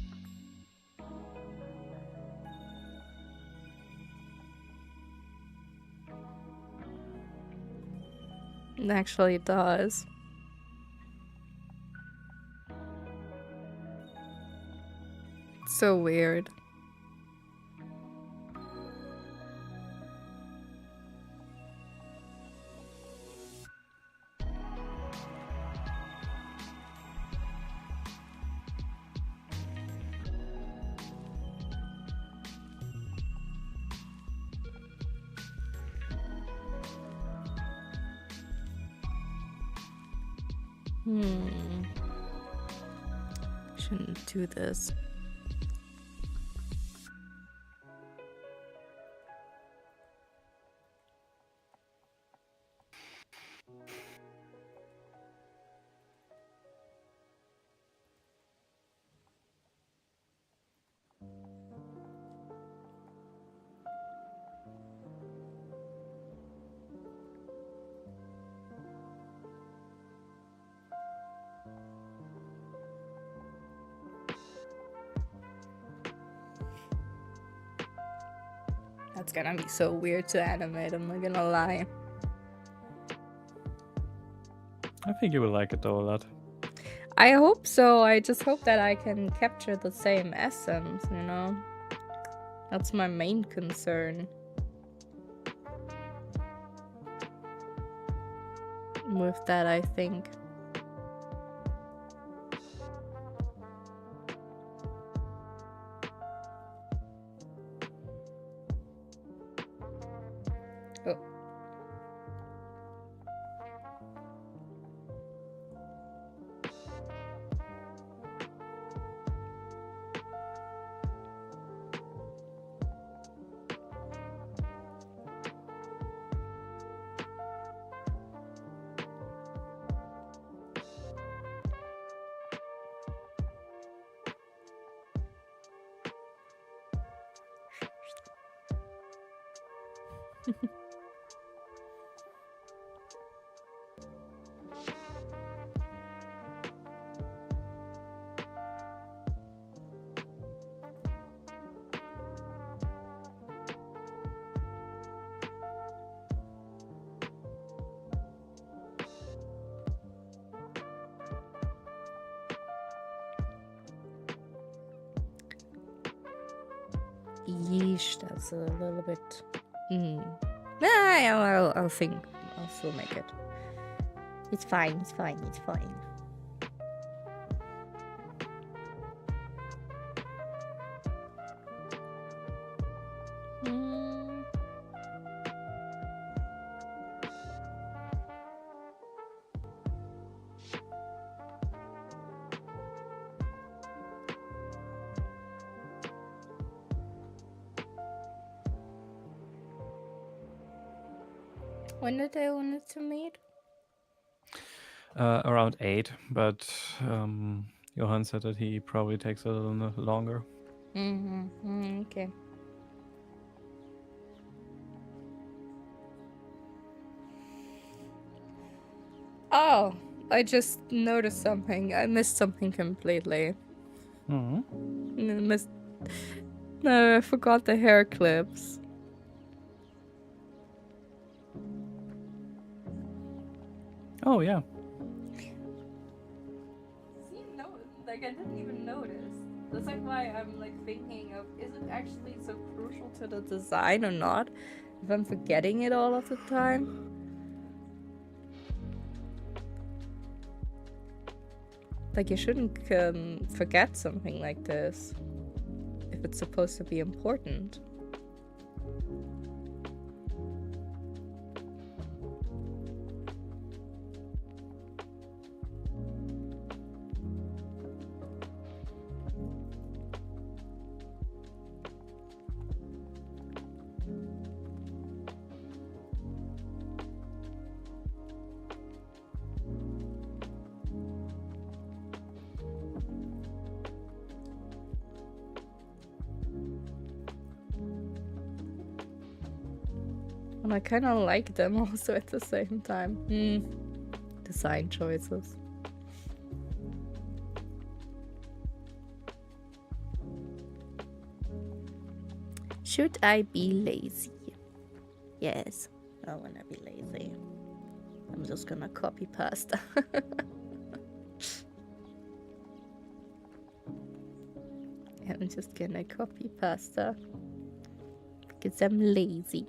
It actually does. It's so weird. Shouldn't do this. That's gonna be so weird to animate, I'm not gonna lie. I think you will like it though a lot. I hope so. I just hope that I can capture the same essence, you know? That's my main concern. With that, I think. Oh. Yeesh, that's a little bit. I'll think. I'll still make it. It's fine, it's fine, it's fine. When did they want it to meet? Around 8, but Johan said that he probably takes a little longer. Okay. Oh, I just noticed something. I missed something completely. I forgot the hair clips. Oh, yeah. See, no, like I didn't even notice. That's like why I'm like thinking of, is it actually so crucial to the design or not? If I'm forgetting it all of the time. Like you shouldn't forget something like this if it's supposed to be important. And I kind of like them also at the same time. Design choices. Should I be lazy? Yes, I wanna be lazy. I'm just gonna copy pasta. I'm just gonna copy pasta because I'm lazy.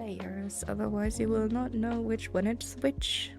layers, otherwise you will not know which one it's which.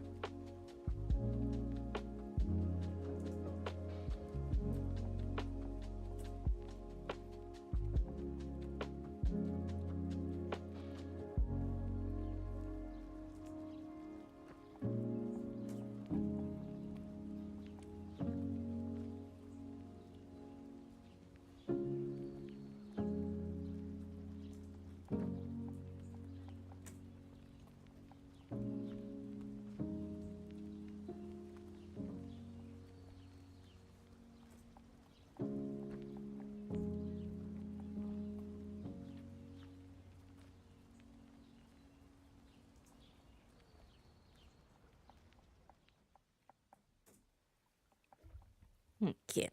Okay.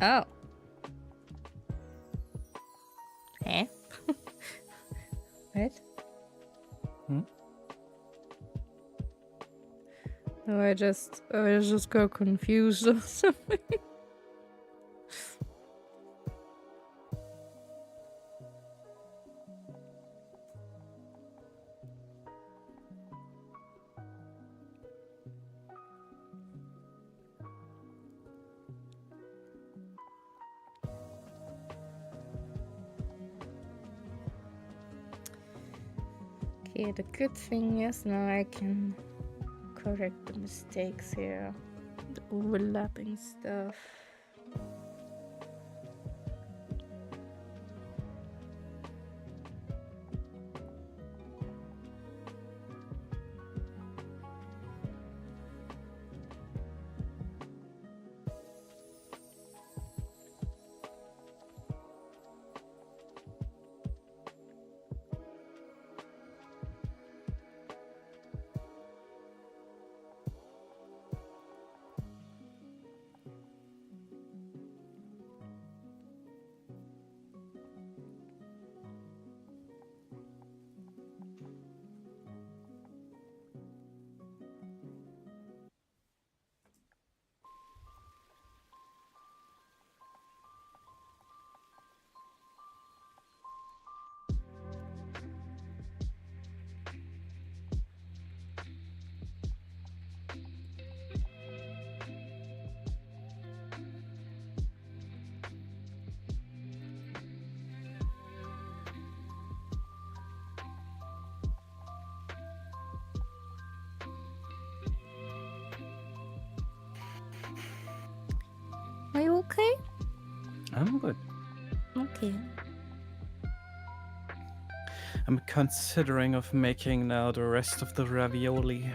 Oh. Eh? What? No, I just got confused or something. Okay, the good thing is now I can correct the mistakes here. The overlapping stuff. Are you okay? I'm good. Okay. I'm considering of making now the rest of the ravioli.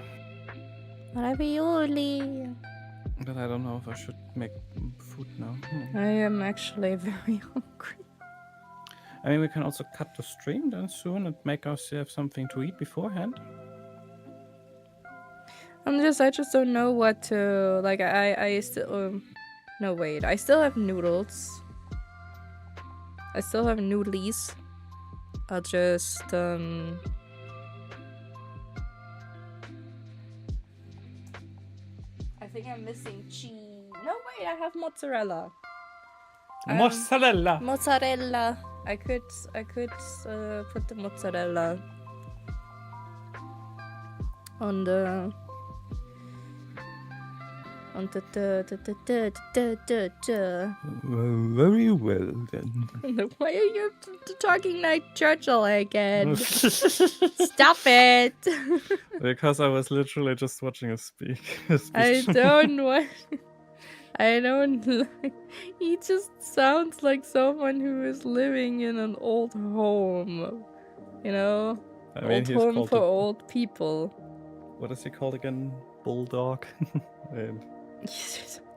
Ravioli. But I don't know if I should make food now. I am actually very hungry. I mean, we can also cut the stream then soon and make us have something to eat beforehand. I just don't know what to, like, I still, no wait, I still have noodles. I still have noodlies. I'll just, I think I'm missing cheese. No wait, I have mozzarella. Mozzarella! Mozzarella. I could put the mozzarella on On the Very well then. Why are you talking like Churchill again? Stop it! Because I was literally just watching a speech. I don't want. I don't like. He just sounds like someone who is living in an old home. You know? I mean, Old he's home called for the- old people. What is he called again? Bulldog? And-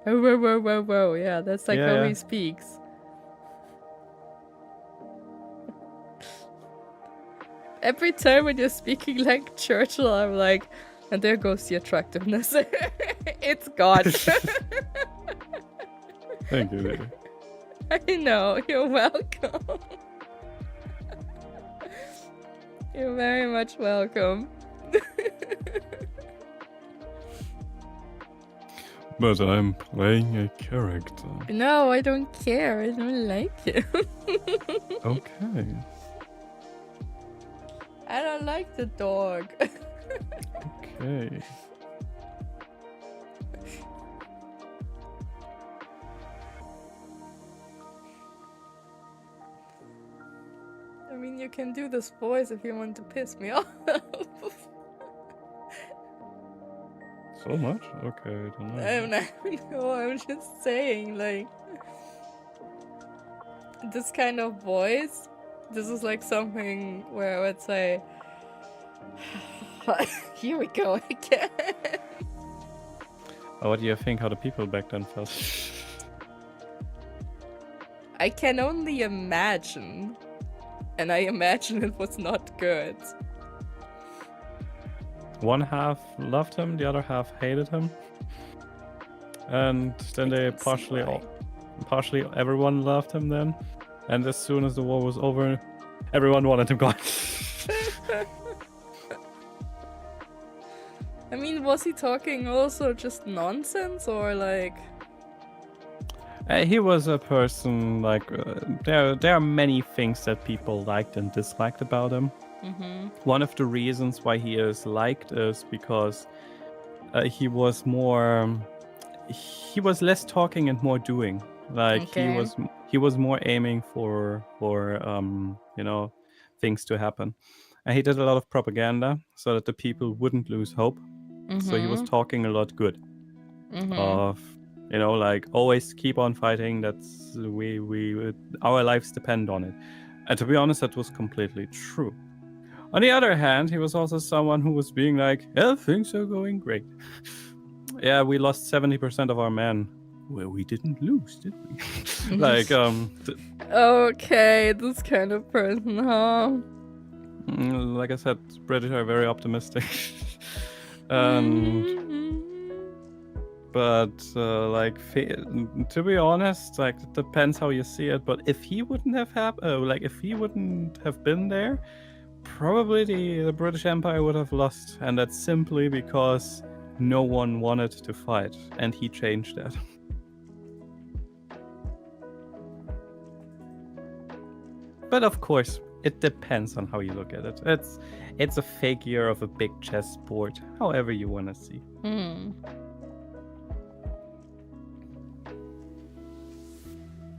Oh, whoa, whoa, whoa, whoa. Yeah, that's like how he speaks. Every time when you're speaking like Churchill, I'm like, and there goes the attractiveness. It's gone. Thank you, Lily. I know, you're welcome. You're very much welcome. But I'm playing a character. No, I don't care. I don't like it. Okay. I don't like the dog. Okay. I mean, you can do this voice if you want to piss me off. So much? Okay, I don't know. No, I'm just saying, like, this kind of voice, this is like something where I would say, here we go again. What do you think how the people back then felt? I can only imagine, and I imagine it was not good. One half loved him, the other half hated him. And then they can see partially why. partially everyone loved him then. And as soon as the war was over, everyone wanted him gone. I mean, was he talking also just nonsense, or like... He was a person like there are many things that people liked and disliked about him. Mm-hmm. One of the reasons why he is liked is because he was less talking and more doing. Like Okay. he was more aiming for things to happen. And he did a lot of propaganda so that the people wouldn't lose hope. So he was talking a lot good of like always keep on fighting. That's our lives depend on it. And to be honest, that was completely true. On the other hand, he was also someone who was being like, yeah, things are going great. Yeah, we lost 70% of our men. Well, we didn't lose, did we? Okay, this kind of person, huh? Like I said, British are very optimistic. But to be honest, like it depends how you see it. But if he wouldn't have been there, probably the British Empire would have lost, and that's simply because no one wanted to fight, and he changed that. But of course, it depends on how you look at it. It's a figure of a big chessboard, however you want to see.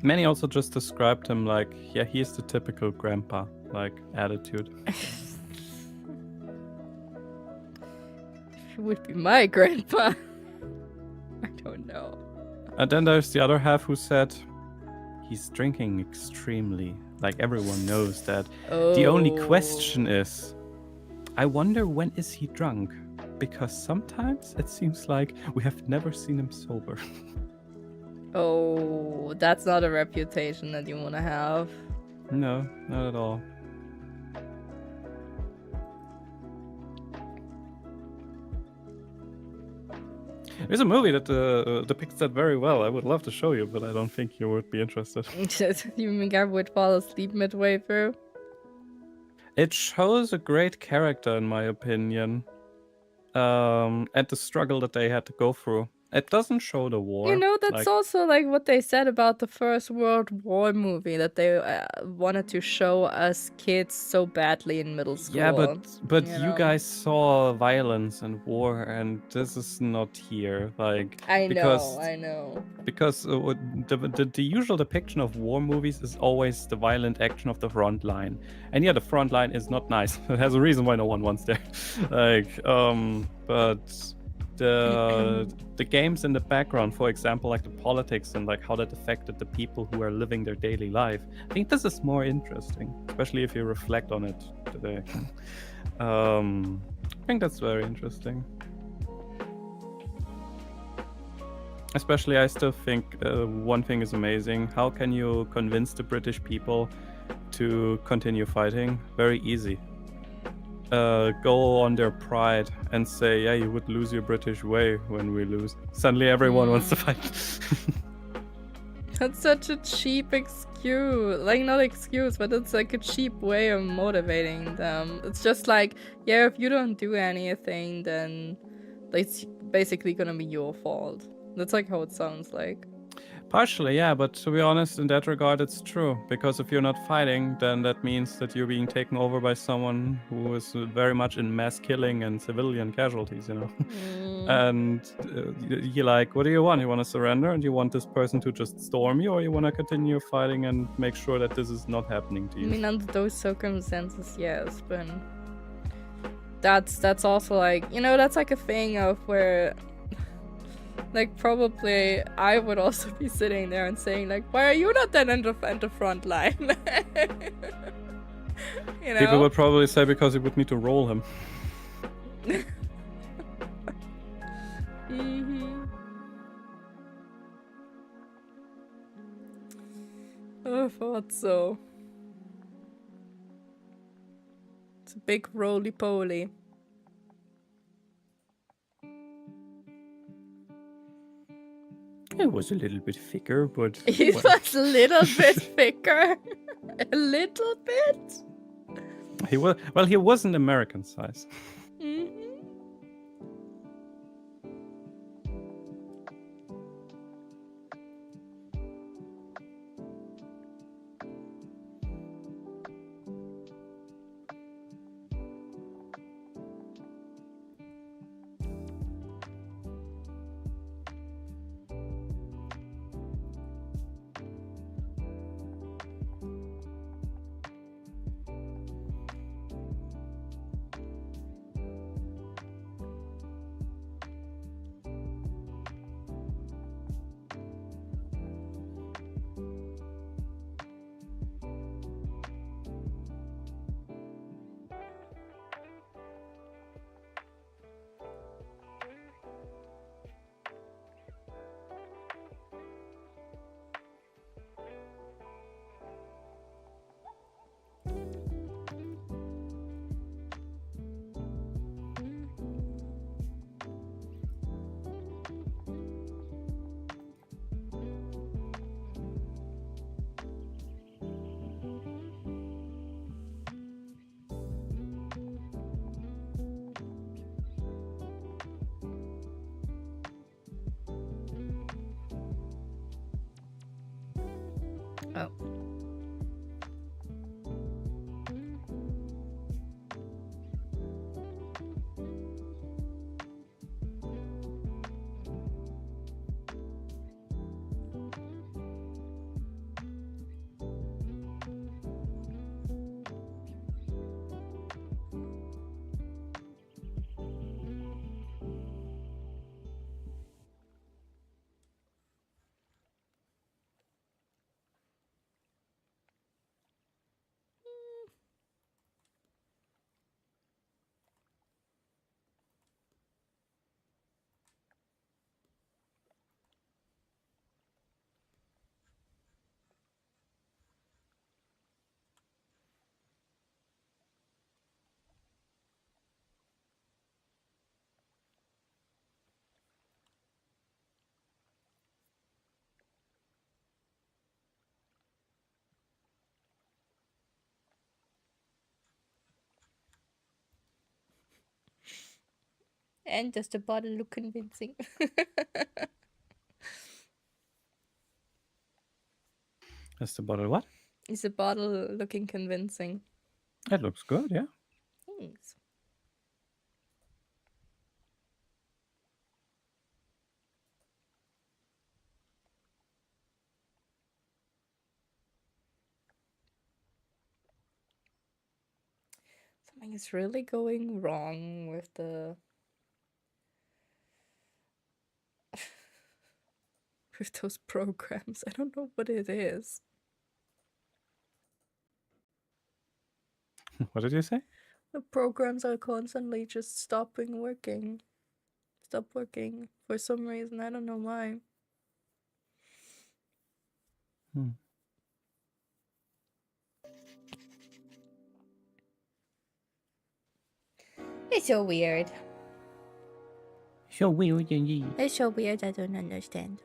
Many also just described him like, yeah, he's the typical grandpa, like, attitude. He would be my grandpa. I don't know. And then there's the other half who said, he's drinking extremely. Like, everyone knows that. Oh. The only question is, I wonder when is he drunk? Because sometimes it seems like we have never seen him sober. Oh, that's not a reputation that you want to have. No, not at all. There's a movie that depicts that very well. I would love to show you, but I don't think you would be interested. You think I would fall asleep midway through? It shows a great character, in my opinion, and the struggle that they had to go through. It doesn't show the war. You know, that's Like, also like what they said about the First World War movie, that they wanted to show us kids so badly in middle school. yeah, but you you know? guys saw violence and war, and this is not here. Like, I because know. because the usual depiction of war movies is always the violent action of the front line, and yeah, the front line is not nice. It has a reason why no one wants there. Like, but the games in the background, for example, like the politics and like how that affected the people who are living their daily life, I think this is more interesting, especially if you reflect on it today. I think that's very interesting. Especially, I still think one thing is amazing. How can you convince the British people to continue fighting? Very easy. Go on their pride and say, yeah, you would lose your British way when we lose. Suddenly everyone wants to fight. That's such a cheap excuse. Like, not excuse, but it's like a cheap way of motivating them. It's just like, yeah, if you don't do anything, then it's basically gonna be your fault. That's like how it sounds like. Partially, yeah, but to be honest, in that regard, it's true. Because if you're not fighting, then that means that you're being taken over by someone who is very much in mass killing and civilian casualties, you know? And you're like, what do you want? You want to surrender and you want this person to just storm you, or you want to continue fighting and make sure that this is not happening to you? I mean, under those circumstances, yes, but that's also like, you know, that's like a thing of where, like, probably I would also be sitting there and saying, like, why are you not then in the front line? You know? People would probably say because you would need to roll him. I thought so. It's a big roly-poly. It was a little bit thicker, but... It was a little bit thicker. A little bit? He wasn't American size. And does the bottle look convincing? Is the bottle what? Is the bottle looking convincing? It looks good, yeah. Thanks. Something is really going wrong with the with those programs. I don't know what it is. What did you say? The programs are constantly just stopping working. Stop working for some reason. I don't know why. It's so weird. So weird indeed. It's so weird. I don't understand.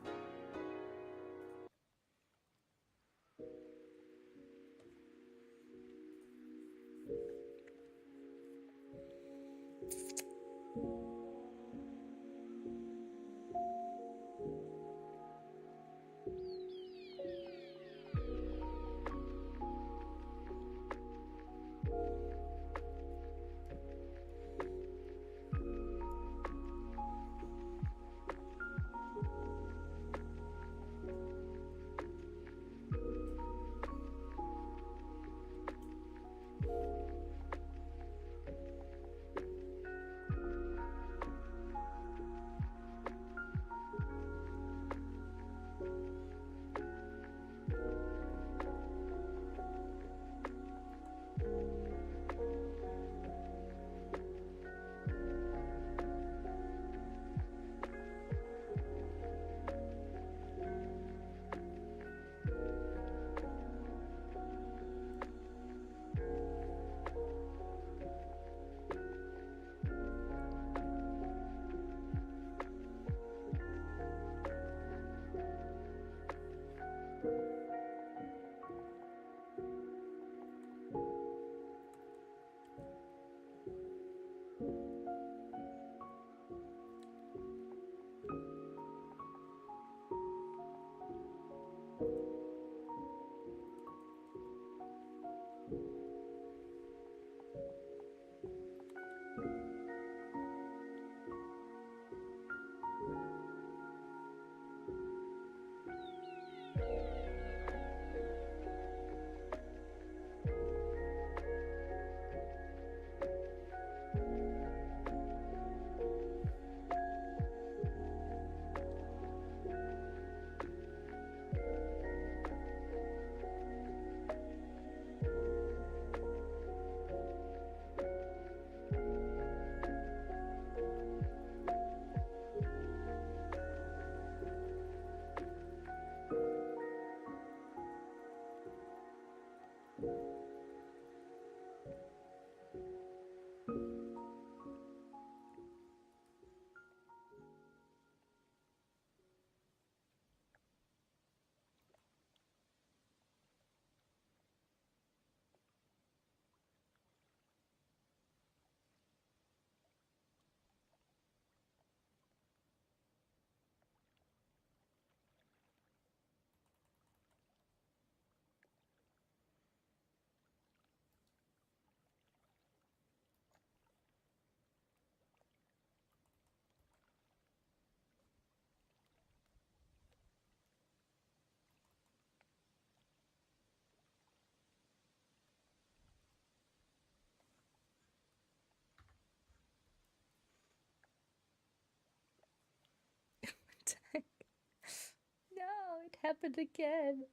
No, it happened again.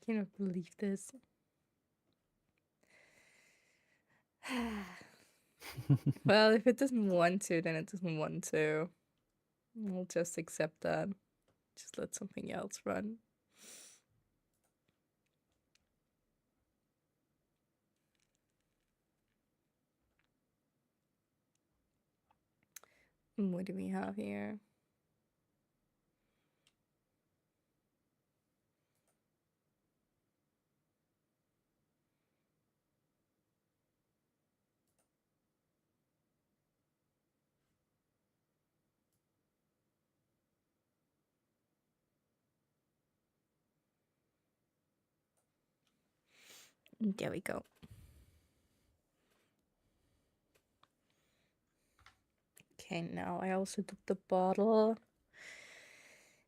I cannot believe this. Well, if it doesn't want to, then it doesn't want to. We'll just accept that. Just let something else run. What do we have here? There we go. Okay, now I also did the bottle.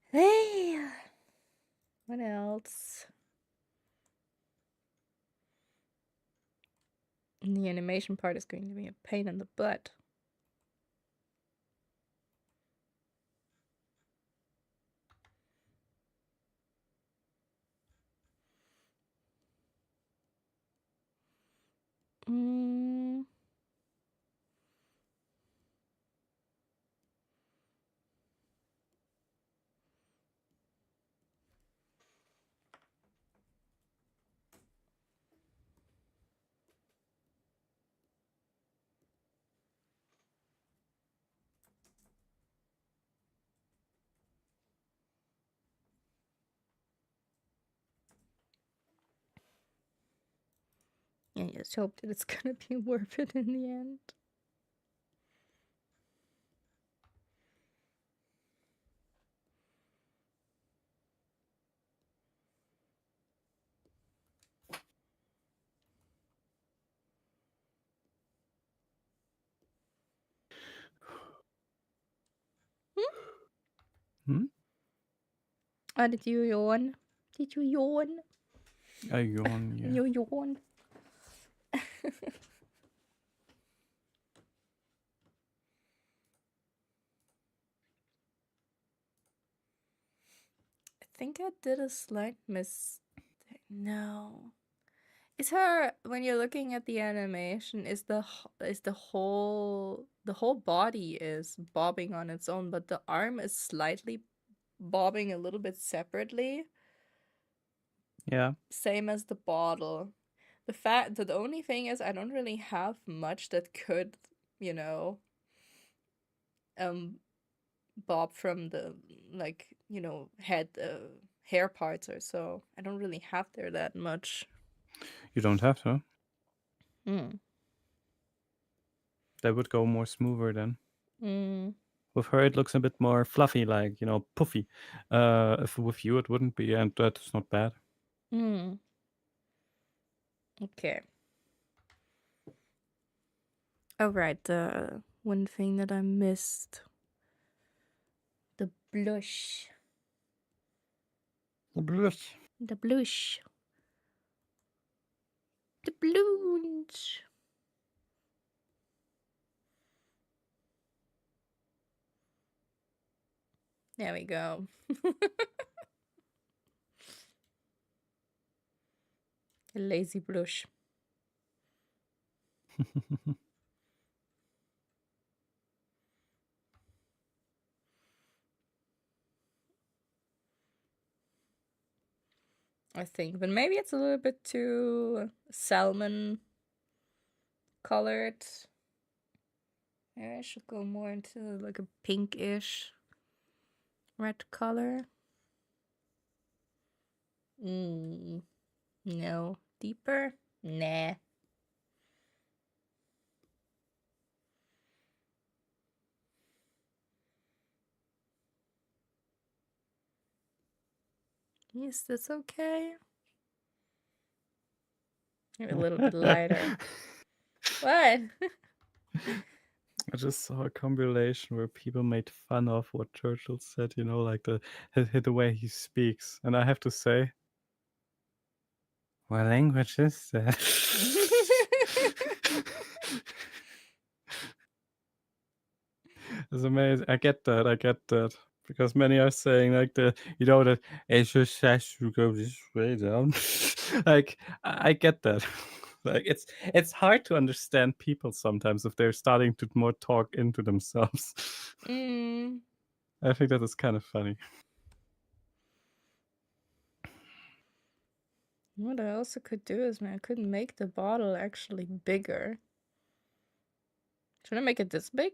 Hey! What else? And the animation part is going to be a pain in the butt. Mm. I just hope that it's gonna be worth it in the end. Hmm? Did you yawn? Did you yawn? I yawn, yeah. You yawn? I think I did a slight mistake. No. Is her, when you're looking at the animation, is the whole body is bobbing on its own, but the arm is slightly bobbing a little bit separately? Yeah. Same as the bottle. The fact that the only thing is I don't really have much that could, you know, bob from the, like, you know, head hair parts or so. I don't really have there that much. You don't have to. Mm. That would go more smoother then. Mm. With her, it looks a bit more fluffy, like, you know, puffy. If with you, it wouldn't be, and that's not bad. Mm. Okay. Oh, right, the one thing that I missed. The blush. The blush. The blush. The balloons. There we go. A lazy blush. I think, but maybe it's a little bit too salmon colored. Maybe I should go more into like a pinkish red color. No. Deeper? Nah. Is this okay? Maybe a little bit lighter. What? I just saw a compilation where people made fun of what Churchill said, you know, like the way he speaks. And I have to say, what language is that? It's amazing. I get that. Because many are saying like you know that it's just has to go this way down. Like I get that. Like it's hard to understand people sometimes if they're starting to more talk into themselves. I think that is kind of funny. What I also could do is, man, I could make the bottle actually bigger. Should I make it this big?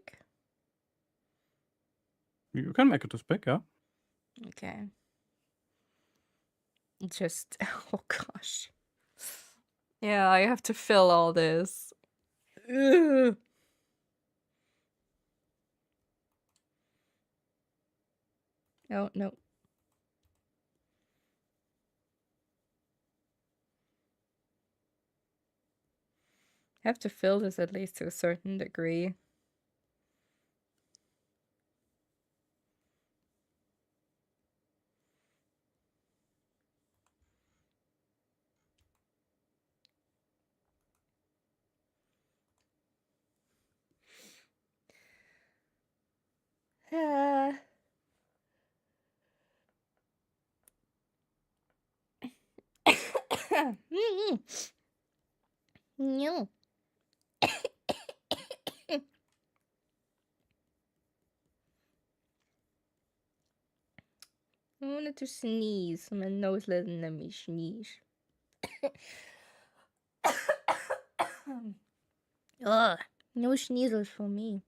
You can make it this big, yeah? Okay. Just, oh gosh. Yeah, I have to fill all this. Ugh. Oh, no. have to fill this at least to a certain degree. No. I wanted to sneeze. My nose doesn't let me sneeze. Ugh, no sneezes for me.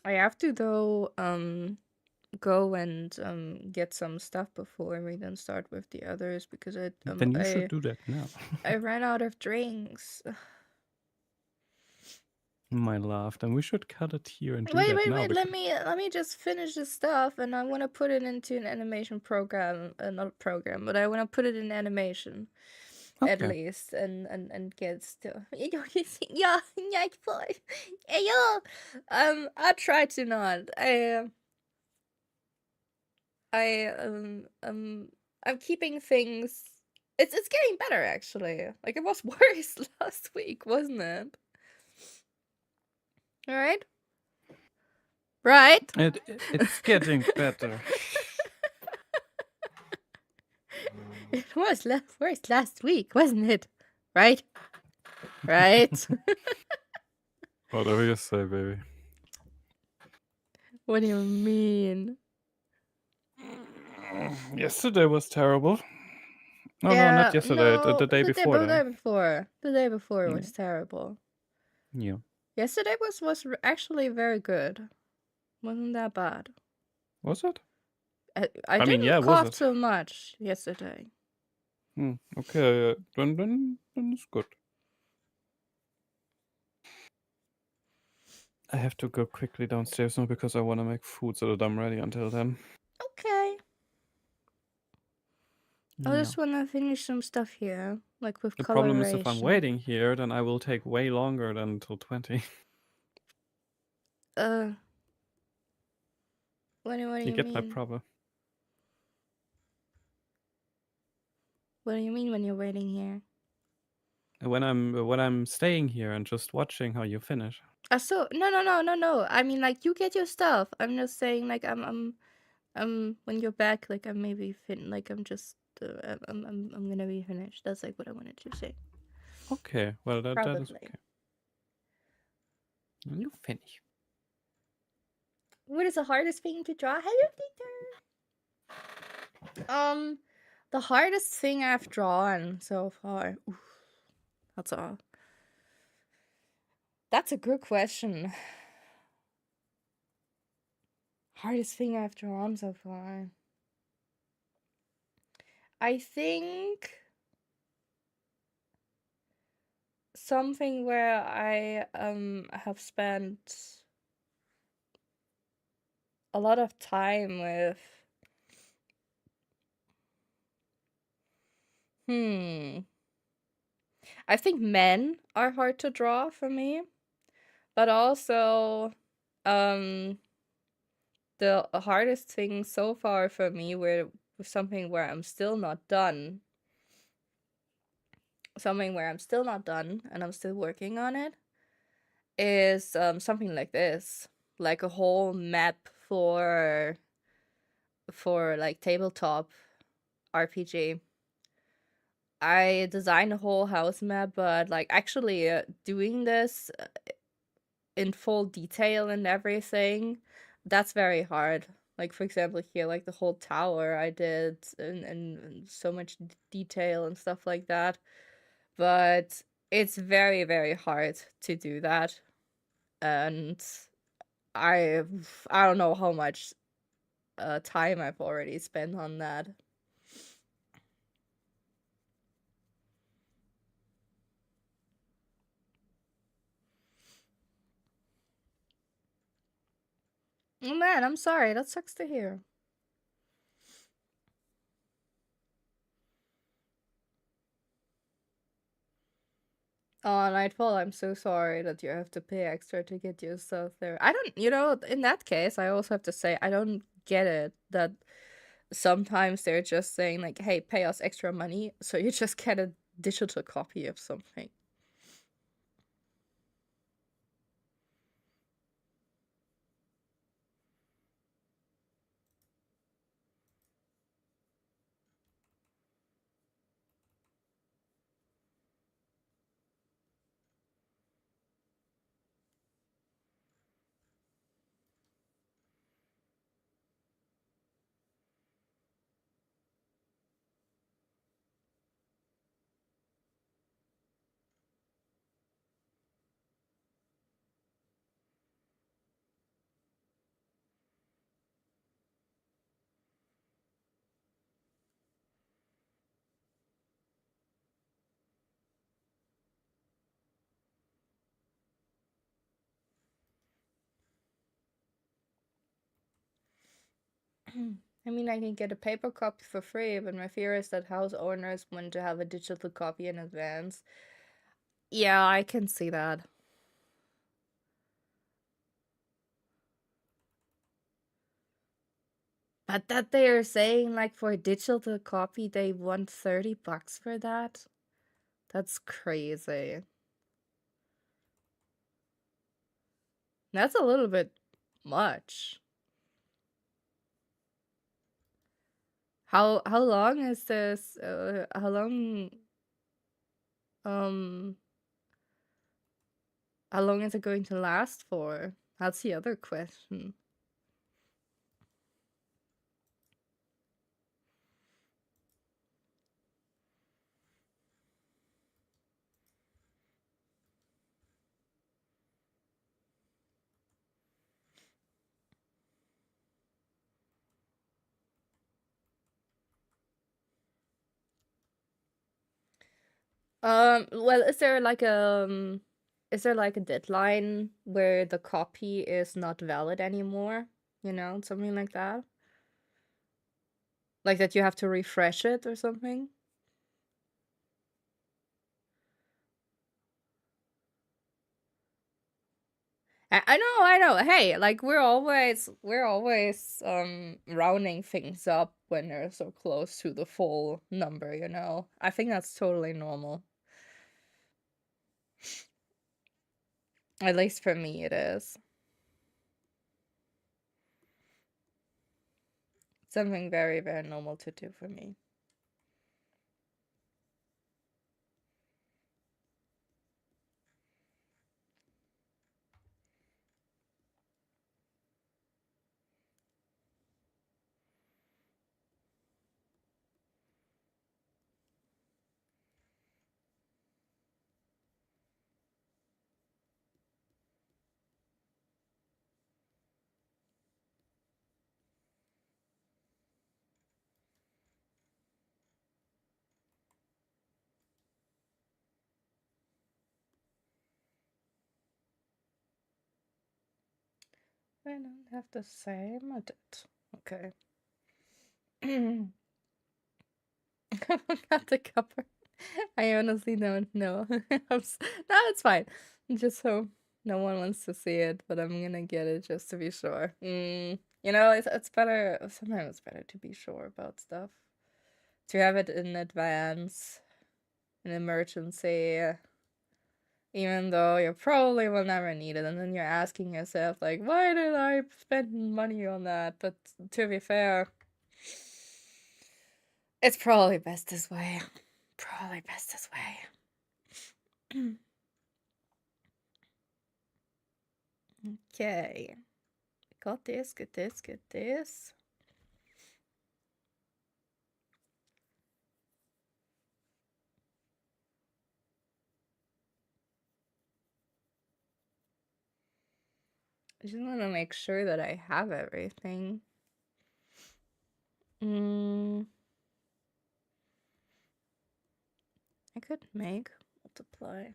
I have to though go and get some stuff before we then start with the others because Then you should do that now. I ran out of drinks. My love, then we should cut it here and do Wait, that now. let me just finish this stuff, and I want to put it into an animation program, not a program, but I want to put it in animation, at least, and get stuff. Yeah, boy, yo, I try to not. I'm keeping things. It's getting better actually. Like it was worse last week, wasn't it? All right. Right? It's getting better. It was worse last week, wasn't it? Right? Right? Whatever you say, baby. What do you mean? Yesterday was terrible. Oh, yeah, no, not yesterday. The day before. The day before was terrible. Yeah. Yesterday was actually very good. Wasn't that bad. Was it? I didn't cough so much yesterday. Okay, then it's good. I have to go quickly downstairs now because I want to make food so that I'm ready until then. Okay. I just want to finish some stuff here, like with coloration. The problem is if I'm waiting here, then I will take way longer than until 20. What do you mean? You get my problem. What do you mean when you're waiting here? When I'm staying here and just watching how you finish. So no. I mean, like you get your stuff. I'm just saying, like I'm when you're back, like I'm maybe like I'm just I'm gonna be finished. That's like what I wanted to say. Okay, well that is okay. You finish. What is the hardest thing to draw? Hello, Peter. The hardest thing I've drawn so far. Oof, that's all. That's a good question. Hardest thing I've drawn so far. I think something where I have spent a lot of time with I think men are hard to draw for me, but also the hardest thing so far for me was something where I'm still not done. Something where I'm still not done and I'm still working on it is something like this, like a whole map for like tabletop RPG. I designed a whole house map, but like actually doing this in full detail and everything, that's very hard. Like for example here, like the whole tower I did and so much detail and stuff like that. But it's very, very hard to do that. And I don't know how much time I've already spent on that. Oh man, I'm sorry. That sucks to hear. Oh, Nightfall, I'm so sorry that you have to pay extra to get your stuff there. I don't, in that case, I also have to say, I don't get it that sometimes they're just saying, like, hey, pay us extra money, so you just get a digital copy of something. I mean, I can get a paper copy for free, but my fear is that house owners want to have a digital copy in advance. Yeah, I can see that. But that they are saying, like, for a digital copy, they want $30 for that? That's crazy. That's a little bit much. How long is this? Um how long is it going to last for? That's the other question. Well, is there like a deadline where the copy is not valid anymore? Something like that? Like that you have to refresh it or something? I know. Hey, like we're always rounding things up when they're so close to the full number. I think that's totally normal. At least for me it is. Something very, very normal to do for me. I don't have to say I did. Okay. Not the cover. I honestly don't know. No, it's fine. Just so no one wants to see it, but I'm gonna get it just to be sure. It's better. Sometimes it's better to be sure about stuff. To have it in advance, an emergency, even though you probably will never need it, and then you're asking yourself like, why did I spend money on that? But to be fair, it's probably best this way. Probably best this way. Okay. Got this, get this, get this. I just want to make sure that I have everything. I could make multiply.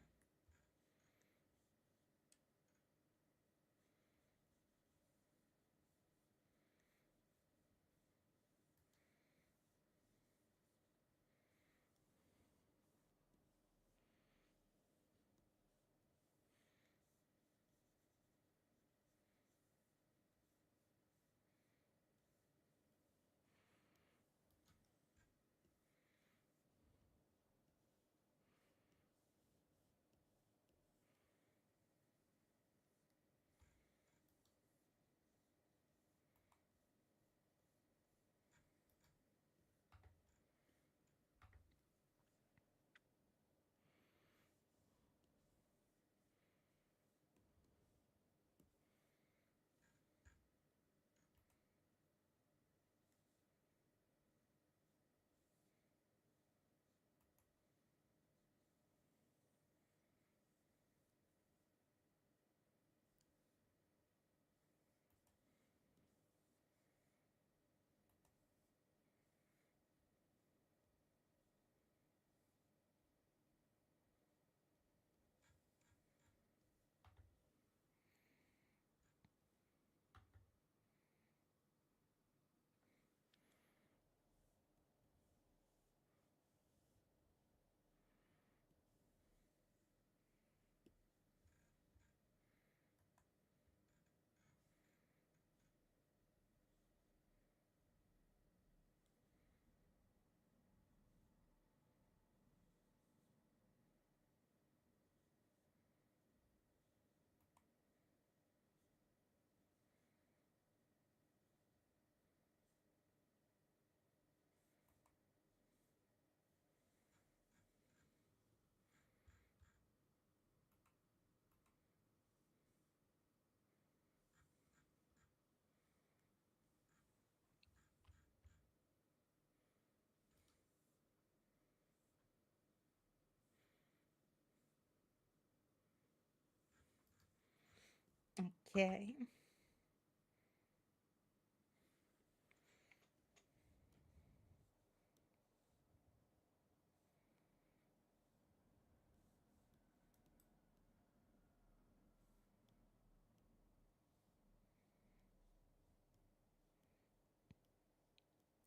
Okay.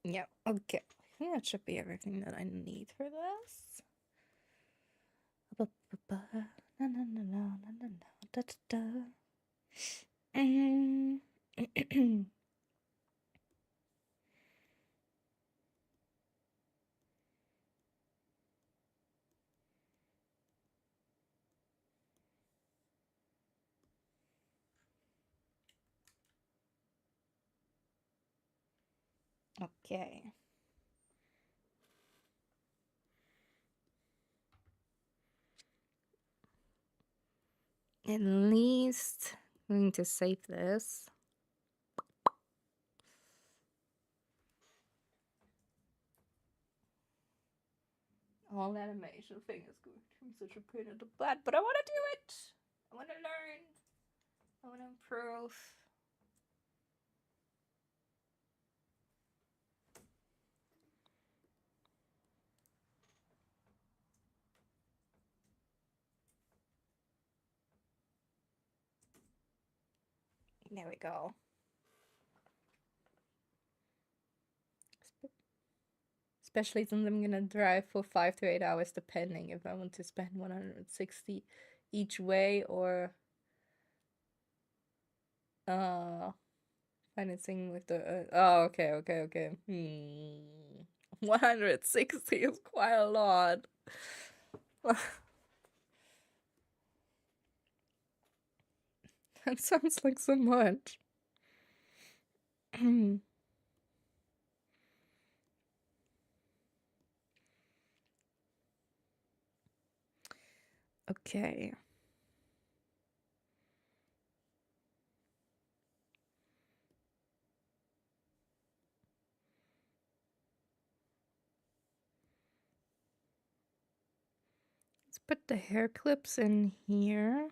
Yeah, okay. I think that should be everything that I need for this. Na, na, na, na, na, na, na, da, da, da. Okay. At least I'm going to save this. All animation thing is going to be such a pain in the butt, but I want to do it. I want to learn. I want to improve. There we go. Especially since I'm gonna drive for 5 to 8 hours, depending if I want to spend 160 each way or financing with the oh, okay. 160 is quite a lot. That sounds like so much. Okay. Let's put the hair clips in here.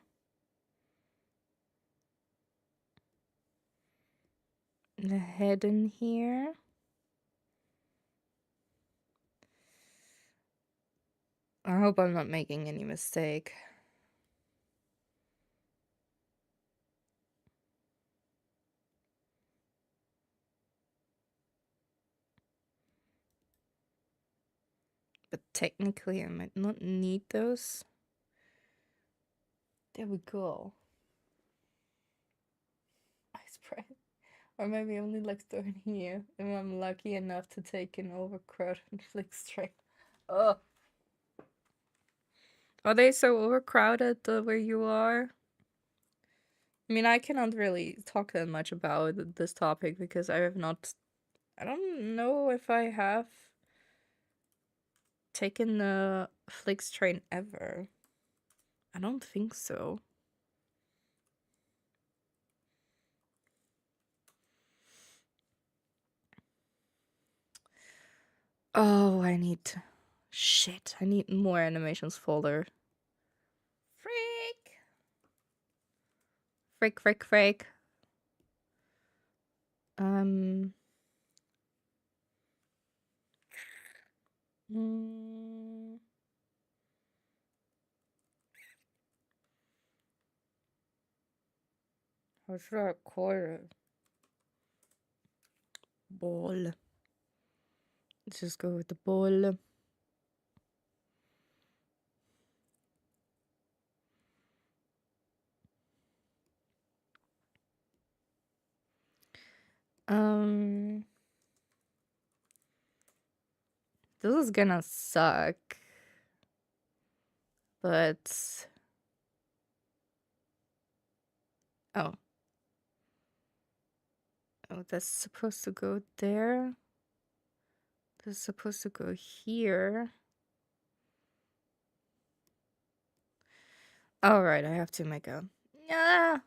The head in here. I hope I'm not making any mistake. But technically I might not need those. There we go. I spray. Or maybe only like 30 here, if I'm lucky enough to take an overcrowded flick string. Oh. Are they so overcrowded where you are? I mean, I cannot really talk that much about this topic because I have not. I don't know if I have taken the Flix train ever. I don't think so. Oh, I need. Shit, I need more animations folder. Frick. Mm, how should I call it? Ball. Let's just go with the ball. This is gonna suck. But oh. Oh, that's supposed to go there. This is supposed to go here. Alright, I have to make a... Ah!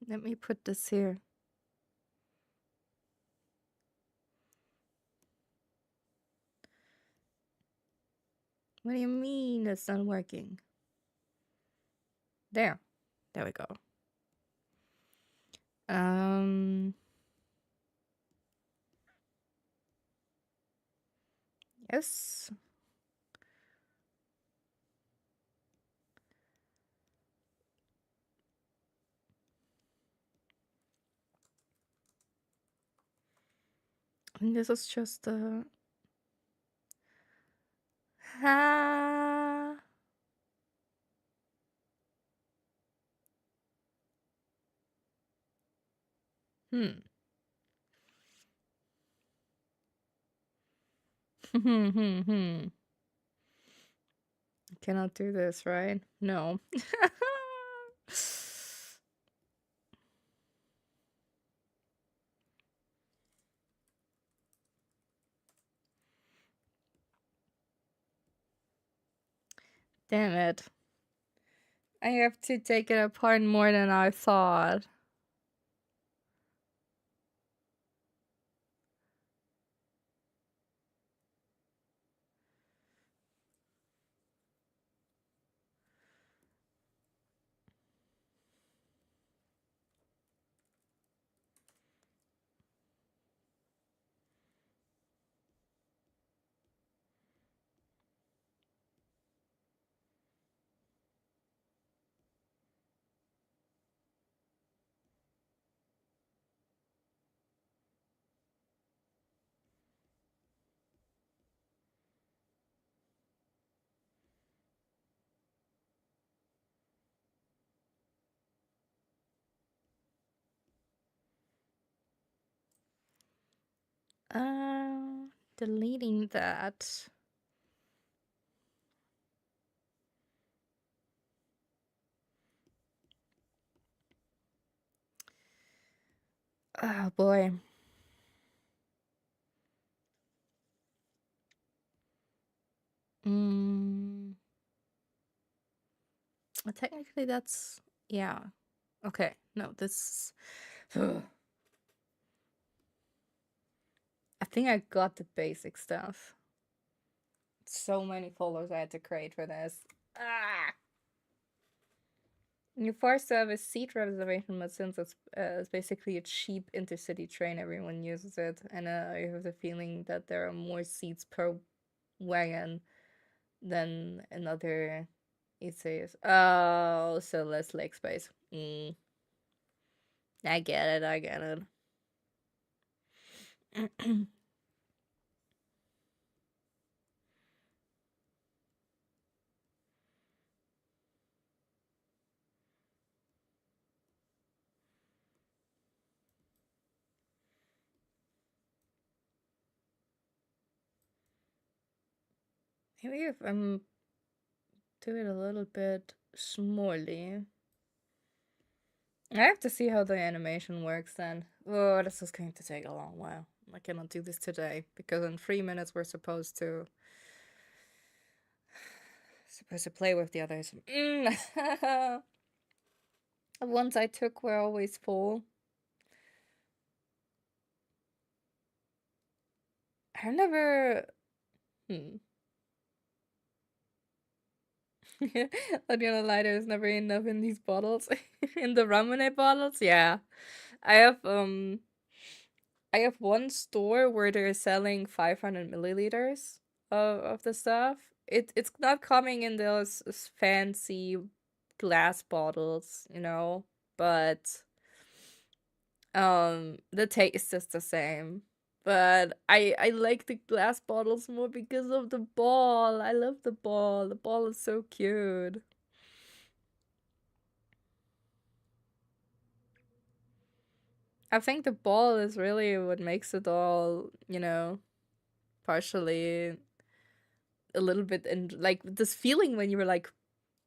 Let me put this here. What do you mean it's not working? There. There we go. Um. Yes. And this is just ha. Hmm. Hmm. Cannot do this, right? No. Damn it. I have to take it apart more than I thought. Deleting that. Oh boy. Mm. Technically, that's yeah. Okay. No, this. I think I got the basic stuff. So many folders I had to create for this. Ah. You're forced to have a seat reservation, but since it's basically a cheap intercity train, everyone uses it, and I have the feeling that there are more seats per wagon than in other ECs. Oh, so less leg space. I get it. I get it. Maybe if I'm do it a little bit smallly. I have to see how the animation works then. Oh, this is going to take a long while. I cannot do this today because in 3 minutes we're supposed to play with the others. The ones I took were always full. I never. Onion lighter is never enough in these bottles. In the ramen bottles, yeah. I have one store where they're selling 500 milliliters of the stuff. It's not coming in those fancy glass bottles, but the taste is the same. But I like the glass bottles more because of the ball. I love the ball. The ball is so cute. I think the ball is really what makes it all, partially a little bit like this feeling when you're like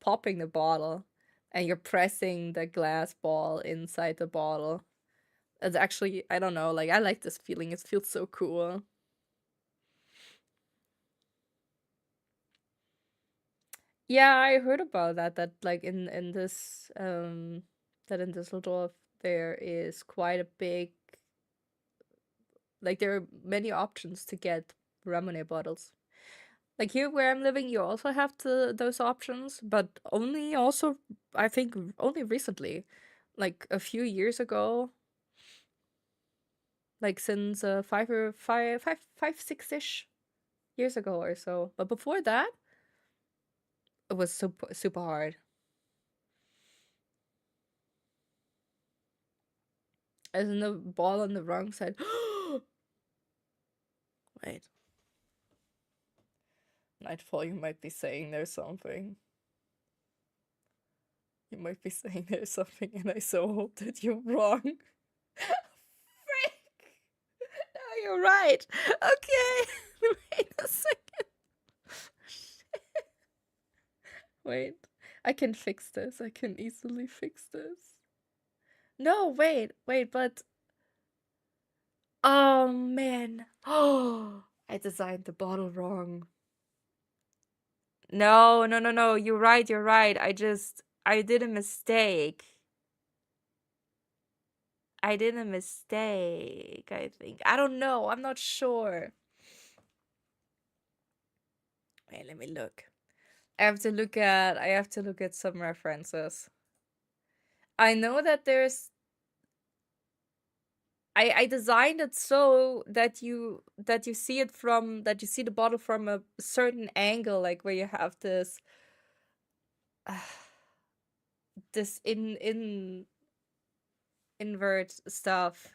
popping the bottle and you're pressing the glass ball inside the bottle. It's actually, I don't know, like I like this feeling. It feels so cool. Yeah, I heard about that like in this that in Düsseldorf there is quite a big, like there are many options to get ramen bottles. Like here where I'm living, you also have those options, but only also, I think, only recently. Like a few years ago. Like since 6-ish years ago or so. But before that, it was super, super hard. As in the ball on the wrong side. Wait. Nightfall, you might be saying there's something. You might be saying there's something, and I so hope that you're wrong. Frick! No, you're right. Okay. Wait a second. Wait. I can fix this. I can easily fix this. No, wait, but... Oh, man. Oh, I designed the bottle wrong. No. You're right. I did a mistake. I think. I don't know. I'm not sure. Wait, let me look. I have to look at some references. I know that there's... I designed it so that you see it from... that you see the bottle from a certain angle, like where you have this... this invert stuff.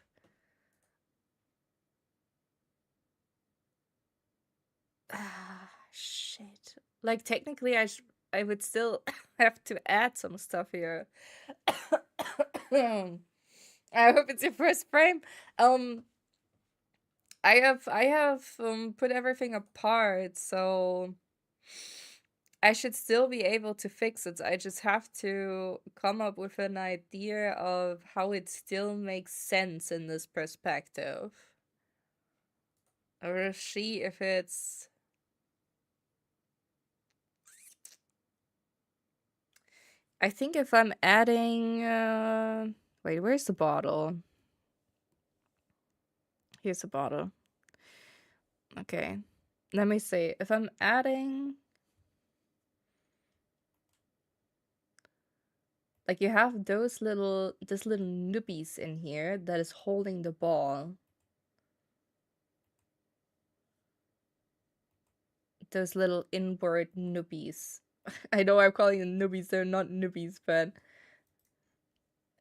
Shit. Like technically I would still have to add some stuff here. I hope it's your first frame. I have put everything apart, so I should still be able to fix it. I just have to come up with an idea of how it still makes sense in this perspective. Or see if it's... I think if I'm adding... Wait, where's the bottle? Here's the bottle. Okay. Let me see. If I'm adding... Like, you have this little nubbies in here that is holding the ball. Those little inward nubbies. I know I'm calling them nubbies, they're not nubbies, but...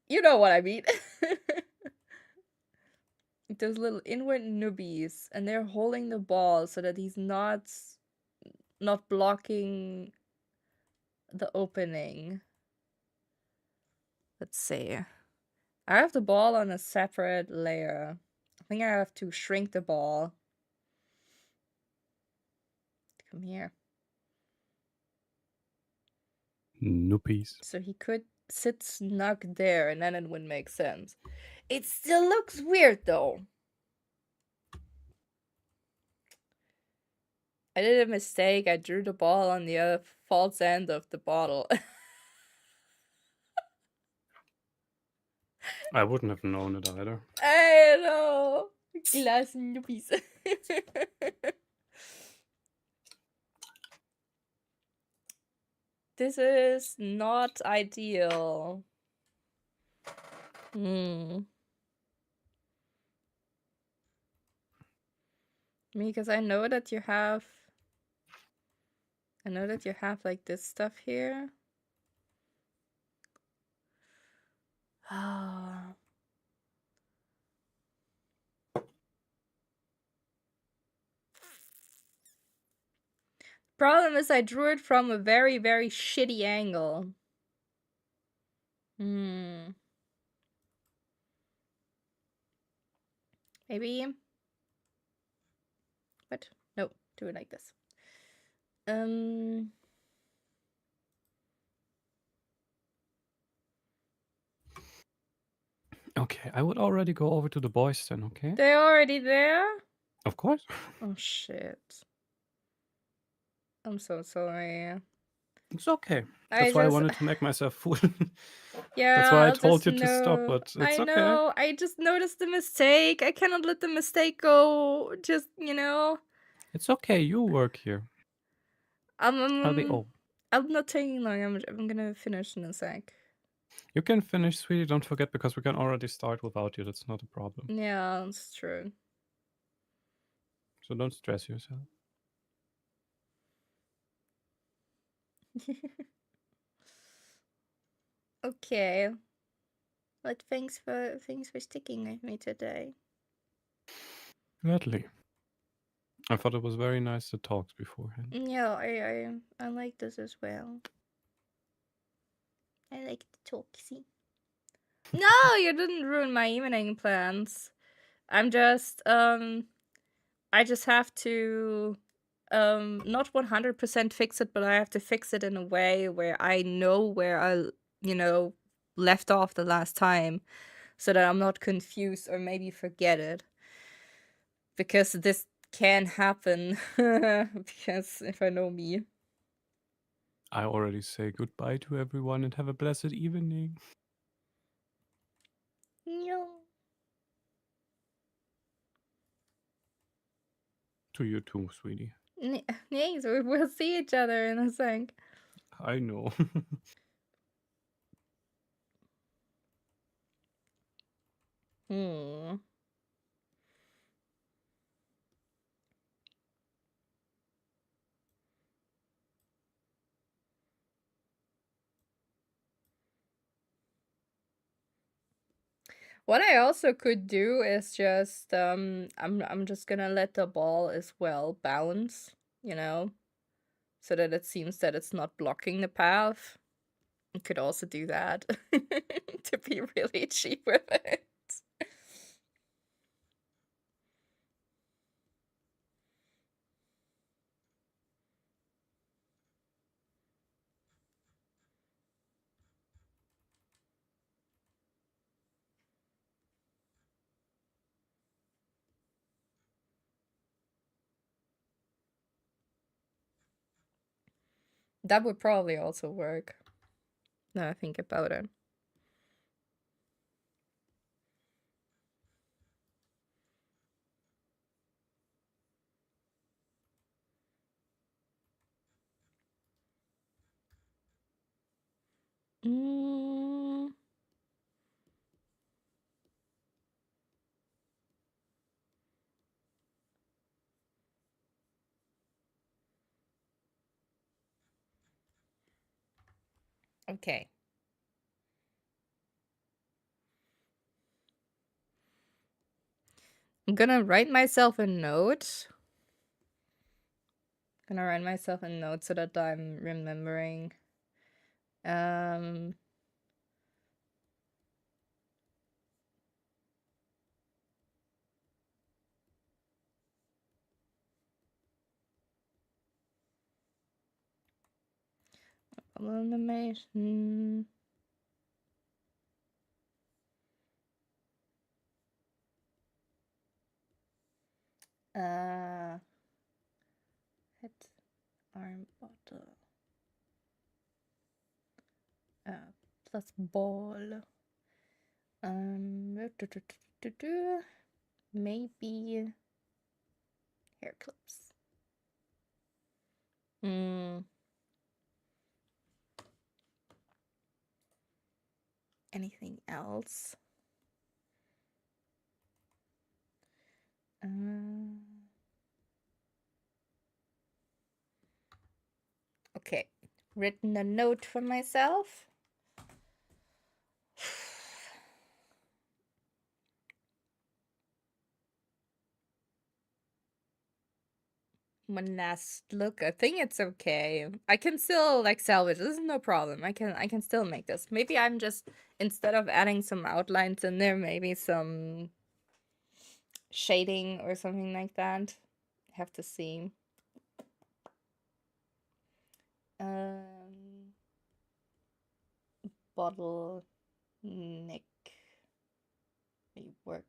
You know what I mean. Those little inward nubbies, and they're holding the ball so that he's not blocking the opening. Let's see. I have the ball on a separate layer. I think I have to shrink the ball. Come here. Noopies. So he could sit snug there, and then it would make sense. It still looks weird, though. I did a mistake. I drew the ball on the other false end of the bottle. I wouldn't have known it either. I know. Glass nubbies. This is not ideal. Because I know that you have... like this stuff here. Oh. Problem is I drew it from a very, very shitty angle. Maybe... What? No, do it like this. Okay, I would already go over to the boys then, okay? They're already there? Of course. Oh, shit. I'm so sorry. It's okay. That's why I wanted to make myself fool. Yeah, that's why I told you to stop, but it's I okay. know. I just noticed the mistake. I cannot let the mistake go. Just, you know. It's okay. You work here. Are they all? I'm not taking long. I'm gonna finish in a sec. You can finish, sweetie. Don't forget, because we can already start without you. That's not a problem. Yeah, that's true. So don't stress yourself. Okay. But thanks for sticking with me today. Gladly. I thought it was very nice to talk beforehand. Yeah, I like this as well. I like the talk, see? No, you didn't ruin my evening plans. I'm just I just have to not 100% fix it, but I have to fix it in a way where I know where I, left off the last time so that I'm not confused or maybe forget it. Because this can happen because if I know me. I already say goodbye to everyone and have a blessed evening. No. To you too, sweetie. Yes, we'll see each other in a sec. I know. Hmm. What I also could do is just I'm just gonna let the ball as well bounce, so that it seems that it's not blocking the path. I could also do that to be really cheap with it. That would probably also work. Now I think about it. Mm. Okay. I'm gonna write myself a note. Gonna write myself a note so that I'm remembering. Animation. Head, arm, bottle. Plus ball. Maybe hair clips. Anything else? Okay. Written a note for myself. One last look. I think it's okay. I can still salvage. This is no problem. I can still make this. Maybe I'm just, instead of adding some outlines in there, maybe some shading or something like that. Have to see. Bottle neck work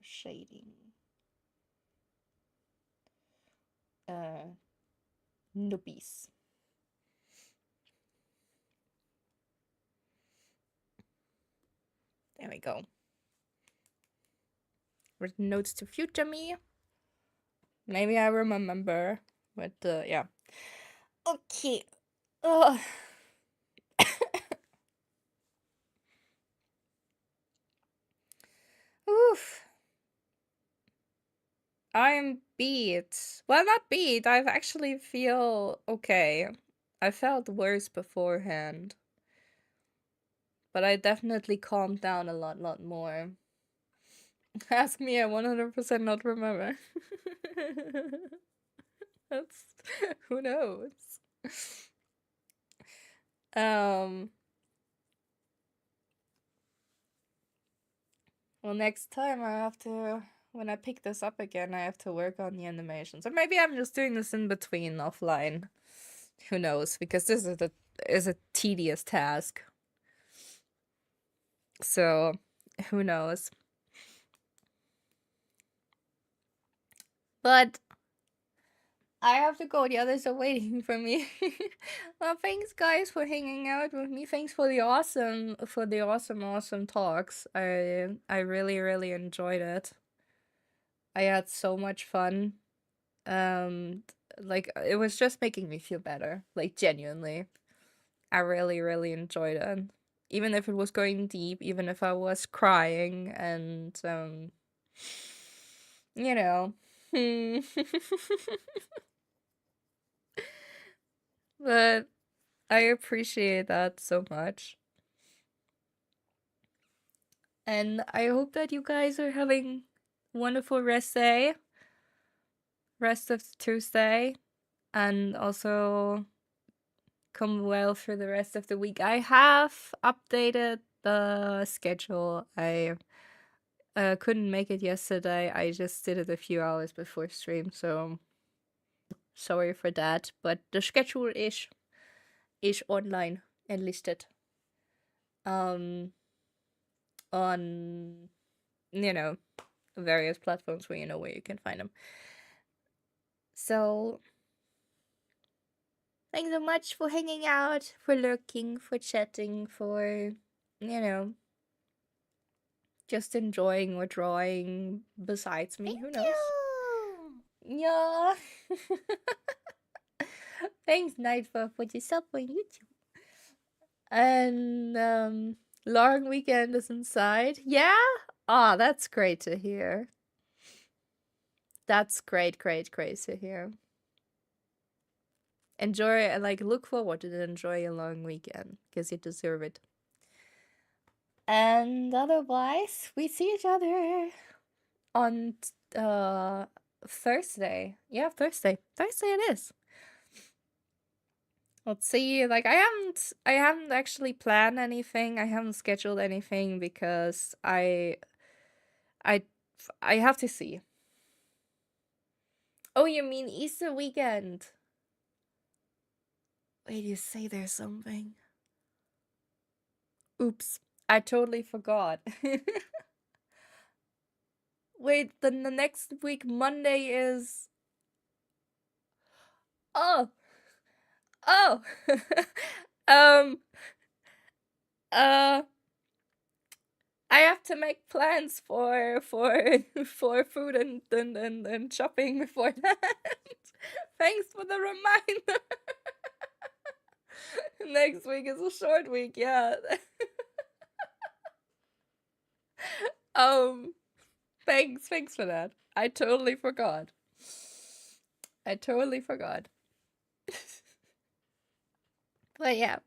shading. Nubbies. There we go. Written notes to future me. Maybe I remember, but yeah. Okay. Ugh. Oof. I'm beat. Well, not beat. I actually feel okay. I felt worse beforehand. But I definitely calmed down a lot more. Ask me, I 100% not remember. That's who knows. Um well, next time I have to, when I pick this up again, I have to work on the animations. Or maybe I'm just doing this in between offline. Who knows? Because this is a tedious task. So, who knows? But I have to go. The others are waiting for me. Well, thanks guys for hanging out with me. Thanks for the awesome talks. I really enjoyed it. I had so much fun. Like it was just making me feel better. Like genuinely. I really enjoyed it. Even if it was going deep, even if I was crying and you know. But I appreciate that so much. And I hope that you guys are having wonderful rest of Tuesday, and also come well through the rest of the week. I have updated the schedule. I couldn't make it yesterday. I just did it a few hours before stream, so sorry for that. But the schedule is online and listed. On various platforms where where you can find them. So thanks so much for hanging out, for lurking, for chatting, for just enjoying or drawing besides me. Who knows? Yeah. Thanks, Night, for yourself on YouTube. And long weekend is inside. Yeah? Ah, that's great to hear. That's great to hear. Enjoy, like, look forward to enjoy a long weekend, because you deserve it. And otherwise, we see each other on Thursday. Yeah, Thursday. Thursday it is. Let's see. Like I haven't actually planned anything. I haven't scheduled anything because I have to see. Oh, you mean Easter weekend? Wait, you say there's something. Oops. I totally forgot. Wait, then the next week Monday is... Oh! Oh! um... I have to make plans for for food and shopping before that. Thanks for the reminder. Next week is a short week, yeah. Thanks for that. I totally forgot. But yeah.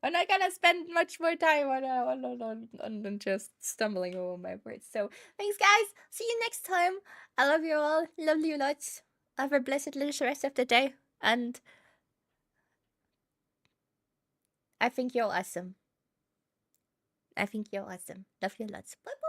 I'm not gonna spend much more time on just stumbling over my words. So thanks guys. See you next time. I love you all. Love you lots. Have a blessed little rest of the day. And I think you're awesome. Love you lots. Bye bye.